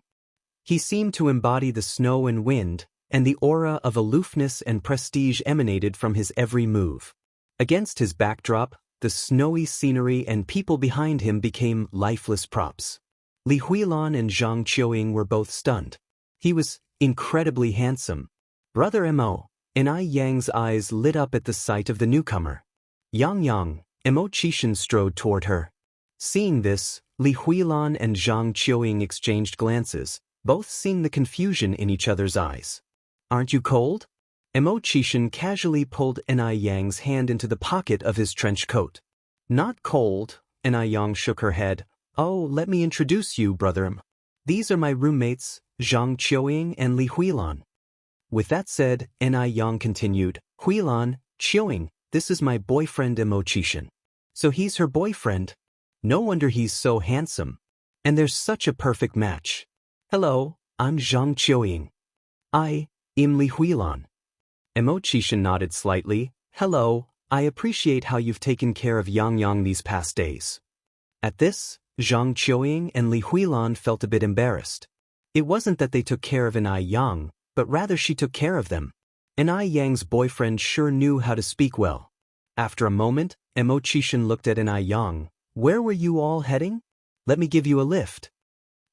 He seemed to embody the snow and wind, and the aura of aloofness and prestige emanated from his every move. Against his backdrop, the snowy scenery and people behind him became lifeless props. Li Huilan and Zhang Qiuing were both stunned. He was incredibly handsome. Brother Mo. Ni Yang's eyes lit up at the sight of the newcomer. Yang, Mo Qishan strode toward her. Seeing this, Li Huilan and Zhang Qiuing exchanged glances, both seeing the confusion in each other's eyes. Aren't you cold? Emo-chishan casually pulled Enai Yang's hand into the pocket of his trench coat. Not cold, Enai Yang shook her head. Oh, let me introduce you, brother. These are my roommates, Zhang Qiuying and Li Huilan. With that said, Enai Yang continued, Huilan, Qiuying, this is my boyfriend Emo-chishan. So he's her boyfriend? No wonder he's so handsome. And there's such a perfect match. Hello, I'm Zhang Qiuying. I am Li Huilan. Emo-chishan nodded slightly. Hello, I appreciate how you've taken care of Yang these past days. At this, Zhang Qiuying and Li Huilan felt a bit embarrassed. It wasn't that they took care of Enai Yang, but rather she took care of them. Enai Yang's boyfriend sure knew how to speak well. After a moment, Emo-chishan looked at Enai Yang. Where were you all heading? Let me give you a lift.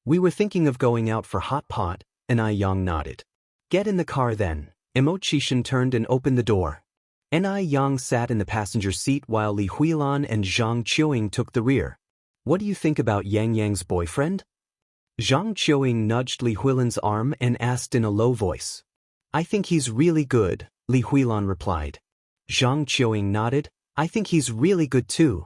We were thinking of going out for hot pot, Enai Yang nodded. Get in the car then. Emo-chishan turned and opened the door. Enai Yang sat in the passenger seat while Li Huilan and Zhang Qiuying took the rear. What do you think about Yang's boyfriend? Zhang Qiuying nudged Li Huilan's arm and asked in a low voice. I think he's really good, Li Huilan replied. Zhang Qiuying nodded. I think he's really good too.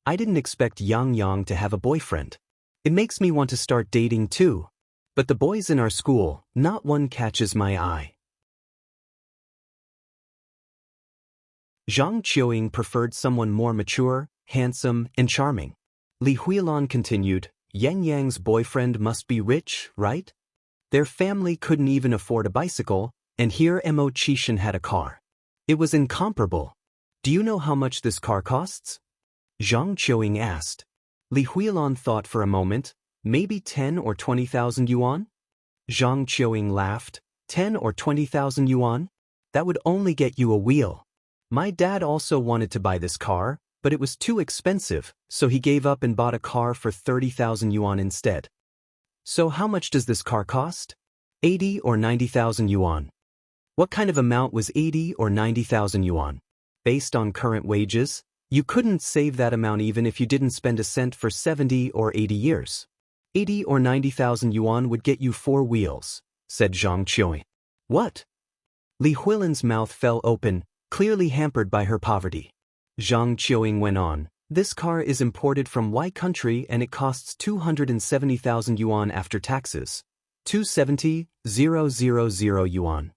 I didn't expect Yang to have a boyfriend. It makes me want to start dating too. But the boys in our school, not one catches my eye. Zhang Qiuying preferred someone more mature, handsome, and charming. Li Huilan continued, Yang's boyfriend must be rich, right? Their family couldn't even afford a bicycle, and here Emo-chishan had a car. It was incomparable. Do you know how much this car costs? Zhang Qiuying asked. Li Huilan thought for a moment, maybe 10 or 20,000 yuan? Zhang Qiuying laughed. 10 or 20,000 yuan? That would only get you a wheel. My dad also wanted to buy this car, but it was too expensive, so he gave up and bought a car for 30,000 yuan instead. So how much does this car cost? 80 or 90,000 yuan. What kind of amount was 80 or 90,000 yuan? Based on current wages, you couldn't save that amount even if you didn't spend a cent for 70 or 80 years. 80 or 90,000 yuan would get you 4 wheels, said Zhang Qiuying. What? Li Huilan's mouth fell open, clearly hampered by her poverty. Zhang Qiuying went on, this car is imported from Y country and it costs 270,000 yuan after taxes. 270,000 yuan.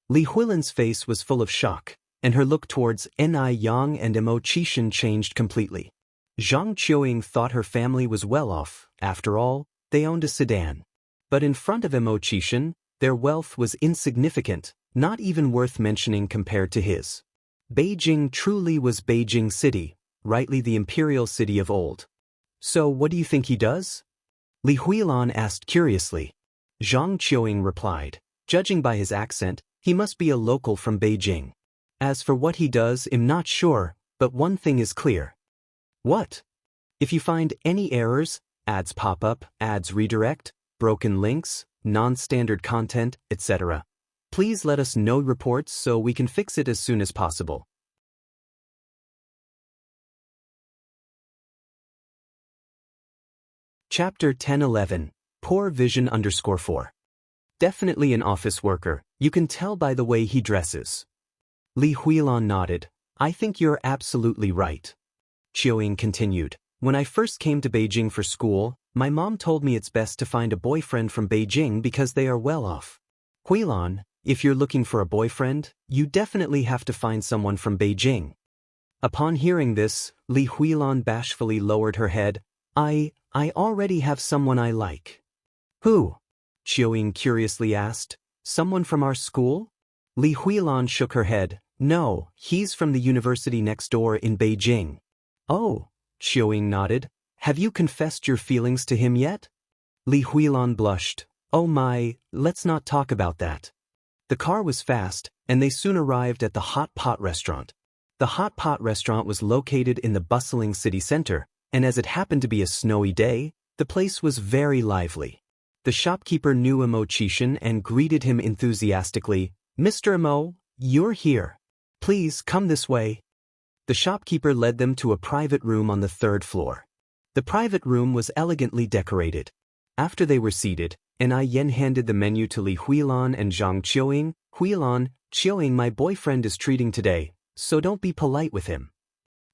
Li Huilan's face was full of shock, and her look towards Enai Yang and Emo-chishan changed completely. Zhang Qiuying thought her family was well off, after all, they owned a sedan. But in front of Emo-chishan, their wealth was insignificant, not even worth mentioning compared to his. Beijing truly was Beijing City, rightly the imperial city of old. So what do you think he does? Li Huilan asked curiously. Zhang Qiuying replied, judging by his accent, he must be a local from Beijing. As for what he does, I'm not sure, but one thing is clear. What? If you find any errors, ads pop up, ads redirect, broken links, non-standard content, etc., please let us know reports so we can fix it as soon as possible. Chapter 10-11, Poor Vision _4. Definitely an office worker, you can tell by the way he dresses. Li Huilan nodded. I think you're absolutely right. Qiuying continued. When I first came to Beijing for school, my mom told me it's best to find a boyfriend from Beijing because they are well off. Huilan, if you're looking for a boyfriend, you definitely have to find someone from Beijing. Upon hearing this, Li Huilan bashfully lowered her head. I already have someone I like. Who? Qiuying curiously asked. Someone from our school? Li Huilan shook her head. No, he's from the university next door in Beijing. Oh, Qiuying nodded. Have you confessed your feelings to him yet? Li Huilan blushed. Oh my, let's not talk about that. The car was fast, and they soon arrived at the Hot Pot restaurant. The Hot Pot restaurant was located in the bustling city center, and as it happened to be a snowy day, the place was very lively. The shopkeeper knew Emo-chishan and greeted him enthusiastically. Mr. Emo, you're here. Please come this way. The shopkeeper led them to a private room on the 3rd floor. The private room was elegantly decorated. After they were seated, and Yen handed the menu to Li Huilan and Zhang Qiuying. Huilan, Qiuying, my boyfriend is treating today, so don't be polite with him.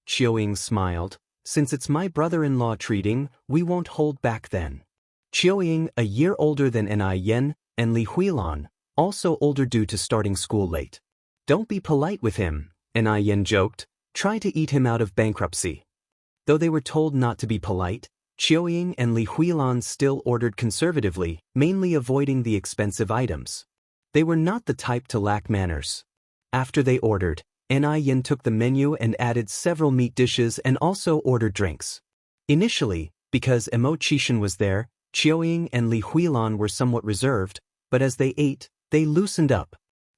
Qiuying smiled. Since it's my brother-in-law treating, we won't hold back then. Qiuying, a year older than Yen, and Li Huilan, also older due to starting school late. Don't be polite with him, Yen joked. Try to eat him out of bankruptcy. Though they were told not to be polite, Qiuying and Li Huilan still ordered conservatively, mainly avoiding the expensive items. They were not the type to lack manners. After they ordered, Yen took the menu and added several meat dishes and also ordered drinks. Initially, because Xianxia was there, Qiuying and Li Huilan were somewhat reserved, but as they ate, they loosened up.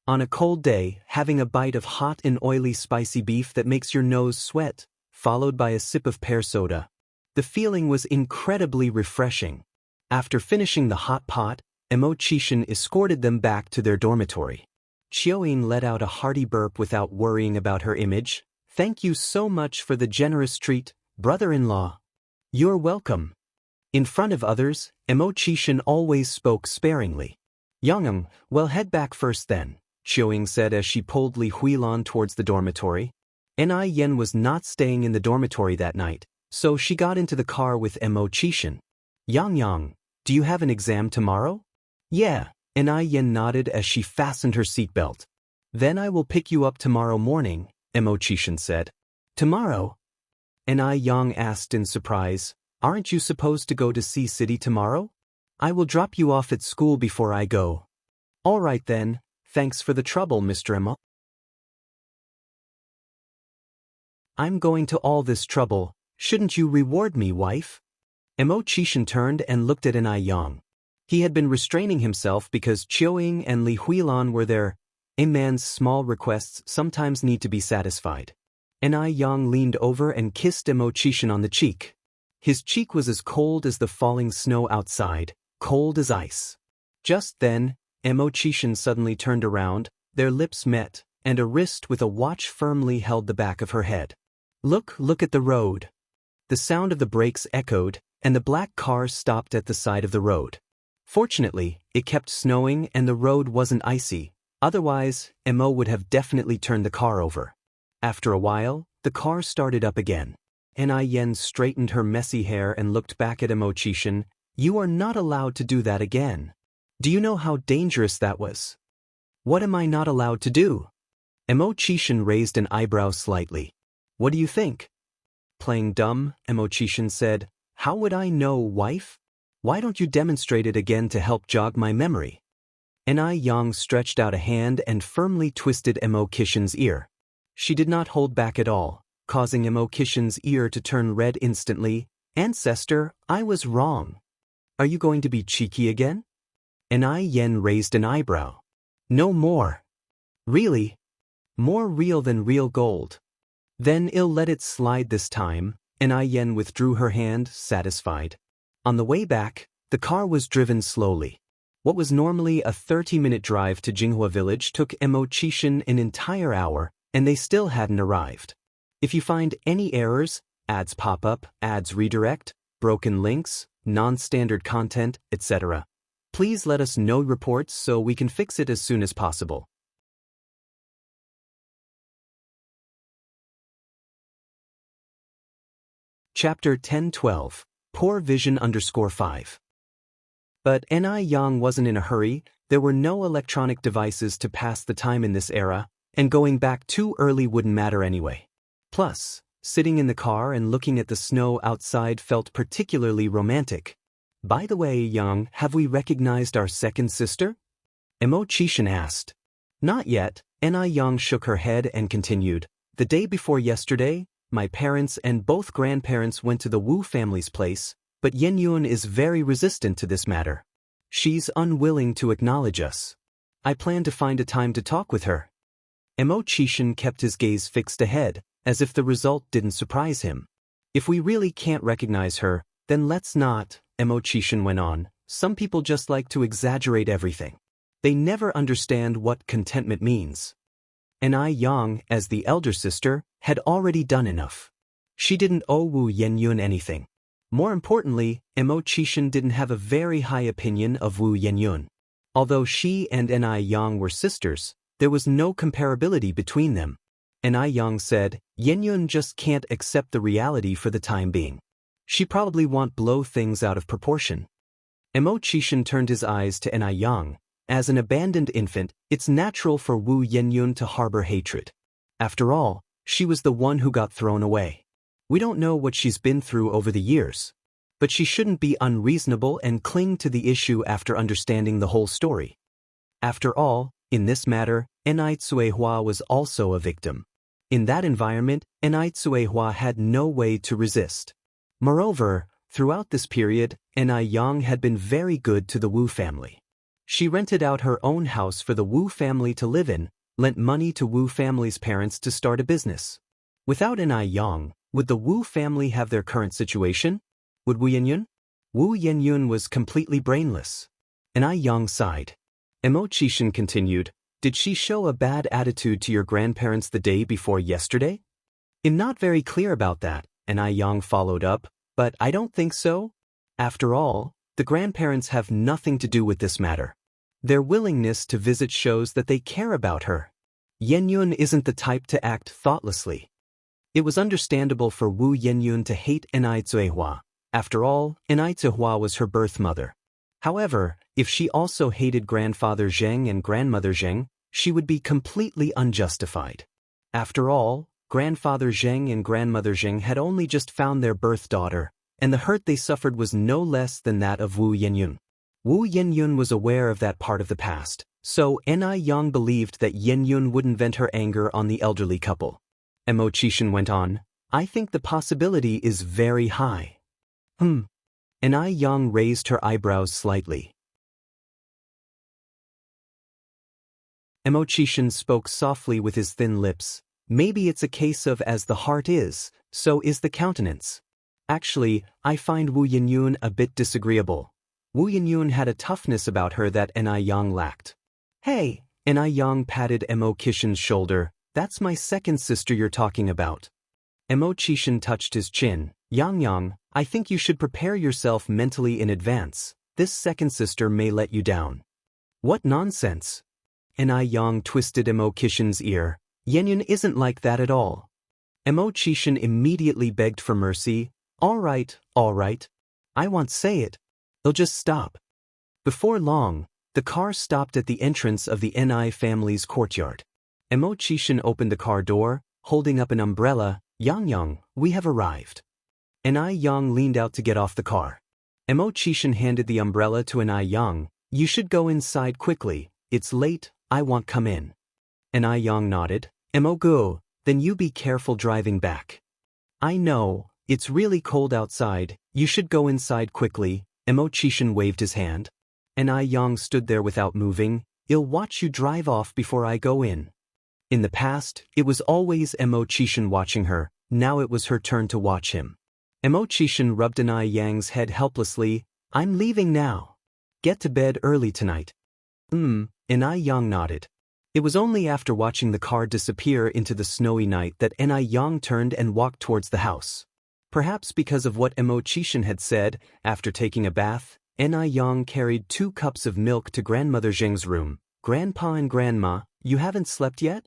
On a cold day, having a bite of hot and oily spicy beef that makes your nose sweat, followed by a sip of pear soda. The feeling was incredibly refreshing. After finishing the hot pot, Xianxia escorted them back to their dormitory. Qiuying let out a hearty burp without worrying about her image. Thank you so much for the generous treat, brother-in-law. You're welcome. In front of others, Xianxia always spoke sparingly. Yang, well, head back first then, Qiuying said as she pulled Li Huilan towards the dormitory. Yen was not staying in the dormitory that night, so she got into the car with Xianxia. Yang, do you have an exam tomorrow? Yeah, Yen nodded as she fastened her seatbelt. Then I will pick you up tomorrow morning, Xianxia said. Tomorrow? Yang asked in surprise, aren't you supposed to go to Sea City tomorrow? I will drop you off at school before I go. All right then, thanks for the trouble, Mr. Emma. I'm going to all this trouble, shouldn't you reward me, wife? Xianxia turned and looked at Yang. He had been restraining himself because Qiuying and Li Huilan were there. A man's small requests sometimes need to be satisfied. Yang leaned over and kissed Xianxia on the cheek. His cheek was as cold as the falling snow outside, cold as ice. Just then, Xianxia suddenly turned around, their lips met, and a wrist with a watch firmly held the back of her head. Look at the road. The sound of the brakes echoed, and the black car stopped at the side of the road. Fortunately, it kept snowing and the road wasn't icy, otherwise, Emo would have definitely turned the car over. After a while, the car started up again. Yen straightened her messy hair and looked back at Xianxia. You are not allowed to do that again. Do you know how dangerous that was? What am I not allowed to do? Xianxia raised an eyebrow slightly. What do you think? Playing dumb, Xianxia said. How would I know, wife? Why don't you demonstrate it again to help jog my memory? Yang stretched out a hand and firmly twisted Xianxia's ear. She did not hold back at all, causing Xianxia's ear to turn red instantly. Ancestor, I was wrong. Are you going to be cheeky again? Yen raised an eyebrow. No more. Really? More real than real gold. Then I'll let it slide this time. Yen withdrew her hand, satisfied. On the way back, the car was driven slowly. What was normally a 30-minute drive to Jinghua village took Xianxia an entire hour, and they still hadn't arrived. If you find any errors, ads pop up, ads redirect, broken links, non-standard content, etc., please let us know reports so we can fix it as soon as possible. Chapter 10-12, Poor Vision _5. But Yang wasn't in a hurry. There were no electronic devices to pass the time in this era, and going back too early wouldn't matter anyway. Plus, sitting in the car and looking at the snow outside felt particularly romantic. By the way, Yang, have we recognized our second sister? Xianxia asked. Not yet, Yang shook her head and continued. The day before yesterday, my parents and both grandparents went to the Wu family's place, but Yenyun is very resistant to this matter. She's unwilling to acknowledge us. I plan to find a time to talk with her. Xianxia kept his gaze fixed ahead, as if the result didn't surprise him. If we really can't recognize her, then let's not, Xianxia went on. Some people just like to exaggerate everything. They never understand what contentment means. Yang, as the elder sister, had already done enough. She didn't owe Wu Yenyun anything. More importantly, Mo Qixin didn't have a very high opinion of Wu Yenyun. Although she and Ni Yang were sisters, there was no comparability between them. Ni Yang said, Yenyun just can't accept the reality for the time being. She probably won't blow things out of proportion. Mo Qixin turned his eyes to Ni Yang. As an abandoned infant, it's natural for Wu Yenyun to harbor hatred. After all, she was the one who got thrown away. We don't know what she's been through over the years. But she shouldn't be unreasonable and cling to the issue after understanding the whole story. After all, in this matter, Ni Cuihua was also a victim. In that environment, Ni Cuihua had no way to resist. Moreover, throughout this period, Ni Yang had been very good to the Wu family. She rented out her own house for the Wu family to live in, lent money to Wu family's parents to start a business. Without Ni Yang, would the Wu family have their current situation? Would Wu Yenyun? Wu Yenyun was completely brainless. Ni Yang sighed. Mo Qixin continued, did she show a bad attitude to your grandparents the day before yesterday? I'm not very clear about that, Ni Yang followed up, but I don't think so. After all, the grandparents have nothing to do with this matter. Their willingness to visit shows that they care about her. Yenyun isn't the type to act thoughtlessly. It was understandable for Wu Yenyun to hate Ni Cuihua. After all, Ni Cuihua was her birth mother. However, if she also hated grandfather Zheng and grandmother Zheng, she would be completely unjustified. After all, grandfather Zheng and grandmother Zheng had only just found their birth daughter, and the hurt they suffered was no less than that of Wu Yenyun. Wu Yenyun was aware of that part of the past, so Ni Yang believed that Yenyun wouldn't vent her anger on the elderly couple. Mo Qixin went on, I think the possibility is very high. Ni Yang raised her eyebrows slightly. Mo Qixin spoke softly with his thin lips. Maybe it's a case of as the heart is, so is the countenance. Actually, I find Wu Yenyun a bit disagreeable. Wu Yenyun had a toughness about her that Ni Yang lacked. Hey, Ni Yang patted Mo Qixin's shoulder, that's my second sister you're talking about. Mo Qixin touched his chin. Yang, I think you should prepare yourself mentally in advance. This second sister may let you down. What nonsense. Ni Yang twisted Mo Qixin's ear. Yenyun isn't like that at all. Mo Qixin immediately begged for mercy. All right. I won't say it. They'll just stop. Before long, the car stopped at the entrance of the Ni family's courtyard. Mo Qixin opened the car door, holding up an umbrella. Yang, we have arrived. Ni Yang leaned out to get off the car. Mo Qixin handed the umbrella to Ni Yang. You should go inside quickly. It's late, I won't come in. Ni Yang nodded. Mo go, then you be careful driving back. I know, it's really cold outside, you should go inside quickly. Mo Qixin waved his hand. Ni Yang stood there without moving. I'll watch you drive off before I go in. In the past, it was always Mo Qixin watching her, now it was her turn to watch him. Mo Qixin rubbed Ni Yang's head helplessly. I'm leaving now. Get to bed early tonight. Ni Yang nodded. It was only after watching the car disappear into the snowy night that Ni Yang turned and walked towards the house. Perhaps because of what Mo Qixin had said, after taking a bath, Ni Yang carried 2 cups of milk to Grandmother Zheng's room. Grandpa and Grandma, you haven't slept yet?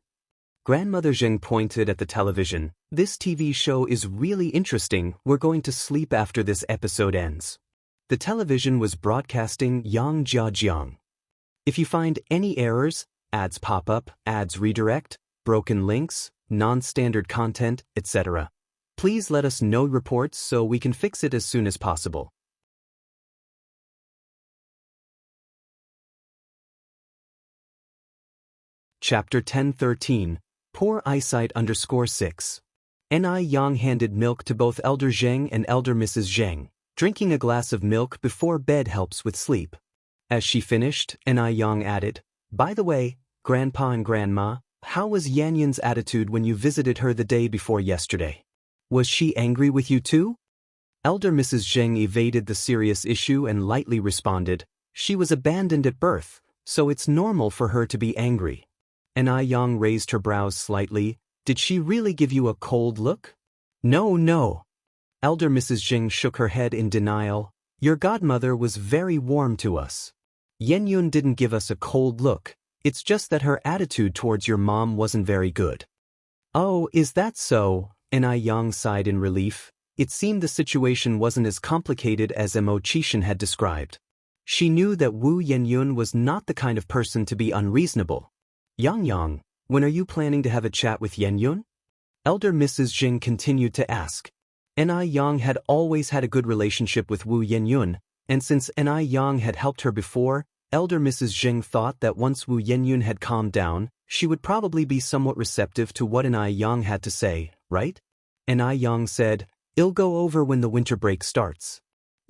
Grandmother Zheng pointed at the television. This TV show is really interesting, we're going to sleep after this episode ends. The television was broadcasting Yang Jia Jiang. If you find any errors, ads pop up, ads redirect, broken links, non-standard content, etc., please let us know reports so we can fix it as soon as possible. Chapter 10:13 Poor Eyesight _6. Ni Yang handed milk to both Elder Zheng and Elder Mrs. Zheng. Drinking a glass of milk before bed helps with sleep. As she finished, Ni Yang added, by the way, Grandpa and Grandma, how was Yenyun's attitude when you visited her the day before yesterday? Was she angry with you too? Elder Mrs. Zheng evaded the serious issue and lightly responded, she was abandoned at birth, so it's normal for her to be angry. Ni Yang raised her brows slightly. Did she really give you a cold look? No. Elder Mrs. Jing shook her head in denial. Your godmother was very warm to us. Yenyun didn't give us a cold look, it's just that her attitude towards your mom wasn't very good. Oh, is that so? Ni Yang sighed in relief. It seemed the situation wasn't as complicated as Mo Qishan had described. She knew that Wu Yenyun was not the kind of person to be unreasonable. Yang, when are you planning to have a chat with Yenyun? Elder Mrs. Jing continued to ask. Ni Yang had always had a good relationship with Wu Yenyun, and since Ni Yang had helped her before, Elder Mrs. Jing thought that once Wu Yenyun had calmed down, she would probably be somewhat receptive to what Ni Yang had to say, right? Ni Yang said, I'll go over when the winter break starts.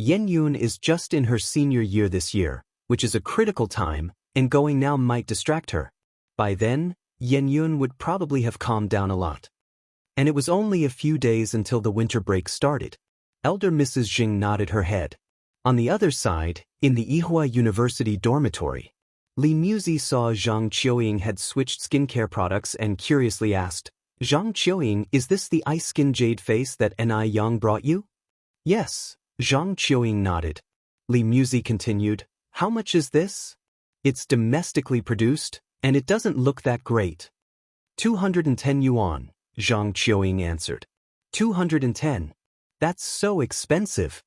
Yenyun is just in her senior year this year, which is a critical time, and going now might distract her. By then, Yenyun would probably have calmed down a lot. And it was only a few days until the winter break started. Elder Mrs. Jing nodded her head. On the other side, in the Yihua University dormitory, Li Muzi saw Zhang Qiuying had switched skincare products and curiously asked, Zhang Qiuying, is this the ice skin jade face that Ni Yang brought you? Yes, Zhang Qiuying nodded. Li Muzi continued, how much is this? It's domestically produced, and it doesn't look that great. 210 yuan, Zhang Qiuying answered. 210. That's so expensive.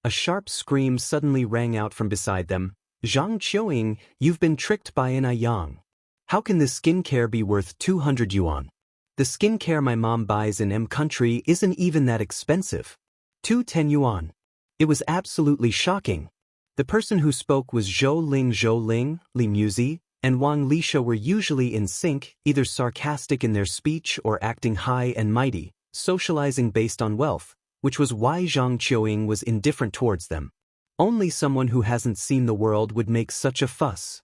A sharp scream suddenly rang out from beside them. Zhang Qiuying, you've been tricked by Ni Yang. How can this skincare be worth 200 yuan? The skincare my mom buys in M country isn't even that expensive. 210 yuan. It was absolutely shocking. The person who spoke was Zhou Ling, Li Muzi, and Wang Lisha were usually in sync, either sarcastic in their speech or acting high and mighty, socializing based on wealth, which was why Zhang Qiuying was indifferent towards them. Only someone who hasn't seen the world would make such a fuss.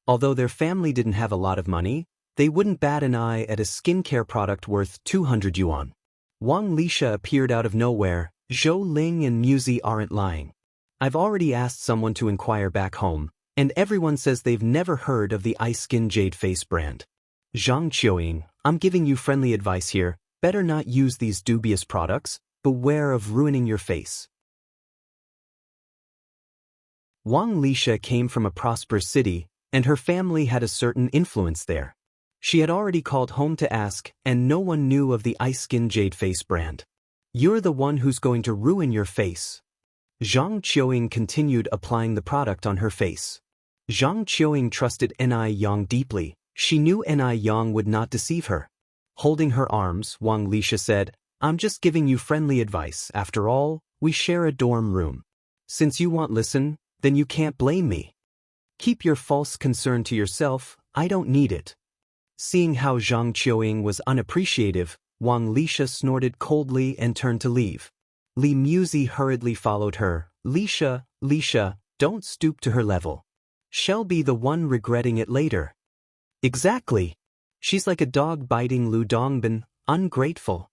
Although their family didn't have a lot of money, they wouldn't bat an eye at a skincare product worth 200 yuan. Wang Lisha appeared out of nowhere. Zhou Ling and Muzi aren't lying. I've already asked someone to inquire back home, and everyone says they've never heard of the Ice Skin Jade Face brand. Zhang Qiuying, I'm giving you friendly advice here. Better not use these dubious products. Beware of ruining your face. Wang Lisha came from a prosperous city, and her family had a certain influence there. She had already called home to ask, and no one knew of the Ice Skin Jade Face brand. You're the one who's going to ruin your face. Zhang Qiuying continued applying the product on her face. Zhang Qiuying trusted Ni Yang deeply. She knew Ni Yang would not deceive her. Holding her arms, Wang Lisha said, I'm just giving you friendly advice. After all, we share a dorm room. Since you won't listen, then you can't blame me. Keep your false concern to yourself, I don't need it. Seeing how Zhang Qiuying was unappreciative, Wang Lisha snorted coldly and turned to leave. Li Muzi hurriedly followed her. Lisha, don't stoop to her level. She'll be the one regretting it later. Exactly. She's like a dog biting Lu Dongbin, ungrateful.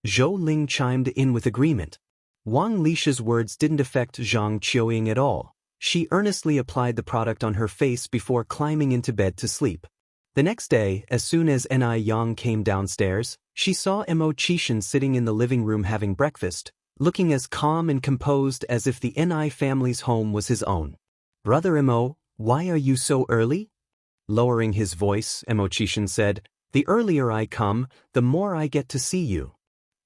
Zhou Ling chimed in with agreement. Wang Lisha's words didn't affect Zhang Qiuying at all. She earnestly applied the product on her face before climbing into bed to sleep. The next day, as soon as Ni Yang came downstairs, she saw Mo Qishan sitting in the living room having breakfast, looking as calm and composed as if the Ni family's home was his own. Brother Mo, why are you so early? Lowering his voice, Mo Qishan said, the earlier I come, the more I get to see you.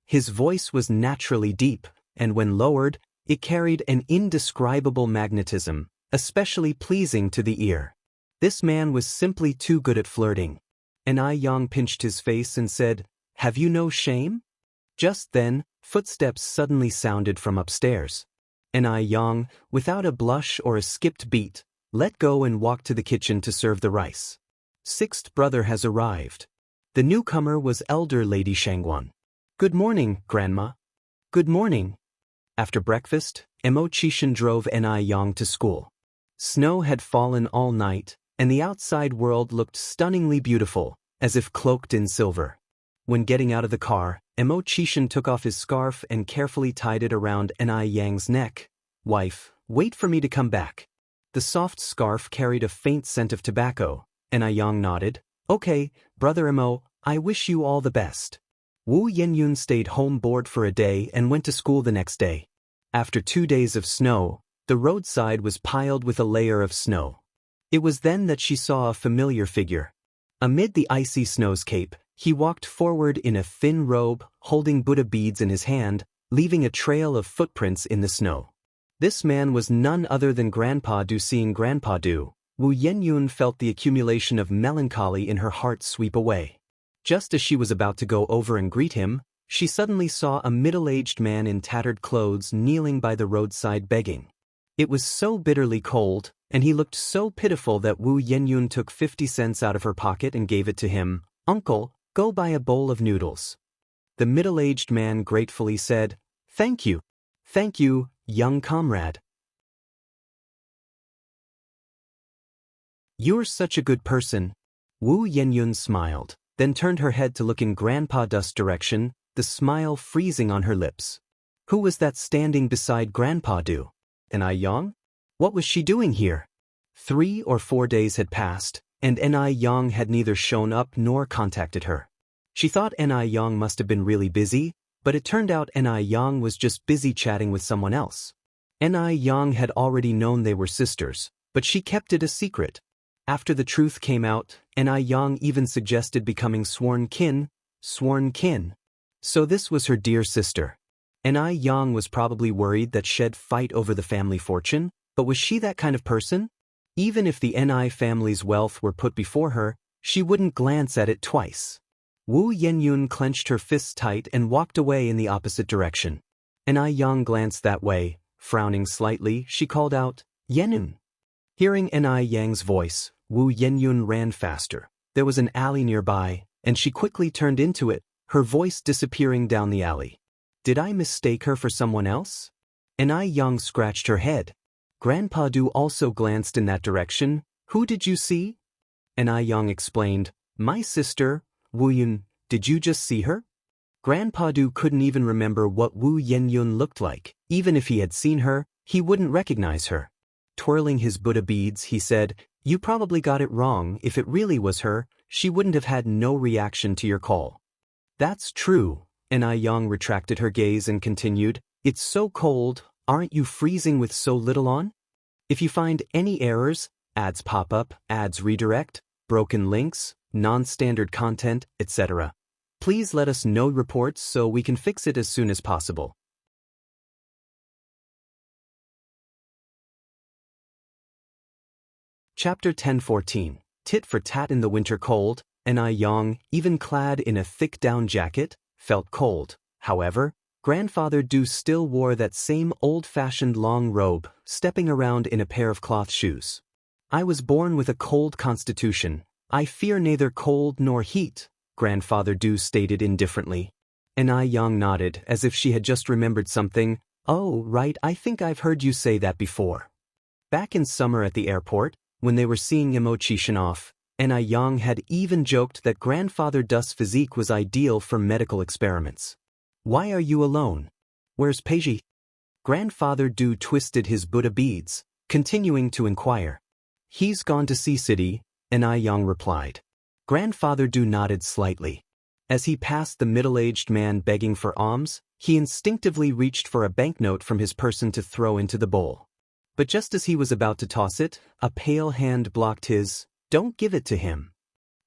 His voice was naturally deep, and when lowered, it carried an indescribable magnetism, especially pleasing to the ear. This man was simply too good at flirting. Ni Yang pinched his face and said, have you no shame? Just then, footsteps suddenly sounded from upstairs. Ni Yang, without a blush or a skipped beat, let go and walked to the kitchen to serve the rice. Sixth brother has arrived. The newcomer was elder Lady Shangguan. Good morning, Grandma. Good morning. After breakfast, Mo Qishan drove Ni Yang to school. Snow had fallen all night, and the outside world looked stunningly beautiful, as if cloaked in silver. When getting out of the car, Mo Qishan took off his scarf and carefully tied it around Ni Yang's neck. Wife, wait for me to come back. The soft scarf carried a faint scent of tobacco. Ni Yang nodded. Okay, Brother Mo, I wish you all the best. Wu Yenyun stayed home bored for a day and went to school the next day. After 2 days of snow, the roadside was piled with a layer of snow. It was then that she saw a familiar figure. Amid the icy snowscape, he walked forward in a thin robe, holding Buddha beads in his hand, leaving a trail of footprints in the snow. This man was none other than Grandpa Du. Seeing Grandpa Du, Wu Yenyun felt the accumulation of melancholy in her heart sweep away. Just as she was about to go over and greet him, she suddenly saw a middle-aged man in tattered clothes kneeling by the roadside begging. It was so bitterly cold, and he looked so pitiful that Wu Yenyun took 50 cents out of her pocket and gave it to him. "Uncle, go buy a bowl of noodles." The middle-aged man gratefully said, "Thank you. Thank you, young comrade. You're such a good person." Wu Yenyun smiled, then turned her head to look in Grandpa Du's direction, the smile freezing on her lips. Who was that standing beside Grandpa Du? Enai Yang? What was she doing here? 3 or 4 days had passed, and Enai Yang had neither shown up nor contacted her. She thought Enai Yang must have been really busy, but it turned out Enai Yang was just busy chatting with someone else. Enai Yang had already known they were sisters, but she kept it a secret. After the truth came out, Enai Yang even suggested becoming sworn kin. So this was her dear sister. Enai Yang was probably worried that she'd fight over the family fortune, but was she that kind of person? Even if the Enai family's wealth were put before her, she wouldn't glance at it twice. Wu Yenyun clenched her fists tight and walked away in the opposite direction. Enai Yang glanced that way. Frowning slightly, she called out, "Yenyun." Hearing Enai Yang's voice, Wu Yenyun ran faster. There was an alley nearby, and she quickly turned into it, her voice disappearing down the alley. Did I mistake her for someone else? Enai Yang scratched her head. Grandpa Du also glanced in that direction. Who did you see? Enai Yang explained, "My sister, Wu Yun. Did you just see her?" Grandpa Du couldn't even remember what Wu Yenyun looked like. Even if he had seen her, he wouldn't recognize her. Twirling his Buddha beads, he said, "You probably got it wrong. If it really was her, she wouldn't have had no reaction to your call." "That's true." Enai Yang retracted her gaze and continued, "It's so cold, aren't you freezing with so little on? If you find any errors, ads pop up, ads redirect, broken links, non-standard content, etc., please let us know reports so we can fix it as soon as possible." Chapter 10:14. Tit for tat in the winter cold. Enai Yang, even clad in a thick down jacket, felt cold. However, Grandfather Du still wore that same old-fashioned long robe, stepping around in a pair of cloth shoes. "I was born with a cold constitution. I fear neither cold nor heat," Grandfather Du stated indifferently. Enai Yang nodded as if she had just remembered something. "Oh, right, I think I've heard you say that before." Back in summer at the airport, when they were seeing Xianxia off, Enai Yang had even joked that Grandfather Du's physique was ideal for medical experiments. "Why are you alone? Where's Peiji?" Grandfather Du twisted his Buddha beads, continuing to inquire. "He's gone to Sea City," Enai Yang replied. Grandfather Du nodded slightly. As he passed the middle-aged man begging for alms, he instinctively reached for a banknote from his person to throw into the bowl. But just as he was about to toss it, a pale hand blocked his. "Don't give it to him."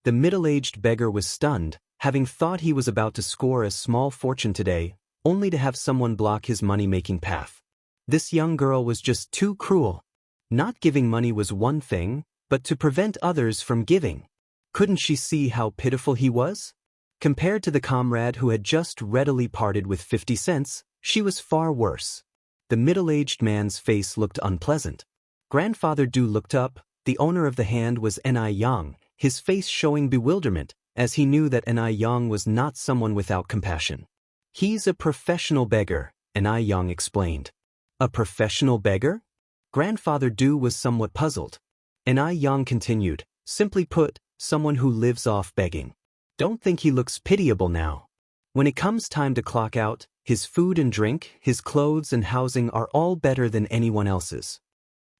The middle-aged beggar was stunned, having thought he was about to score a small fortune today, only to have someone block his money-making path. This young girl was just too cruel. Not giving money was one thing, but to prevent others from giving. Couldn't she see how pitiful he was? Compared to the comrade who had just readily parted with 50 cents, she was far worse. The middle-aged man's face looked unpleasant. Grandfather Du looked up. The owner of the hand was Enai Yang, his face showing bewilderment, as he knew that Enai Yang was not someone without compassion. "He's a professional beggar," Enai Yang explained. "A professional beggar?" Grandfather Du was somewhat puzzled. Enai Yang continued, "Simply put, someone who lives off begging. Don't think he looks pitiable now. When it comes time to clock out, his food and drink, his clothes and housing are all better than anyone else's."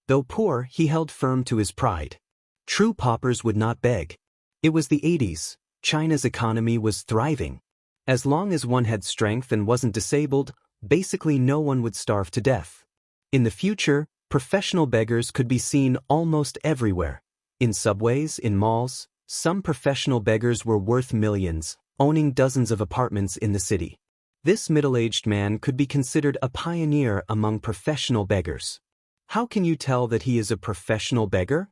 Though poor, he held firm to his pride. True paupers would not beg. It was the 80s. China's economy was thriving. As long as one had strength and wasn't disabled, basically no one would starve to death. In the future, professional beggars could be seen almost everywhere. In subways, in malls, some professional beggars were worth millions, owning dozens of apartments in the city. This middle-aged man could be considered a pioneer among professional beggars. How can you tell that he is a professional beggar?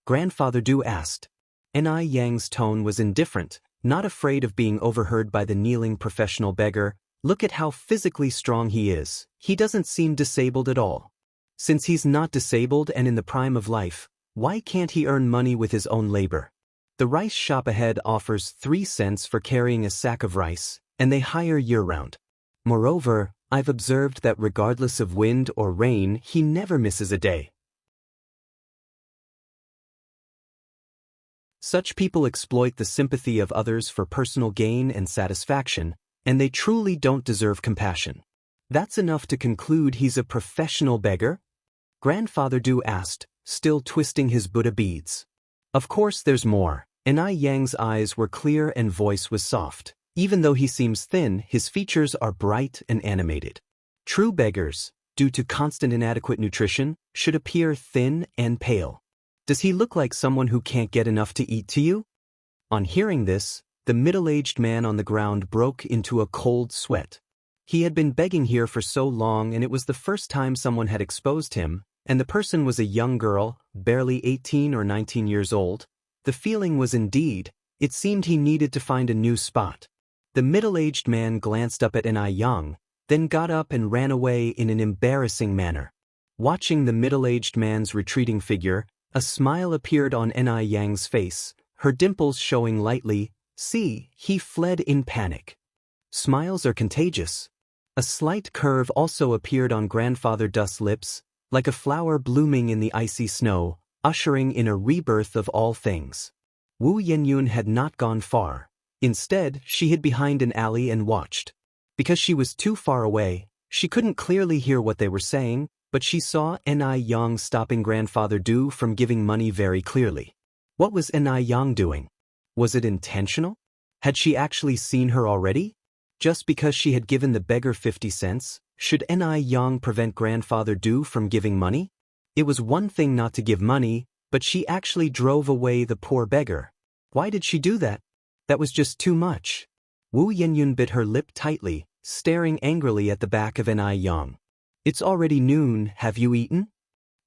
Grandfather Du asked. Ni Yang's tone was indifferent, not afraid of being overheard by the kneeling professional beggar. Look at how physically strong he is. He doesn't seem disabled at all. Since he's not disabled and in the prime of life, why can't he earn money with his own labor? The rice shop ahead offers 3 cents for carrying a sack of rice, and they hire year-round. Moreover, I've observed that regardless of wind or rain, he never misses a day. Such people exploit the sympathy of others for personal gain and satisfaction, and they truly don't deserve compassion. That's enough to conclude he's a professional beggar? Grandfather Du asked, still twisting his Buddha beads. Of course there's more. Ni Yang's eyes were clear and voice was soft. Even though he seems thin, his features are bright and animated. True beggars, due to constant inadequate nutrition, should appear thin and pale. Does he look like someone who can't get enough to eat to you? On hearing this, the middle-aged man on the ground broke into a cold sweat. He had been begging here for so long, and it was the first time someone had exposed him, and the person was a young girl, barely 18 or 19 years old. The feeling was indeed, it seemed he needed to find a new spot. The middle-aged man glanced up at Ni Yang, then got up and ran away in an embarrassing manner. Watching the middle-aged man's retreating figure, a smile appeared on Ni Yang's face, her dimples showing lightly. See, he fled in panic. Smiles are contagious. A slight curve also appeared on Grandfather Du's lips, like a flower blooming in the icy snow, ushering in a rebirth of all things. Wu Yenyun had not gone far. Instead, she hid behind an alley and watched. Because she was too far away, she couldn't clearly hear what they were saying, but she saw Ni Yang stopping Grandfather Du from giving money very clearly. What was Ni Yang doing? Was it intentional? Had she actually seen her already? Just because she had given the beggar 50 cents, should Ni Yang prevent Grandfather Du from giving money? It was one thing not to give money, but she actually drove away the poor beggar. Why did she do that? That was just too much. Wu Yenyun bit her lip tightly, staring angrily at the back of Ni Yang. It's already noon, have you eaten?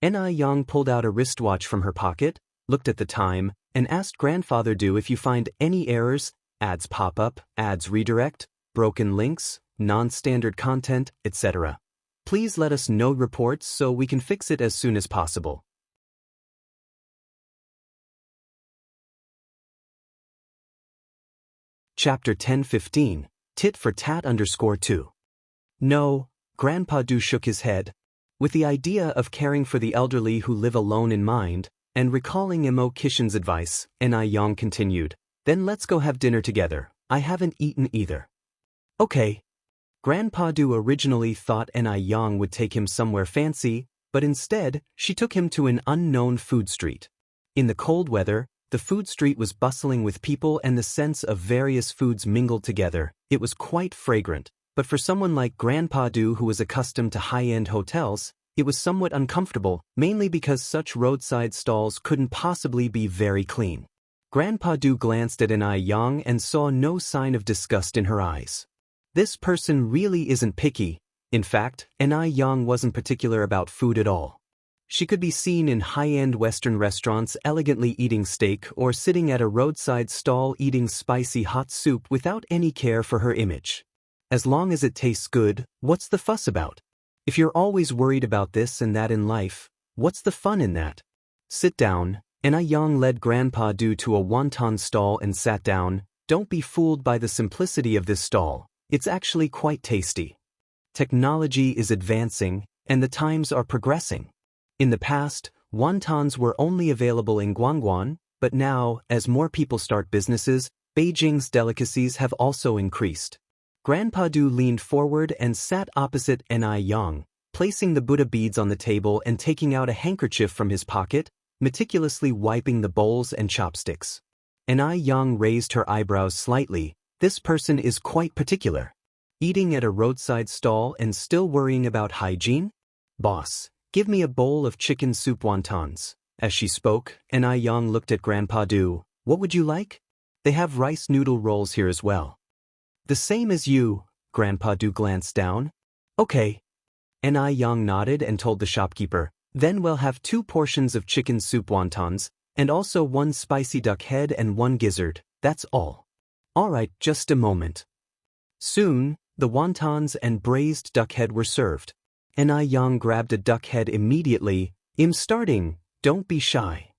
Ni Yang pulled out a wristwatch from her pocket, looked at the time, and asked Grandfather Du if you find any errors, ads pop up, ads redirect, broken links, non-standard content, etc. Please let us know reports so we can fix it as soon as possible. Chapter 10:15, Tit for Tat _2. No, Grandpa Du shook his head. With the idea of caring for the elderly who live alone in mind, and recalling Imo Kishin's advice, Ni Yang continued, then let's go have dinner together. I haven't eaten either. Okay. Grandpa Du originally thought Ni Yang would take him somewhere fancy, but instead, she took him to an unknown food street. In the cold weather, the food street was bustling with people and the scents of various foods mingled together. It was quite fragrant, but for someone like Grandpa Du who was accustomed to high-end hotels, it was somewhat uncomfortable, mainly because such roadside stalls couldn't possibly be very clean. Grandpa Du glanced at Ni Yang and saw no sign of disgust in her eyes. This person really isn't picky. In fact, Ni Yang wasn't particular about food at all. She could be seen in high-end Western restaurants elegantly eating steak or sitting at a roadside stall eating spicy hot soup without any care for her image. As long as it tastes good, what's the fuss about? If you're always worried about this and that in life, what's the fun in that? Sit down. Ni Yang led Grandpa Du to a wonton stall and sat down. Don't be fooled by the simplicity of this stall. It's actually quite tasty. Technology is advancing, and the times are progressing. In the past, wontons were only available in Guangguan, but now, as more people start businesses, Beijing's delicacies have also increased. Grandpa Du leaned forward and sat opposite Ni Yang, placing the Buddha beads on the table and taking out a handkerchief from his pocket, meticulously wiping the bowls and chopsticks. Ni Yang raised her eyebrows slightly, This person is quite particular. Eating at a roadside stall and still worrying about hygiene? Boss, give me a bowl of chicken soup wontons. As she spoke, Yang looked at Grandpa Du. What would you like? They have rice noodle rolls here as well. The same as you, Grandpa Du glanced down. Okay. Yang nodded and told the shopkeeper, then we'll have 2 portions of chicken soup wontons, and also 1 spicy duck head and 1 gizzard, that's all. Alright, just a moment. Soon, the wontons and braised duck head were served. Yang grabbed a duck head immediately. I'm starting, don't be shy.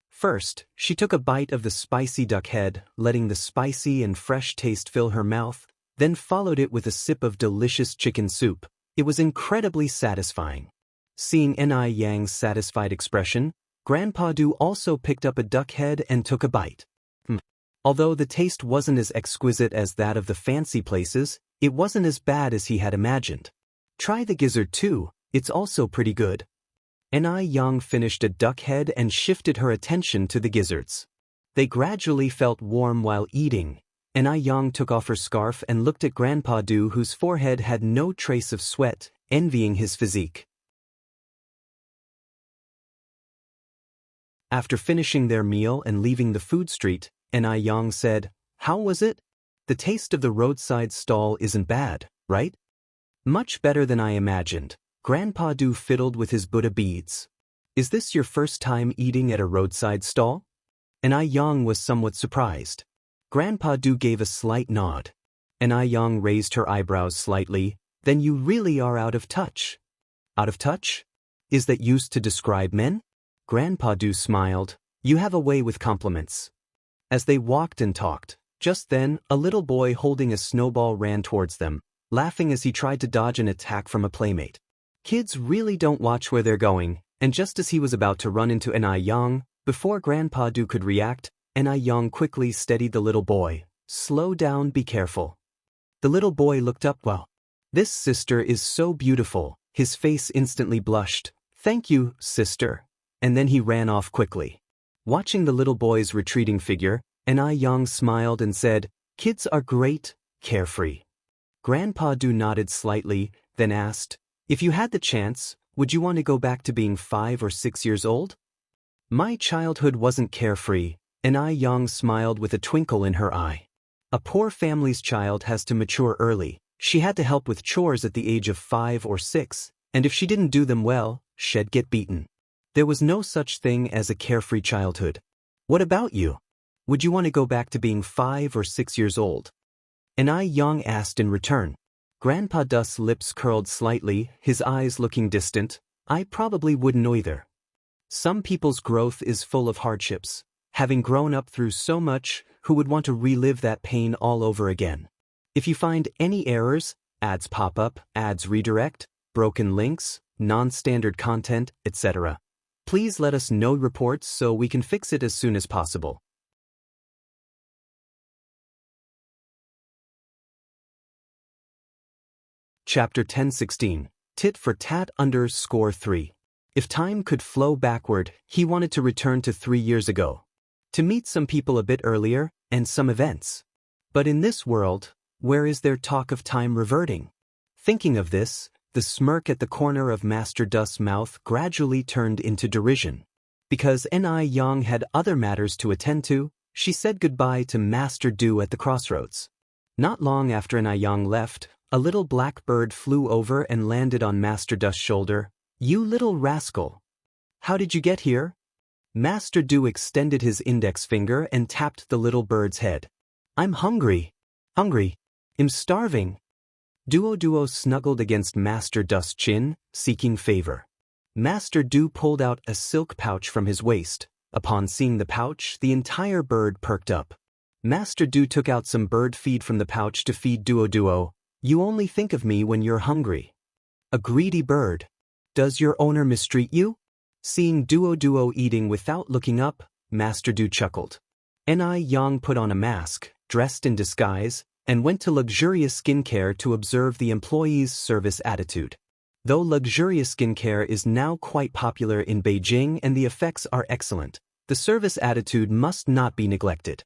First, she took a bite of the spicy duck head, letting the spicy and fresh taste fill her mouth, then followed it with a sip of delicious chicken soup. It was incredibly satisfying. Seeing Yang's satisfied expression, Grandpa Du also picked up a duck head and took a bite. Although the taste wasn't as exquisite as that of the fancy places, it wasn't as bad as he had imagined. Try the gizzard too, it's also pretty good. Yang finished a duck head and shifted her attention to the gizzards. They gradually felt warm while eating. Yang took off her scarf and looked at Grandpa Du, whose forehead had no trace of sweat, envying his physique. After finishing their meal and leaving the food street, Yang said, "How was it? The taste of the roadside stall isn't bad, right?" "Much better than I imagined." Grandpa Du fiddled with his Buddha beads. "Is this your first time eating at a roadside stall?" Yang was somewhat surprised. Grandpa Du gave a slight nod. Yang raised her eyebrows slightly. "Then you really are out of touch." "Out of touch? Is that used to describe men?" Grandpa Du smiled. "You have a way with compliments." As they walked and talked, just then, a little boy holding a snowball ran towards them, laughing as he tried to dodge an attack from a playmate. Kids really don't watch where they're going, and just as he was about to run into Yang, before Grandpa Du could react, Yang quickly steadied the little boy. "Slow down, be careful." The little boy looked up. "Wow, this sister is so beautiful." His face instantly blushed. "Thank you, sister." And then he ran off quickly. Watching the little boy's retreating figure, Yang smiled and said, "Kids are great, carefree." Grandpa Du nodded slightly, then asked, "If you had the chance, would you want to go back to being 5 or 6 years old?" "My childhood wasn't carefree," Yang smiled with a twinkle in her eye. "A poor family's child has to mature early. She had to help with chores at the age of 5 or 6, and if she didn't do them well, she'd get beaten. There was no such thing as a carefree childhood. What about you? Would you want to go back to being 5 or 6 years old?" Yang asked in return. Grandpa Du's lips curled slightly, his eyes looking distant. "I probably wouldn't either. Some people's growth is full of hardships. Having grown up through so much, who would want to relive that pain all over again? If you find any errors, ads pop up, ads redirect, broken links, non-standard content, etc., please let us know reports so we can fix it as soon as possible. Chapter 1016, Tit for Tat _3. If time could flow backward, he wanted to return to 3 years ago. To meet some people a bit earlier, and some events. But in this world, where is there talk of time reverting? Thinking of this, the smirk at the corner of Master Du's mouth gradually turned into derision. Because Yang had other matters to attend to, she said goodbye to Master Du at the crossroads. Not long after Yang left, a little black bird flew over and landed on Master Du's shoulder. "You little rascal! How did you get here?" Master Du extended his index finger and tapped the little bird's head. "I'm hungry. Hungry. I'm starving." Duo snuggled against Master Du's chin, seeking favor. Master Du pulled out a silk pouch from his waist. Upon seeing the pouch, the entire bird perked up. Master Du took out some bird feed from the pouch to feed Duo. "You only think of me when you're hungry. A greedy bird. Does your owner mistreat you?" Seeing Duo eating without looking up, Master Du chuckled. Yang put on a mask, dressed in disguise, and went to luxurious skincare to observe the employees' service attitude. Though luxurious skincare is now quite popular in Beijing and the effects are excellent, the service attitude must not be neglected.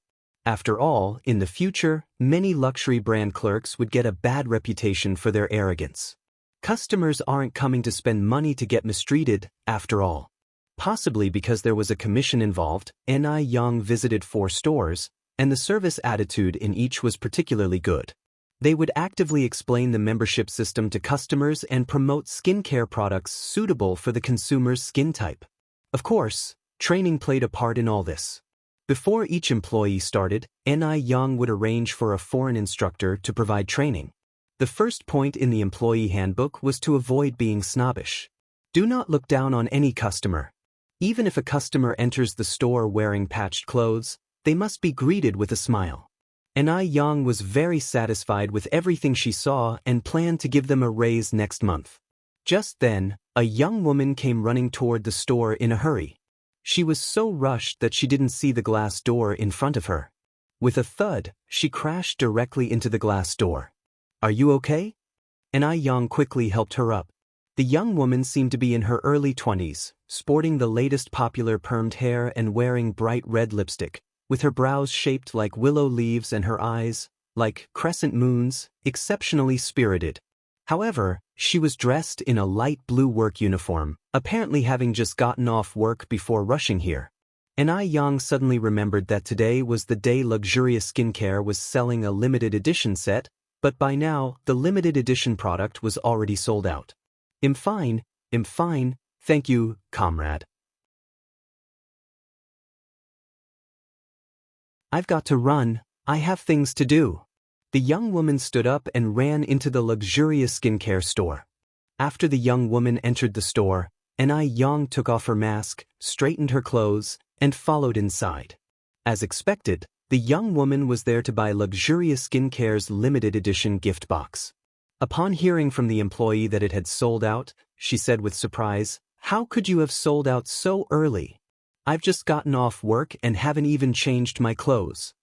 After all, in the future, many luxury brand clerks would get a bad reputation for their arrogance. Customers aren't coming to spend money to get mistreated, after all. Possibly because there was a commission involved, Ni Yang visited 4 stores, and the service attitude in each was particularly good. They would actively explain the membership system to customers and promote skincare products suitable for the consumer's skin type. Of course, training played a part in all this. Before each employee started, Ni Yang would arrange for a foreign instructor to provide training. The first point in the employee handbook was to avoid being snobbish. Do not look down on any customer. Even if a customer enters the store wearing patched clothes, they must be greeted with a smile. Ni Yang was very satisfied with everything she saw and planned to give them a raise next month. Just then, a young woman came running toward the store in a hurry. She was so rushed that she didn't see the glass door in front of her. With a thud, she crashed directly into the glass door. "Are you okay?" Ni Yang quickly helped her up. The young woman seemed to be in her early 20s, sporting the latest popular permed hair and wearing bright red lipstick, with her brows shaped like willow leaves and her eyes, like crescent moons, exceptionally spirited. However, she was dressed in a light blue work uniform, apparently having just gotten off work before rushing here. Ni Yang suddenly remembered that today was the day Luxurious Skincare was selling a limited edition set, but by now, the limited edition product was already sold out. I'm fine, thank you, comrade. I've got to run, I have things to do. The young woman stood up and ran into the Luxurious Skincare store. After the young woman entered the store, Ni Yang took off her mask, straightened her clothes, and followed inside. As expected, the young woman was there to buy Luxurious Skincare's limited edition gift box. Upon hearing from the employee that it had sold out, she said with surprise, "How could you have sold out so early? I've just gotten off work and haven't even changed my clothes."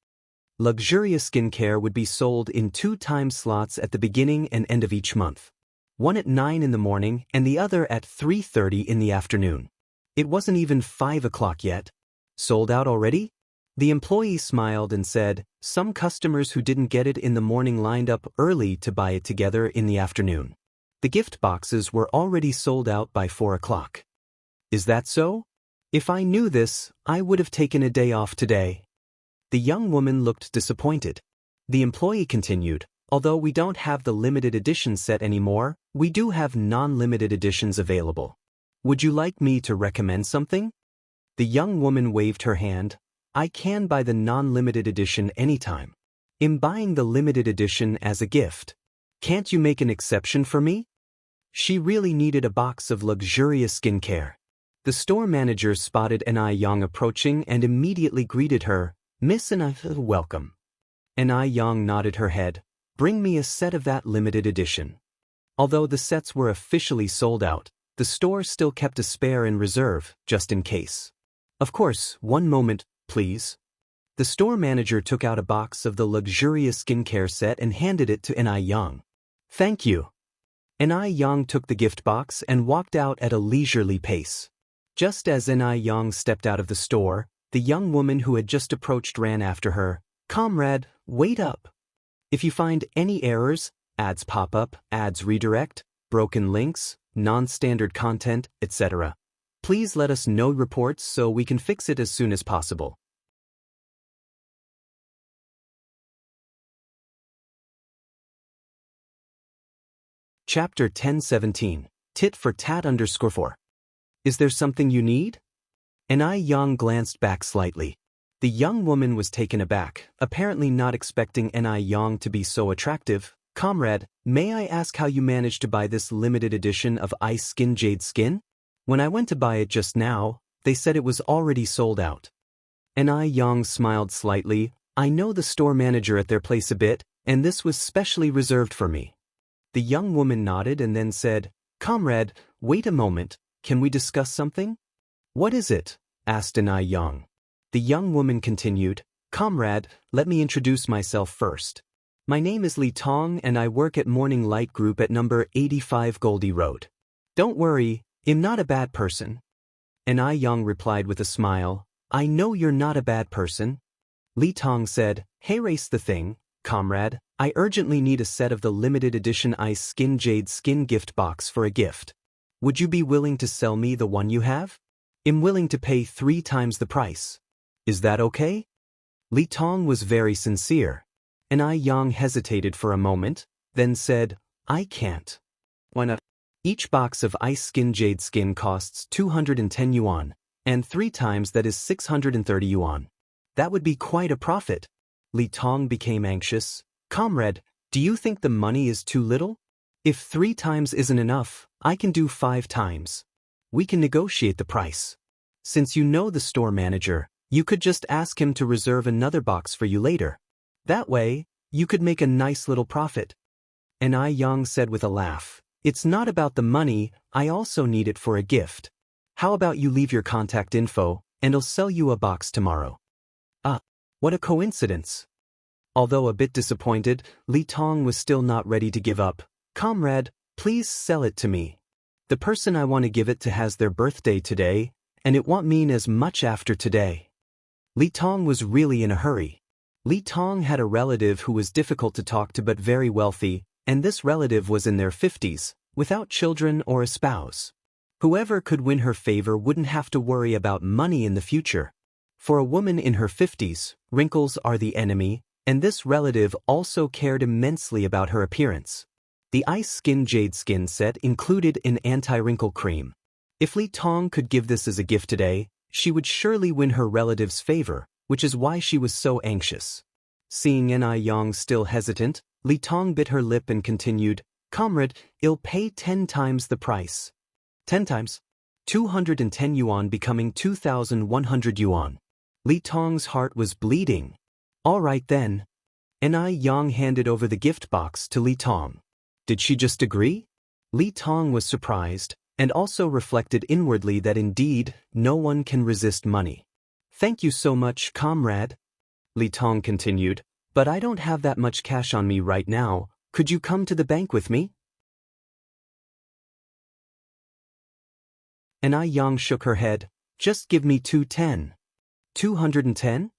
Luxurious Skincare would be sold in 2 time slots at the beginning and end of each month. One at 9 in the morning and the other at 3:30 in the afternoon. It wasn't even 5 o'clock yet. Sold out already? The employee smiled and said, some customers who didn't get it in the morning lined up early to buy it together in the afternoon. The gift boxes were already sold out by 4 o'clock. Is that so? If I knew this, I would have taken a day off today. The young woman looked disappointed. The employee continued, although we don't have the limited edition set anymore, we do have non-limited editions available. Would you like me to recommend something? The young woman waved her hand. I can buy the non-limited edition anytime. I'm buying the limited edition as a gift. Can't you make an exception for me? She really needed a box of Luxurious Skincare. The store manager spotted Ni Yang approaching and immediately greeted her, "Miss Ni, welcome." Ni Yang nodded her head. "Bring me a set of that limited edition." Although the sets were officially sold out, the store still kept a spare in reserve, just in case. Of course, one moment, please. The store manager took out a box of the Luxurious Skincare set and handed it to Ni Yang. Thank you. Ni Yang took the gift box and walked out at a leisurely pace. Just as Ni Yang stepped out of the store, the young woman who had just approached ran after her. Comrade, wait up. If you find any errors, ads pop up, ads redirect, broken links, non-standard content, etc., please let us know reports so we can fix it as soon as possible. Chapter 1017, Tit for Tat _4. Is there something you need? Ni Yang glanced back slightly. The young woman was taken aback, apparently not expecting Ni Yang to be so attractive. Comrade, may I ask how you managed to buy this limited edition of Ice Skin Jade Skin? When I went to buy it just now, they said it was already sold out. Ni Yang smiled slightly. I know the store manager at their place a bit, and this was specially reserved for me. The young woman nodded and then said, Comrade, wait a moment, can we discuss something? What is it? Asked Ni Yang. The young woman continued, Comrade, let me introduce myself first. My name is Li Tong and I work at Morning Light Group at number 85 Goldie Road. Don't worry, I'm not a bad person. Ni Yang replied with a smile, I know you're not a bad person. Li Tong said, "Hey, race the thing, comrade, I urgently need a set of the limited edition Ice Skin Jade Skin gift box for a gift. Would you be willing to sell me the one you have? I'm willing to pay 3 times the price. Is that okay?" Li Tong was very sincere. And Yang hesitated for a moment, then said, "I can't." "Why not?" "Each box of Ice Skin Jade Skin costs 210 yuan, and 3 times that is 630 yuan. That would be quite a profit." Li Tong became anxious. "Comrade, do you think the money is too little? If 3 times isn't enough, I can do 5 times. We can negotiate the price. Since you know the store manager, you could just ask him to reserve another box for you later. That way, you could make a nice little profit." And Yang said with a laugh, "It's not about the money, I also need it for a gift. How about you leave your contact info, and I'll sell you a box tomorrow." "Ah, what a coincidence." Although a bit disappointed, Li Tong was still not ready to give up. "Comrade, please sell it to me. The person I want to give it to has their birthday today, and it won't mean as much after today." Li Tong was really in a hurry. Li Tong had a relative who was difficult to talk to but very wealthy, and this relative was in their 50s, without children or a spouse. Whoever could win her favor wouldn't have to worry about money in the future. For a woman in her 50s, wrinkles are the enemy, and this relative also cared immensely about her appearance. The Ice Skin Jade Skin set included an anti-wrinkle cream. If Li Tong could give this as a gift today, she would surely win her relative's favor, which is why she was so anxious. Seeing Yang still hesitant, Li Tong bit her lip and continued, "Comrade, I'll pay 10 times the price." 10 times? 210 yuan becoming 2,100 yuan. Li Tong's heart was bleeding. "All right then." Yang handed over the gift box to Li Tong. Did she just agree? Li Tong was surprised, and also reflected inwardly that indeed, no one can resist money. "Thank you so much, comrade." Li Tong continued, "But I don't have that much cash on me right now. Could you come to the bank with me?" Yang shook her head. "Just give me 210. 210?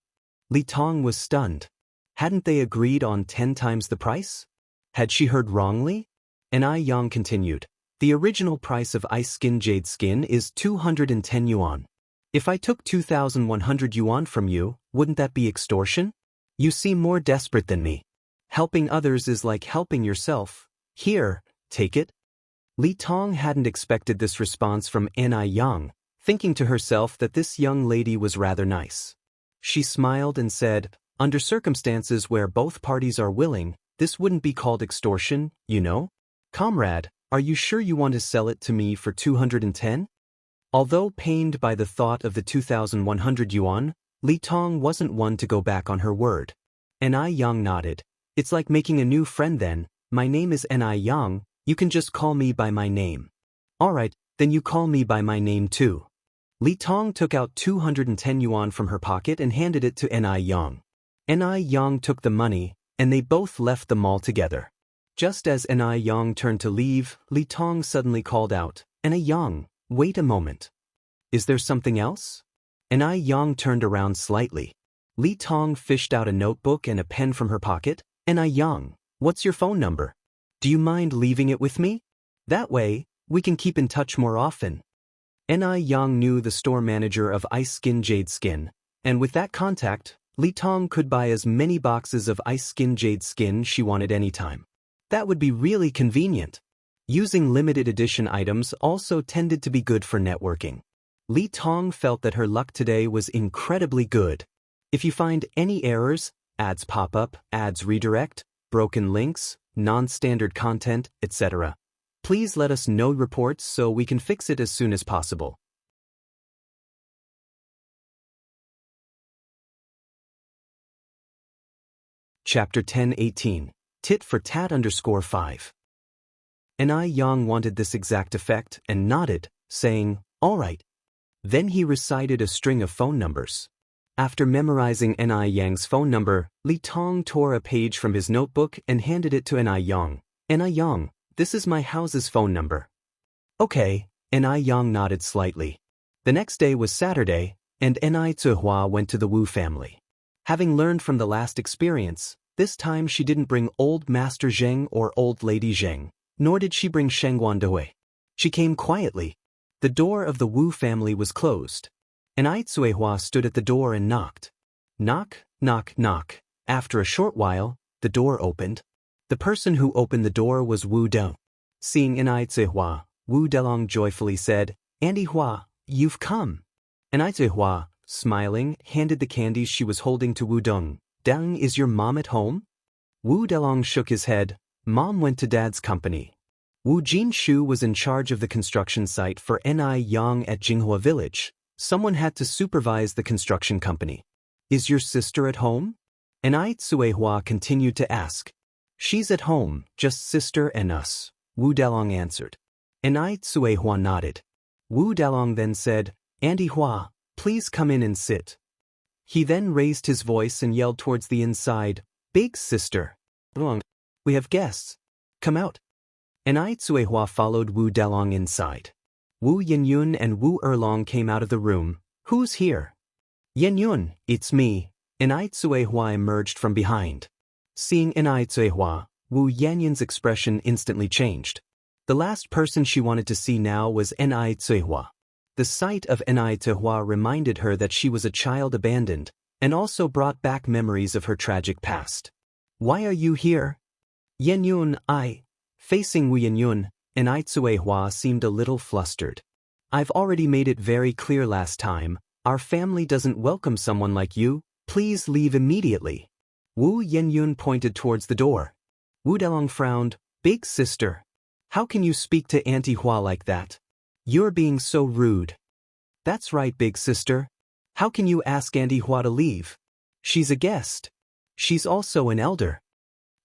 Li Tong was stunned. Hadn't they agreed on 10 times the price? Had she heard wrongly? Yang continued, "The original price of Ice Skin Jade Skin is 210 yuan. If I took 2,100 yuan from you, wouldn't that be extortion? You seem more desperate than me. Helping others is like helping yourself. Here, take it." Li Tong hadn't expected this response from Yang, thinking to herself that this young lady was rather nice. She smiled and said, "Under circumstances where both parties are willing, this wouldn't be called extortion, you know? Comrade, are you sure you want to sell it to me for 210? Although pained by the thought of the 2,100 yuan, Li Tong wasn't one to go back on her word. Yang nodded. "It's like making a new friend then. My name is Yang, you can just call me by my name." "All right, then you call me by my name too." Li Tong took out 210 yuan from her pocket and handed it to Yang. Yang took the money, and they both left the mall together. Just as Yang turned to leave, Li Tong suddenly called out, "Yang, wait a moment. Is there something else?" Yang turned around slightly. Li Tong fished out a notebook and a pen from her pocket. "Yang, what's your phone number? Do you mind leaving it with me? That way, we can keep in touch more often." Yang knew the store manager of Ice Skin Jade Skin, and with that contact, Li Tong could buy as many boxes of Ice Skin Jade Skin she wanted anytime. That would be really convenient. Using limited edition items also tended to be good for networking. Li Tong felt that her luck today was incredibly good. If you find any errors, ads pop up, ads redirect, broken links, non-standard content, etc., please let us know reports so we can fix it as soon as possible. Chapter 10:18 Tit for Tat _5. Yang wanted this exact effect and nodded, saying, "All right." Then he recited a string of phone numbers. After memorizing Yang's phone number, Li Tong tore a page from his notebook and handed it to Yang. "Yang, this is my house's phone number." "Okay," Yang nodded slightly. The next day was Saturday, and Zihua went to the Wu family. Having learned from the last experience, this time she didn't bring old Master Zheng or old Lady Zheng, nor did she bring Shengguan Dewei. She came quietly. The door of the Wu family was closed. And Ai Cuihua stood at the door and knocked. Knock, knock, knock. After a short while, the door opened. The person who opened the door was Wu Deng. Seeing Ai Cuihua, Wu Delong joyfully said, "Andy Hua, you've come." And Ai Cuihua, smiling, handed the candies she was holding to Wu Deng. "Deng, is your mom at home?" Wu Delong shook his head. "Mom went to Dad's company." Wu Jinshu was in charge of the construction site for Ni Yang at Jinghua Village. Someone had to supervise the construction company. "Is your sister at home?" And Ai Cuihua continued to ask. "She's at home, just sister and us," Wu Delong answered. And Ai Cuihua nodded. Wu Delong then said, "Andy Hua, please come in and sit." He then raised his voice and yelled towards the inside, "Big sister, we have guests. Come out." And Ai Cuihua followed Wu Delong inside. Wu Yenyun and Wu Erlong came out of the room. "Who's here?" "Yenyun, it's me." And Ai Cuihua emerged from behind. Seeing Ai Cuihua, Wu Yenyun's expression instantly changed. The last person she wanted to see now was Ai Cuihua. The sight of Ai Cuihua reminded her that she was a child abandoned, and also brought back memories of her tragic past. "Why are you here?" "Yenyun, Facing Wu Yenyun, Ai Cuihua seemed a little flustered. "I've already made it very clear last time, our family doesn't welcome someone like you, please leave immediately." Wu Yenyun pointed towards the door. Wu Delong frowned. "Big sister, how can you speak to Auntie Hua like that? You're being so rude." "That's right, big sister. How can you ask Auntie Hua to leave? She's a guest. She's also an elder."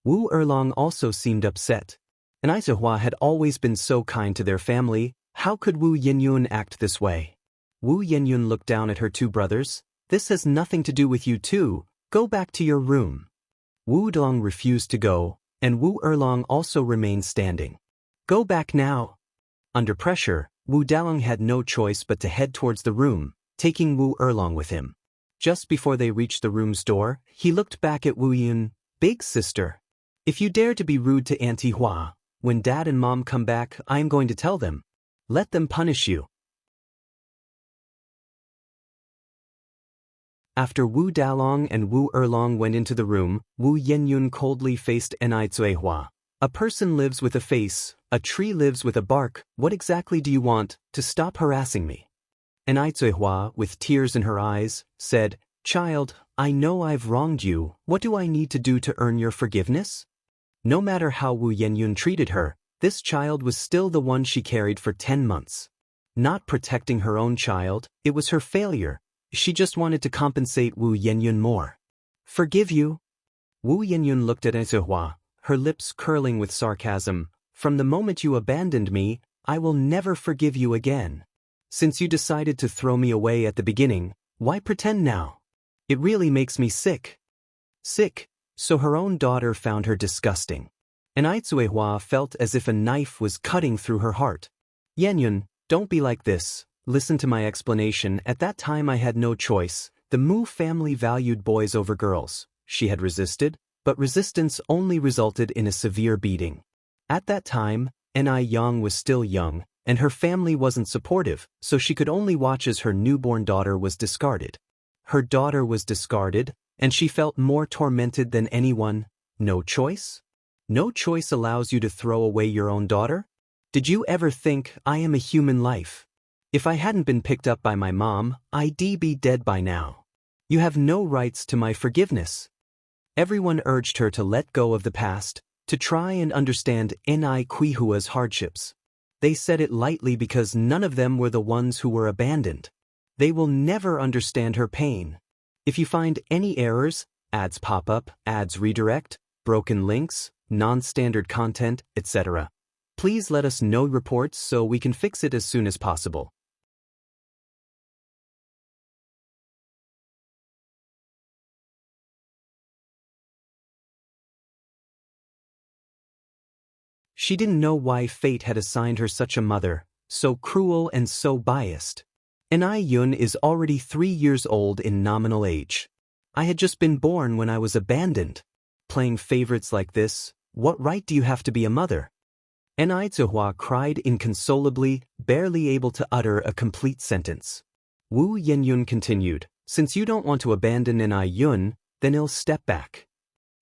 Wu Erlong also seemed upset. And Ai Cuihua had always been so kind to their family, how could Wu Yenyun act this way? Wu Yenyun looked down at her two brothers. "This has nothing to do with you two, go back to your room." Wu Delong refused to go, and Wu Erlong also remained standing. "Go back now." Under pressure, Wu Delong had no choice but to head towards the room, taking Wu Erlong with him. Just before they reached the room's door, he looked back at Wu Yun. "Big sister, if you dare to be rude to Auntie Hua, when Dad and Mom come back, I am going to tell them. Let them punish you." After Wu Dalong and Wu Erlong went into the room, Wu Yenyun coldly faced Ai Cuihua. "A person lives with a face, a tree lives with a bark, what exactly do you want, to stop harassing me?" Ai Cuihua, with tears in her eyes, said, "Child, I know I've wronged you, what do I need to do to earn your forgiveness?" No matter how Wu Yenyun treated her, this child was still the one she carried for 10 months. Not protecting her own child, it was her failure. She just wanted to compensate Wu Yenyun more. "Forgive you?" Wu Yenyun looked at Ai Cuihua, her lips curling with sarcasm. "From the moment you abandoned me, I will never forgive you again. Since you decided to throw me away at the beginning, why pretend now? It really makes me sick." Sick? So her own daughter found her disgusting. And Ai Cuihua felt as if a knife was cutting through her heart. "Yenyun, don't be like this. Listen to my explanation. At that time I had no choice. The Mu family valued boys over girls." She had resisted, but resistance only resulted in a severe beating. At that time, Ni Yang was still young, and her family wasn't supportive, so she could only watch as her newborn daughter was discarded. Her daughter was discarded, and she felt more tormented than anyone. No choice? No choice allows you to throw away your own daughter? Did you ever think, I am a human life? If I hadn't been picked up by my mom, I'd be dead by now. You have no rights to my forgiveness. Everyone urged her to let go of the past, to try and understand Ni Cuihua's hardships. They said it lightly because none of them were the ones who were abandoned. They will never understand her pain. If you find any errors, ads pop up, ads redirect, broken links, non-standard content, etc., please let us know reports so we can fix it as soon as possible. She didn't know why fate had assigned her such a mother, so cruel and so biased. Ni Yun is already 3 years old in nominal age. I had just been born when I was abandoned. Playing favorites like this, what right do you have to be a mother? Ni Zihua cried inconsolably, barely able to utter a complete sentence. Wu Yenyun continued, since you don't want to abandon Ni Yun, then I'll step back.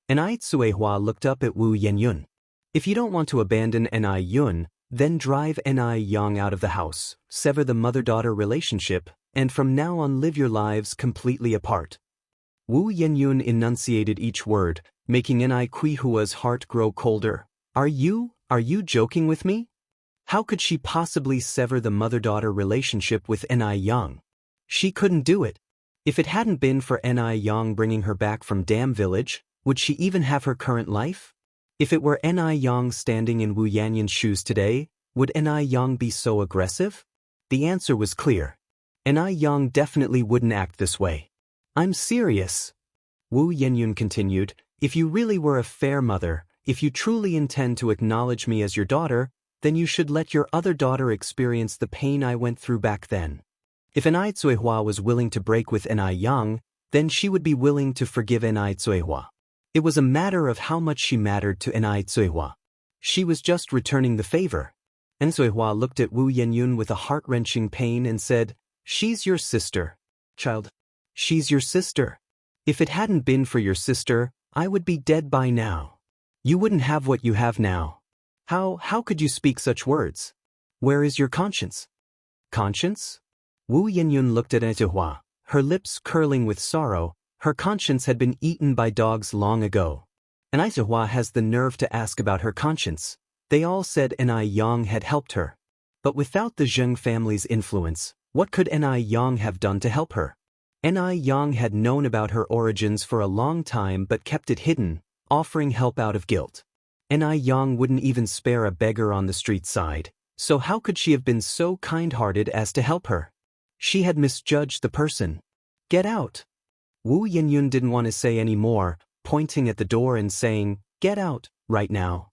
Ni Zuehua looked up at Wu Yenyun. If you don't want to abandon Ni Yun, then drive Ni Yang out of the house, sever the mother-daughter relationship, and from now on live your lives completely apart. Wu Yenyun enunciated each word, making Ni Kuihua's heart grow colder. Are you joking with me? How could she possibly sever the mother-daughter relationship with Ni Yang? She couldn't do it. If it hadn't been for Ni Yang bringing her back from Dam Village, would she even have her current life? If it were Ni Yang standing in Wu Yanyan's shoes today, would Ni Yang be so aggressive? The answer was clear. Ni Yang definitely wouldn't act this way. I'm serious. Wu Yenyun continued, if you really were a fair mother, if you truly intend to acknowledge me as your daughter, then you should let your other daughter experience the pain I went through back then. If Ni Zuehua was willing to break with Ni Yang, then she would be willing to forgive Ni Zuehua. It was a matter of how much she mattered to Ni Zuehua. She was just returning the favor. Ni Zuehua looked at Wu Yenyun with a heart-wrenching pain and said, she's your sister. Child. She's your sister. If it hadn't been for your sister, I would be dead by now. You wouldn't have what you have now. How could you speak such words? Where is your conscience? Conscience? Wu Yenyun looked at Ni Zuehua, her lips curling with sorrow. Her conscience had been eaten by dogs long ago. And Ni Zuehua has the nerve to ask about her conscience. They all said Ni Yang had helped her. But without the Zheng family's influence, what could Ni Yang have done to help her? Ni Yang had known about her origins for a long time but kept it hidden, offering help out of guilt. Ni Yang wouldn't even spare a beggar on the street side, so how could she have been so kind-hearted as to help her? She had misjudged the person. Get out! Wu Yenyun didn't want to say any more, pointing at the door and saying, get out, right now.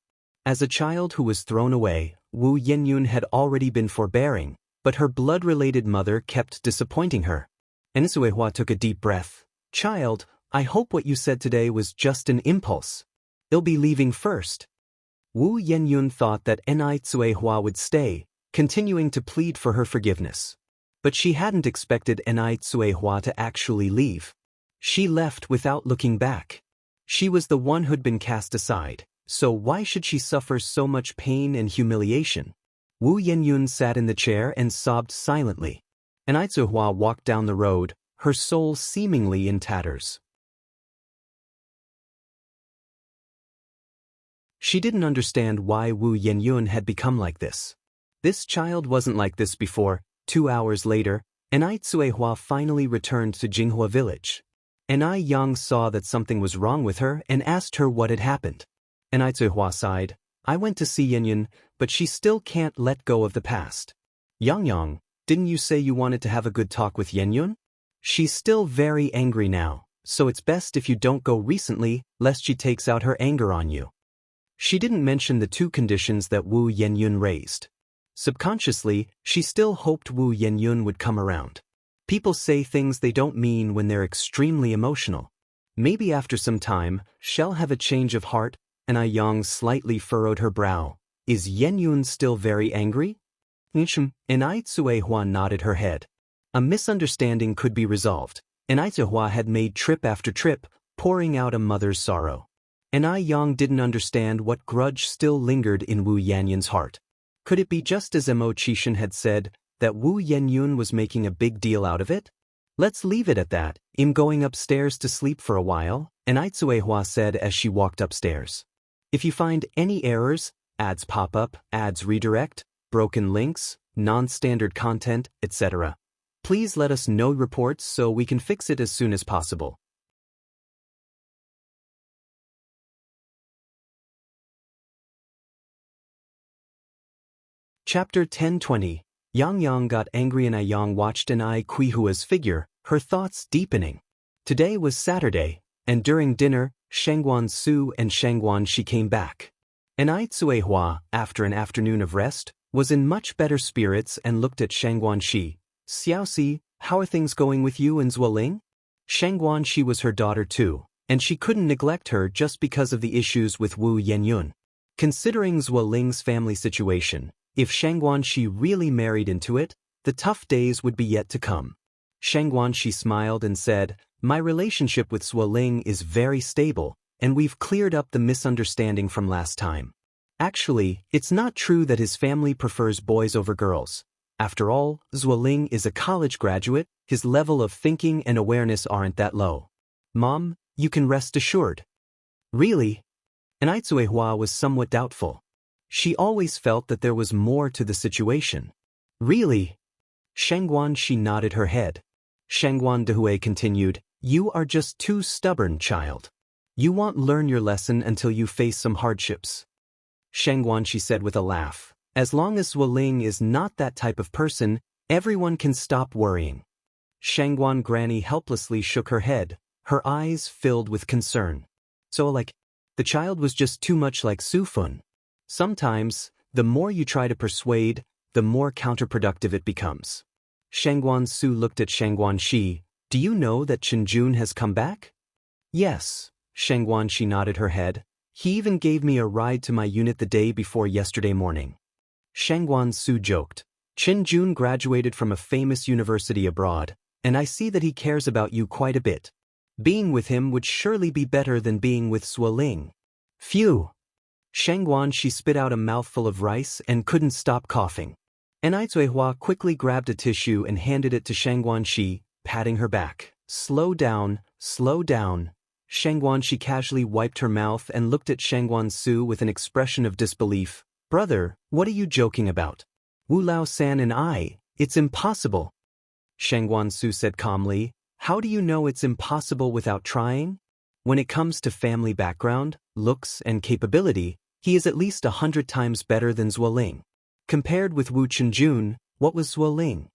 As a child who was thrown away, Wu Yenyun had already been forbearing, but her blood-related mother kept disappointing her. Ni Zuehua took a deep breath. Child, I hope what you said today was just an impulse. I'll be leaving first. Wu Yenyun thought that Ni Zuehua would stay, continuing to plead for her forgiveness. But she hadn't expected Ni Zuehua to actually leave. She left without looking back. She was the one who'd been cast aside, so why should she suffer so much pain and humiliation? Wu Yenyun sat in the chair and sobbed silently. Ni Zuehua walked down the road, her soul seemingly in tatters. She didn't understand why Wu Yenyun had become like this. This child wasn't like this before. 2 hours later, Ni Zuehua finally returned to Jinghua village. Ni Yang saw that something was wrong with her and asked her what had happened. Ni Zuehua sighed, I went to see Yenyun, but she still can't let go of the past. Yang, didn't you say you wanted to have a good talk with Yenyun? She's still very angry now, so it's best if you don't go recently, lest she takes out her anger on you. She didn't mention the 2 conditions that Wu Yenyun raised. Subconsciously, she still hoped Wu Yenyun would come around. People say things they don't mean when they're extremely emotional. Maybe after some time, she'll have a change of heart. Ni Yang slightly furrowed her brow. Is Yenyun still very angry? Ni Zuehua nodded her head. A misunderstanding could be resolved. Ni Zuehua had made trip after trip, pouring out a mother's sorrow. Ni Yang didn't understand what grudge still lingered in Wu Yanyan's heart. Could it be just as Mo Qishan had said, that Wu Yenyun was making a big deal out of it? Let's leave it at that. I'm going upstairs to sleep for a while, Ni Zuehua said as she walked upstairs. If you find any errors, ads pop up, ads redirect, broken links, non-standard content, etc., please let us know reports so we can fix it as soon as possible. Chapter 10:20. Yang got angry and Yang watched Ni Kuihua's figure, her thoughts deepening. Today was Saturday, and during dinner, Shangguan Su and Shangguan Shi came back. Ni Zuehua, after an afternoon of rest, was in much better spirits and looked at Shangguan Shi. Xiaoxi, how are things going with you and Zuoling? Xianxia was her daughter too, and she couldn't neglect her just because of the issues with Wu Yenyun. Considering Zuoling's family situation, if Xianxia really married into it, the tough days would be yet to come. Xianxia smiled and said, "My relationship with Zuoling is very stable, and we've cleared up the misunderstanding from last time. Actually, it's not true that his family prefers boys over girls. After all, Zuoling is a college graduate, his level of thinking and awareness aren't that low. Mom, you can rest assured." Really? And Aitsuehua was somewhat doubtful. She always felt that there was more to the situation. Really? Xianxia nodded her head. Xianxia continued, "You are just too stubborn, child. You won't learn your lesson until you face some hardships." Xianxia said with a laugh, "As long as Zuoling is not that type of person, everyone can stop worrying." Xianxia Granny helplessly shook her head, her eyes filled with concern. So the child was just too much like Sufun. Sometimes, the more you try to persuade, the more counterproductive it becomes. Xianxia Su looked at Xianxia. "Do you know that Chenjun has come back?" "Yes," Xianxia nodded her head. "He even gave me a ride to my unit the day before yesterday morning." Xianxia Su joked, "Chenjun graduated from a famous university abroad, and I see that he cares about you quite a bit. Being with him would surely be better than being with Zuoling." Phew! Xianxia spit out a mouthful of rice and couldn't stop coughing. And Aitsuehua quickly grabbed a tissue and handed it to Xianxia, patting her back. Slow down, slow down." Xianxia casually wiped her mouth and looked at Xianxia Su with an expression of disbelief. "Brother, what are you joking about? Wu Lao-san and it's impossible." Xianxia Su said calmly, "How do you know it's impossible without trying? When it comes to family background, looks, and capability, he is at least 100 times better than Zuoling. Compared with Wu Chenjun, what was Zuoling?"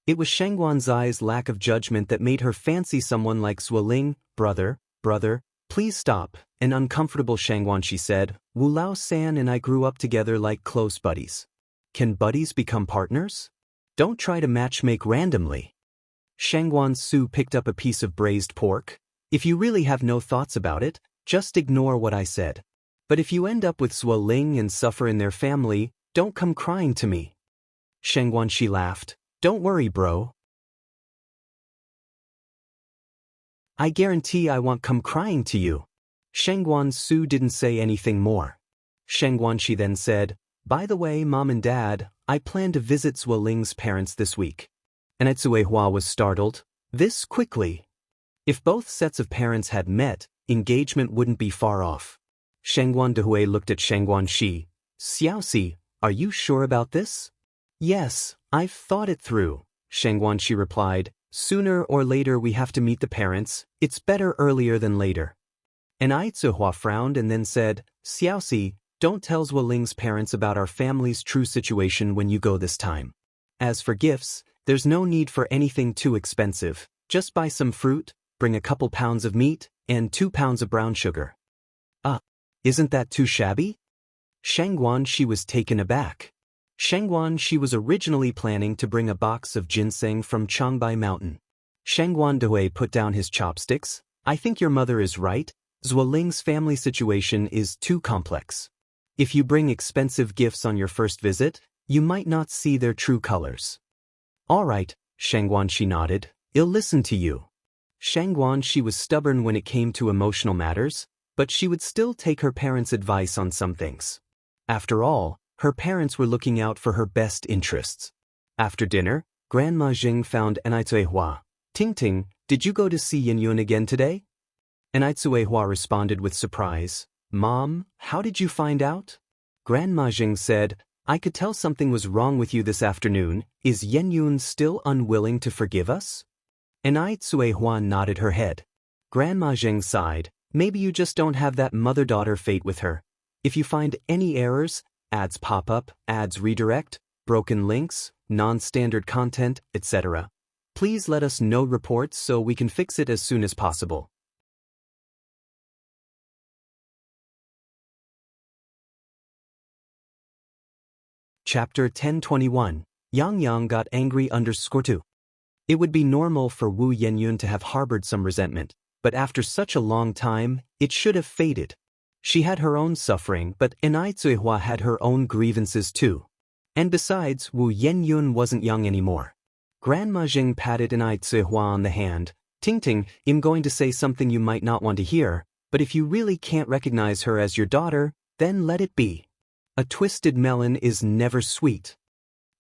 It was Xianxuan's lack of judgment that made her fancy someone like Zuoling. Brother, please stop." An uncomfortable Xianxia said, "Wu Lao-san and I grew up together like close buddies. Can buddies become partners? Don't try to matchmake randomly." Xianxia Su picked up a piece of braised pork. "If you really have no thoughts about it, just ignore what I said. But if you end up with Zuoling and suffer in their family, don't come crying to me." Xianxia laughed. "Don't worry, bro. I guarantee I won't come crying to you." Xianxia Su didn't say anything more. Xianxia then said, "By the way, Mom and Dad, I plan to visit Zuoling's parents this week." And Aitsuehua was startled. This quickly? If both sets of parents had met, engagement wouldn't be far off. Xianxia looked at Xianxia. "Xiaoxi, are you sure about this?" "Yes, I've thought it through," Xianxia replied. "Sooner or later we have to meet the parents. It's better earlier than later." And Aitsuehua frowned and then said, "Xiaoxi, don't tell Zuoling's parents about our family's true situation when you go this time. As for gifts, there's no need for anything too expensive. Just buy some fruit, bring a couple pounds of meat, and 2 pounds of brown sugar." Isn't that too shabby?" Xianxia was taken aback. Xianxia was originally planning to bring a box of ginseng from Changbai Mountain. Xianxia put down his chopsticks. "I think your mother is right. Zuoling's family situation is too complex. If you bring expensive gifts on your first visit, you might not see their true colors." "All right," Xianxia nodded. "I'll listen to you." Xianxia was stubborn when it came to emotional matters, but she would still take her parents' advice on some things. After all, her parents were looking out for her best interests. After dinner, Grandma Jing found Aitsuehua. "Ting, did you go to see Yenyun again today?" Aitsuehua responded with surprise. "Mom, how did you find out?" Grandma Jing said, "I could tell something was wrong with you this afternoon. Is Yenyun still unwilling to forgive us?" Aitsuehua nodded her head. Grandma Jing sighed. "Maybe you just don't have that mother-daughter fate with her. If you find any errors, ads pop up, ads redirect, broken links, non-standard content, etc., please let us know reports so we can fix it as soon as possible." Chapter 1021. Yang got angry _2. It would be normal for Wu Yenyun to have harbored some resentment, but after such a long time, it should have faded. She had her own suffering, but Enai Zuihua had her own grievances too. And besides, Wu Yenyun wasn't young anymore. Grandma Jing patted Enai Zuihua on the hand. Ting Ting, I'm going to say something you might not want to hear, but if you really can't recognize her as your daughter, then let it be. A twisted melon is never sweet.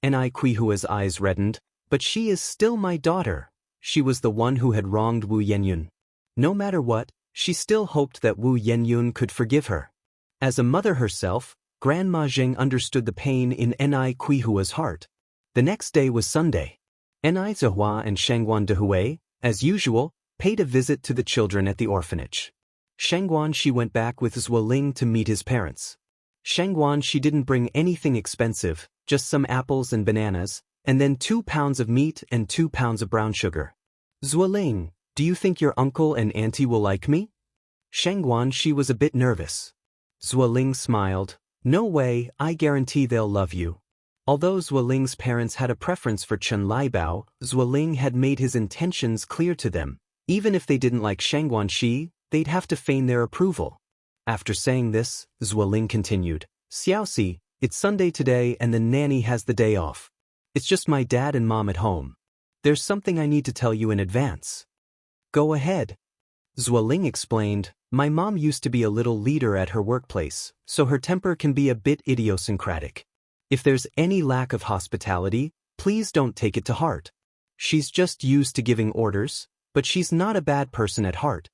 Enai Kuihua's eyes reddened, but she is still my daughter. She was the one who had wronged Wu Yenyun. No matter what, she still hoped that Wu Yenyun could forgive her. As a mother herself, Grandma Jing understood the pain in Enai Kuihua's heart. The next day was Sunday. Enai Zuihua and Shangguan Dehui, as usual, paid a visit to the children at the orphanage. Shangguan Shi went back with Zuoling to meet his parents. Shangguan Shi didn't bring anything expensive, just some apples and bananas, and then 2 pounds of meat and 2 pounds of brown sugar. Zuoling, do you think your uncle and auntie will like me? Shangguan Shi was a bit nervous. Zuoling smiled. No way, I guarantee they'll love you. Although Zuoling's parents had a preference for Chen Laibao, Zuoling had made his intentions clear to them. Even if they didn't like Shangguan Shi, they'd have to feign their approval. After saying this, Zuoling continued, Xiaoxi, it's Sunday today and the nanny has the day off. It's just my dad and mom at home. There's something I need to tell you in advance. Go ahead. Zuoling explained, my mom used to be a little leader at her workplace, so her temper can be a bit idiosyncratic. If there's any lack of hospitality, please don't take it to heart. She's just used to giving orders, but she's not a bad person at heart.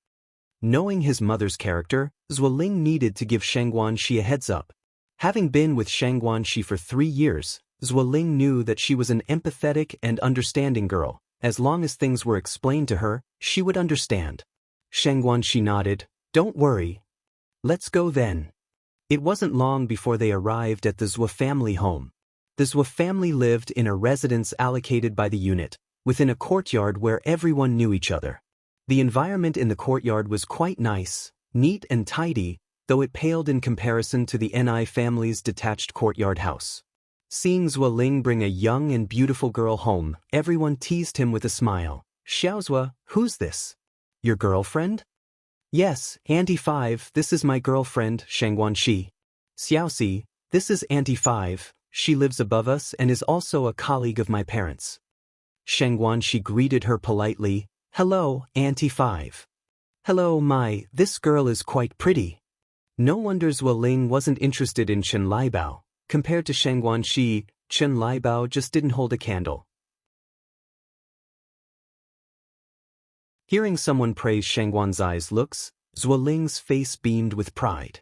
Knowing his mother's character, Zuoling needed to give Shangguan Shi a heads up. Having been with Shangguan Shi for 3 years, Zuoling knew that she was an empathetic and understanding girl. As long as things were explained to her, she would understand. Shangguan Shi nodded, don't worry. Let's go then. It wasn't long before they arrived at the Zhou family home. The Zhou family lived in a residence allocated by the unit, within a courtyard where everyone knew each other. The environment in the courtyard was quite nice, neat and tidy, though it paled in comparison to the Enai family's detached courtyard house. Seeing Zuoling bring a young and beautiful girl home, everyone teased him with a smile. Xiaozua, who's this? Your girlfriend? Yes, Auntie 5, this is my girlfriend, Shangguan Shi. Xiaoxi, this is Auntie 5, she lives above us and is also a colleague of my parents. Shangguan Shi greeted her politely, hello, Auntie 5. Hello, this girl is quite pretty. No wonder Zuoling wasn't interested in Chen Laibao. Compared to Shangguan Shi, Chen Laibao just didn't hold a candle. Hearing someone praise Shangguan Zai's looks, Zuoling's face beamed with pride.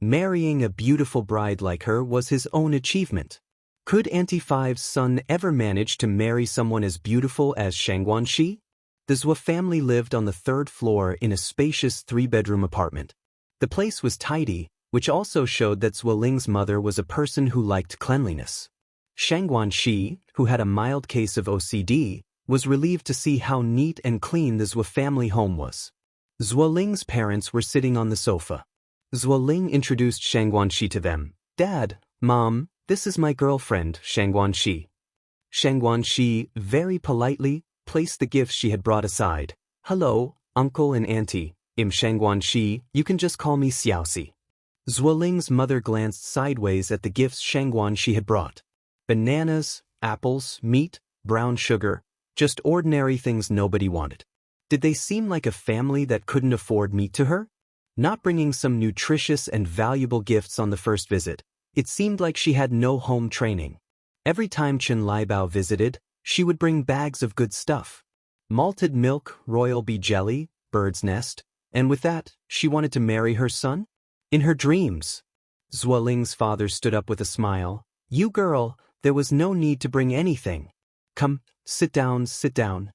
Marrying a beautiful bride like her was his own achievement. Could Auntie 5's son ever manage to marry someone as beautiful as Shangguan Shi? The Zhou family lived on the 3rd floor in a spacious 3-bedroom apartment. The place was tidy, which also showed that Zuoling's mother was a person who liked cleanliness. Shangguan Shi, who had a mild case of OCD, was relieved to see how neat and clean the Zhou family home was. Zuoling's parents were sitting on the sofa. Zuoling introduced Shangguan Shi to them. Dad, Mom, this is my girlfriend, Shangguan Shi. Shangguan Shi, very politely, placed the gifts she had brought aside. Hello, Uncle and Auntie. I'm Shangguan Shi, you can just call me Xiaoxi. Zuoling's mother glanced sideways at the gifts Shangguan Shi had brought. Bananas, apples, meat, brown sugar, just ordinary things nobody wanted. Did they seem like a family that couldn't afford meat to her? Not bringing some nutritious and valuable gifts on the first visit, it seemed like she had no home training. Every time Chen Laibao visited, she would bring bags of good stuff. Malted milk, royal bee jelly, bird's nest, and with that, she wanted to marry her son? In her dreams. Zuoling's father stood up with a smile. You girl, there was no need to bring anything. Come, sit down, sit down.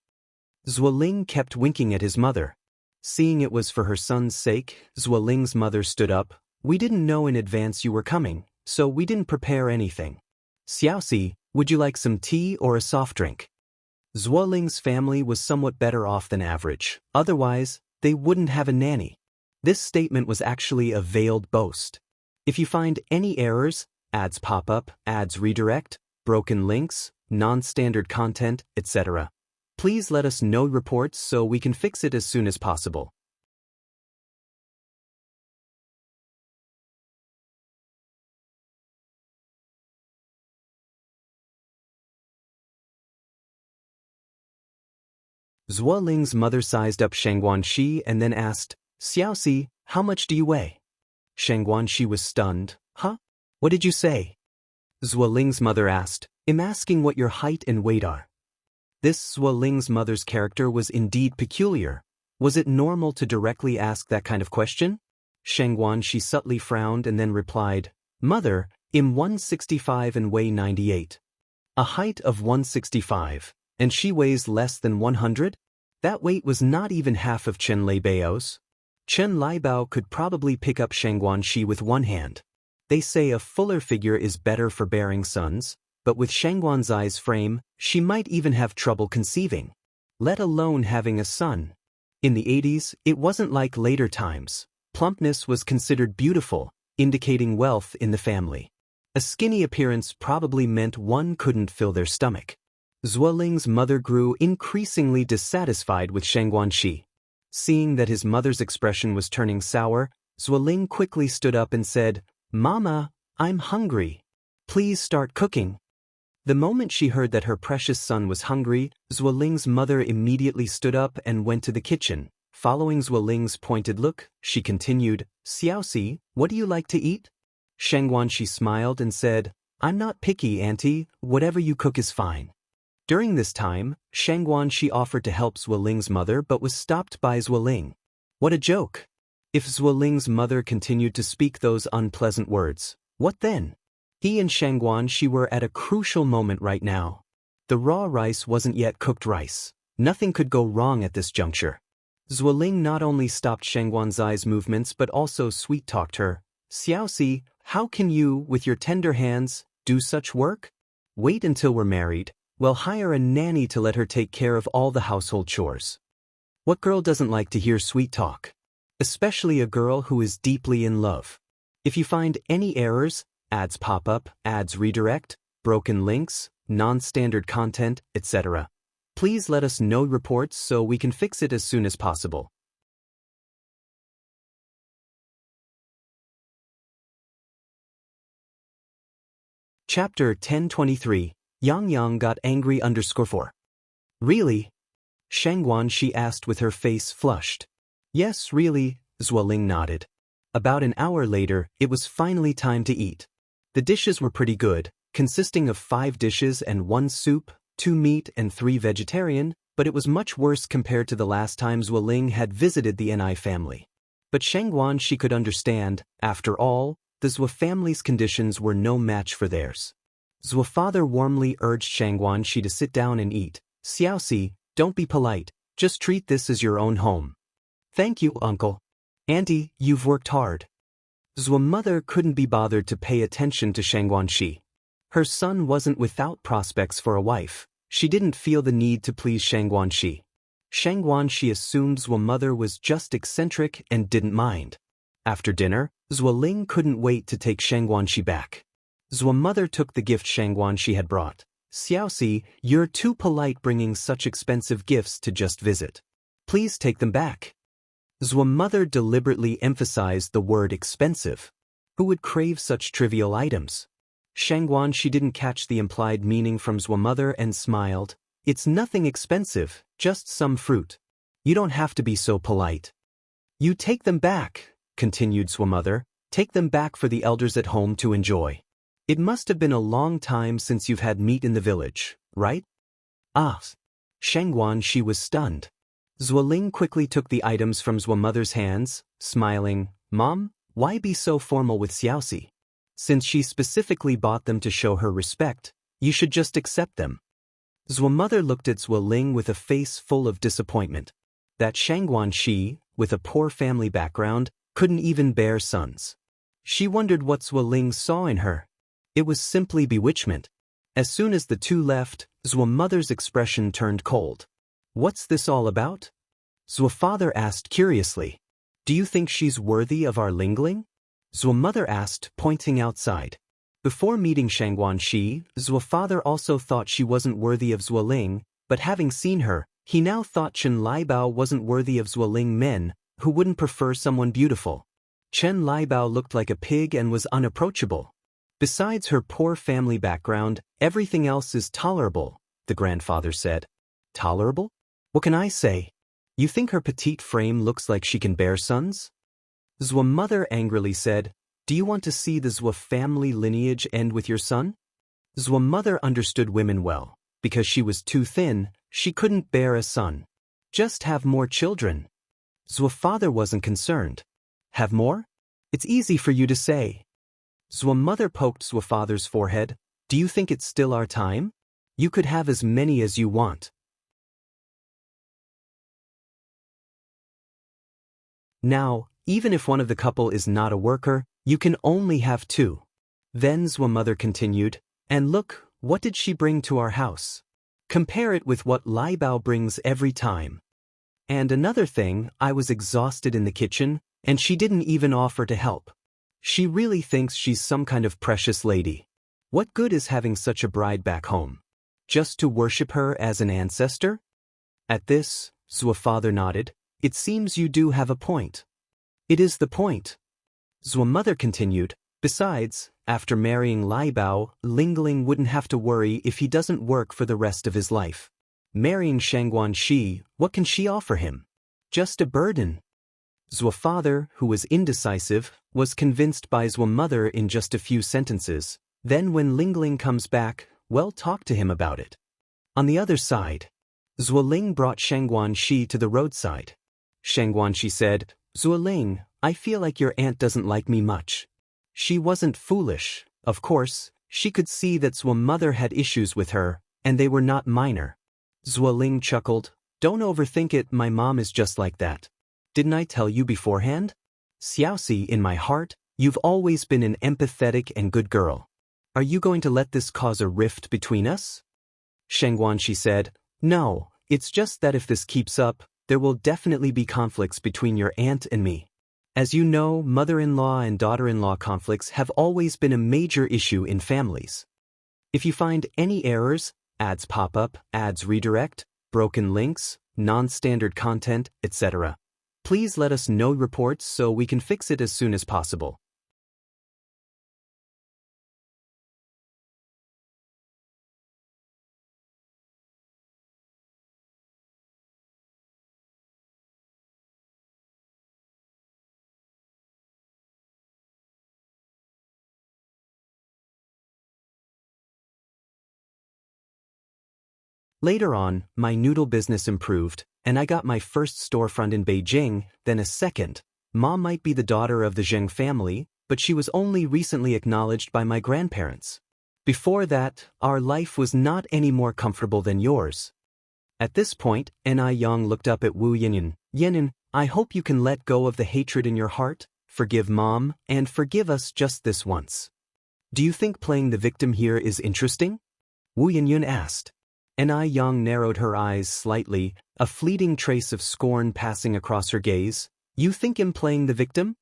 Zuoling kept winking at his mother. Seeing it was for her son's sake, Zuoling's mother stood up. We didn't know in advance you were coming, so we didn't prepare anything. Xiaoxi, would you like some tea or a soft drink? Zuoling's family was somewhat better off than average, otherwise, they wouldn't have a nanny. This statement was actually a veiled boast. If you find any errors, ads pop up, ads redirect, broken links, non-standard content, etc., Please let us know reports so we can fix it as soon as possible. Zuoling's mother sized up Xianxia and then asked, Xiaoxi, how much do you weigh? Xianxia was stunned. Huh? What did you say? Zuoling's mother asked, I'm asking what your height and weight are. This Zuoling's mother's character was indeed peculiar. Was it normal to directly ask that kind of question? Xianxia subtly frowned and then replied, Mother, I'm 165 and weigh 98. A height of 165, and she weighs less than 100? That weight was not even half of Chen Leibao's. Chen Leibao could probably pick up Xianxia with one hand. They say a fuller figure is better for bearing sons, but with Xianxuan's frame, she might even have trouble conceiving, let alone having a son. In the 80s, it wasn't like later times. Plumpness was considered beautiful, indicating wealth in the family. A skinny appearance probably meant one couldn't fill their stomach. Zuoling's mother grew increasingly dissatisfied with Xianxia. Seeing that his mother's expression was turning sour, Zuoling quickly stood up and said, Mama, I'm hungry. Please start cooking. The moment she heard that her precious son was hungry, Zuoling's mother immediately stood up and went to the kitchen. Following Zuoling's pointed look, she continued, Xiaoxi, what do you like to eat? Xianxia smiled and said, I'm not picky, Auntie, whatever you cook is fine. During this time, Xianxia offered to help Zuoling's mother but was stopped by Zuoling. What a joke! If Zuoling's mother continued to speak those unpleasant words, what then? He and Xianxia were at a crucial moment right now. The raw rice wasn't yet cooked rice. Nothing could go wrong at this juncture. Zuoling not only stopped Xianxuan's movements but also sweet-talked her. Xiaoxi, how can you, with your tender hands, do such work? Wait until we're married. We'll hire a nanny to let her take care of all the household chores. What girl doesn't like to hear sweet talk? Especially a girl who is deeply in love. If you find any errors, ads pop up, ads redirect, broken links, non-standard content, etc., please let us know reports so we can fix it as soon as possible. Chapter 1023. Yang got angry _4. Really? Xianxia asked with her face flushed. Yes, really, Zuoling nodded. About an hour later, it was finally time to eat. The dishes were pretty good, consisting of 5 dishes and 1 soup, 2 meat and 3 vegetarian, but it was much worse compared to the last time Zuoling had visited the Ni family. But Xianxia could understand, after all, the Zhuo family's conditions were no match for theirs. Zhuo father warmly urged Xianxia to sit down and eat. Xiaoxi, don't be polite, just treat this as your own home. Thank you, uncle. Auntie, you've worked hard. Zhuo mother couldn't be bothered to pay attention to Xianxia. Her son wasn't without prospects for a wife. She didn't feel the need to please Xianxia. Xianxia assumed Zhuo mother was just eccentric and didn't mind. After dinner, Zuoling couldn't wait to take Xianxia back. Zhuo mother took the gift Xianxia had brought. Xiaoxi, you're too polite bringing such expensive gifts to just visit. Please take them back. Zhuo mother deliberately emphasized the word expensive. Who would crave such trivial items? Xianxia didn't catch the implied meaning from Zhuo mother and smiled. It's nothing expensive, just some fruit. You don't have to be so polite. You take them back, continued Zhuo mother. Take them back for the elders at home to enjoy. It must have been a long time since you've had meat in the village, right? Ah. Xianxia was stunned. Zuoling quickly took the items from Zhuo mother's hands, smiling. Mom, why be so formal with Xiaoxi? Since she specifically bought them to show her respect, you should just accept them. Zhuo mother looked at Zuoling with a face full of disappointment. That Xianxia, with a poor family background, couldn't even bear sons. She wondered what Zuoling saw in her. It was simply bewitchment. As soon as the two left, Zhuo mother's expression turned cold. What's this all about? Zhuo father asked curiously. Do you think she's worthy of our Lingling? Zhuo mother asked, pointing outside. Before meeting Xianxia, Zhuo father also thought she wasn't worthy of Zuoling, but having seen her, He now thought Chen Liebao wasn't worthy of Zuoling men, who wouldn't prefer someone beautiful. Chen Liebao looked like a pig and was unapproachable. Besides her poor family background, everything else is tolerable, the grandfather said. Tolerable? What can I say? You think her petite frame looks like she can bear sons? Zhuo mother angrily said, do you want to see the Zhuo family lineage end with your son? Zhuo mother understood women well. Because she was too thin, she couldn't bear a son. Just have more children. Zhuo father wasn't concerned. Have more? It's easy for you to say. Zhuo mother poked Zhuo father's forehead. Do you think it's still our time? You could have as many as you want. Now, even if one of the couple is not a worker, you can only have two. Then Zhuo mother continued, and look, what did she bring to our house? Compare it with what Liebao brings every time. And another thing, I was exhausted in the kitchen, and she didn't even offer to help. She really thinks she's some kind of precious lady. What good is having such a bride back home? Just to worship her as an ancestor? At this, Zhuo father nodded. It seems you do have a point. It is the point. Zhuo mother continued. Besides, after marrying Liebao, Lingling wouldn't have to worry if he doesn't work for the rest of his life. Marrying Shangguanxi, what can she offer him? Just a burden. Zhuo father, who was indecisive, was convinced by Zhuo mother in just a few sentences. Then when Lingling comes back, well, talk to him about it. On the other side, Zuoling brought Shangguanxi to the roadside. Shangguanxi said, Zuoling, I feel like your aunt doesn't like me much. She wasn't foolish, of course. She could see that Zhuo mother had issues with her, and they were not minor. Zuoling chuckled. Don't overthink it, my mom is just like that. Didn't I tell you beforehand? Xiaoxi, in my heart, you've always been an empathetic and good girl. Are you going to let this cause a rift between us? Shangguanxi said, No, it's just that if this keeps up, there will definitely be conflicts between your aunt and me. As you know, mother-in-law and daughter-in-law conflicts have always been a major issue in families. If you find any errors, ads pop up, ads redirect, broken links, non-standard content, etc., please let us know reports so we can fix it as soon as possible. Later on, my noodle business improved, and I got my first storefront in Beijing, then a second. Mom might be the daughter of the Zheng family, but she was only recently acknowledged by my grandparents. Before that, our life was not any more comfortable than yours. At this point, Ni Yang looked up at Wu Yanyan. Yanyan, I hope you can let go of the hatred in your heart, forgive Mom, and forgive us just this once. Do you think playing the victim here is interesting? Wu Yanyan asked. Ni Yang narrowed her eyes slightly, a fleeting trace of scorn passing across her gaze. You think I'm playing the victim?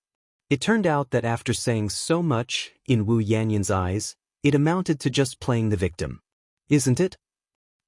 It turned out that after saying so much, in Wu Yanyan's eyes, it amounted to just playing the victim. Isn't it?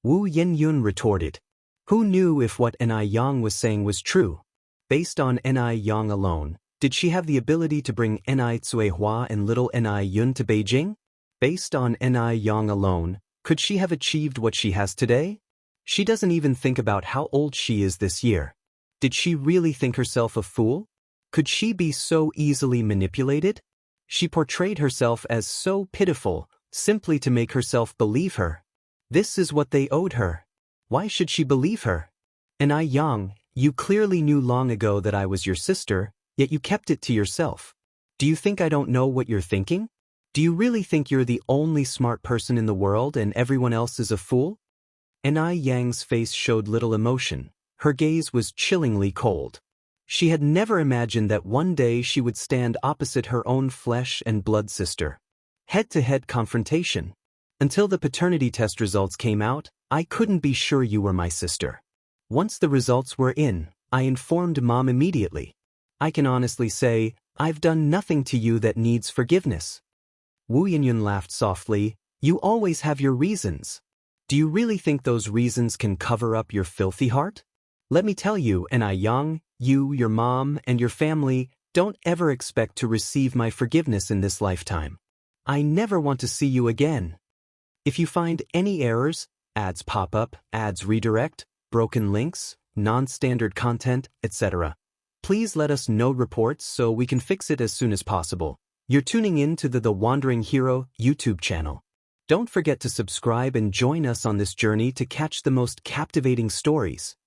Wu Yanyan retorted. Who knew if what Ni Yang was saying was true? Based on Ni Yang alone, did she have the ability to bring Ni Cuihua and little Ni Yun to Beijing? Based on Ni Yang alone, could she have achieved what she has today? She doesn't even think about how old she is this year. Did she really think herself a fool? Could she be so easily manipulated? She portrayed herself as so pitiful, simply to make herself believe her. This is what they owed her. Why should she believe her? Ni Yang, you clearly knew long ago that I was your sister, yet you kept it to yourself. Do you think I don't know what you're thinking? Do you really think you're the only smart person in the world and everyone else is a fool? Ni Yang's face showed little emotion. Her gaze was chillingly cold. She had never imagined that one day she would stand opposite her own flesh and blood sister. Head-to-head confrontation. Until the paternity test results came out, I couldn't be sure you were my sister. Once the results were in, I informed Mom immediately. I can honestly say, I've done nothing to you that needs forgiveness. Wu Yanyan laughed softly. You always have your reasons. Do you really think those reasons can cover up your filthy heart? Let me tell you, Yang, you, your mom, and your family don't ever expect to receive my forgiveness in this lifetime. I never want to see you again. If you find any errors, ads pop up, ads redirect, broken links, non-standard content, etc., please let us know reports so we can fix it as soon as possible. You're tuning in to the Wandering Hero YouTube channel. Don't forget to subscribe and join us on this journey to catch the most captivating stories.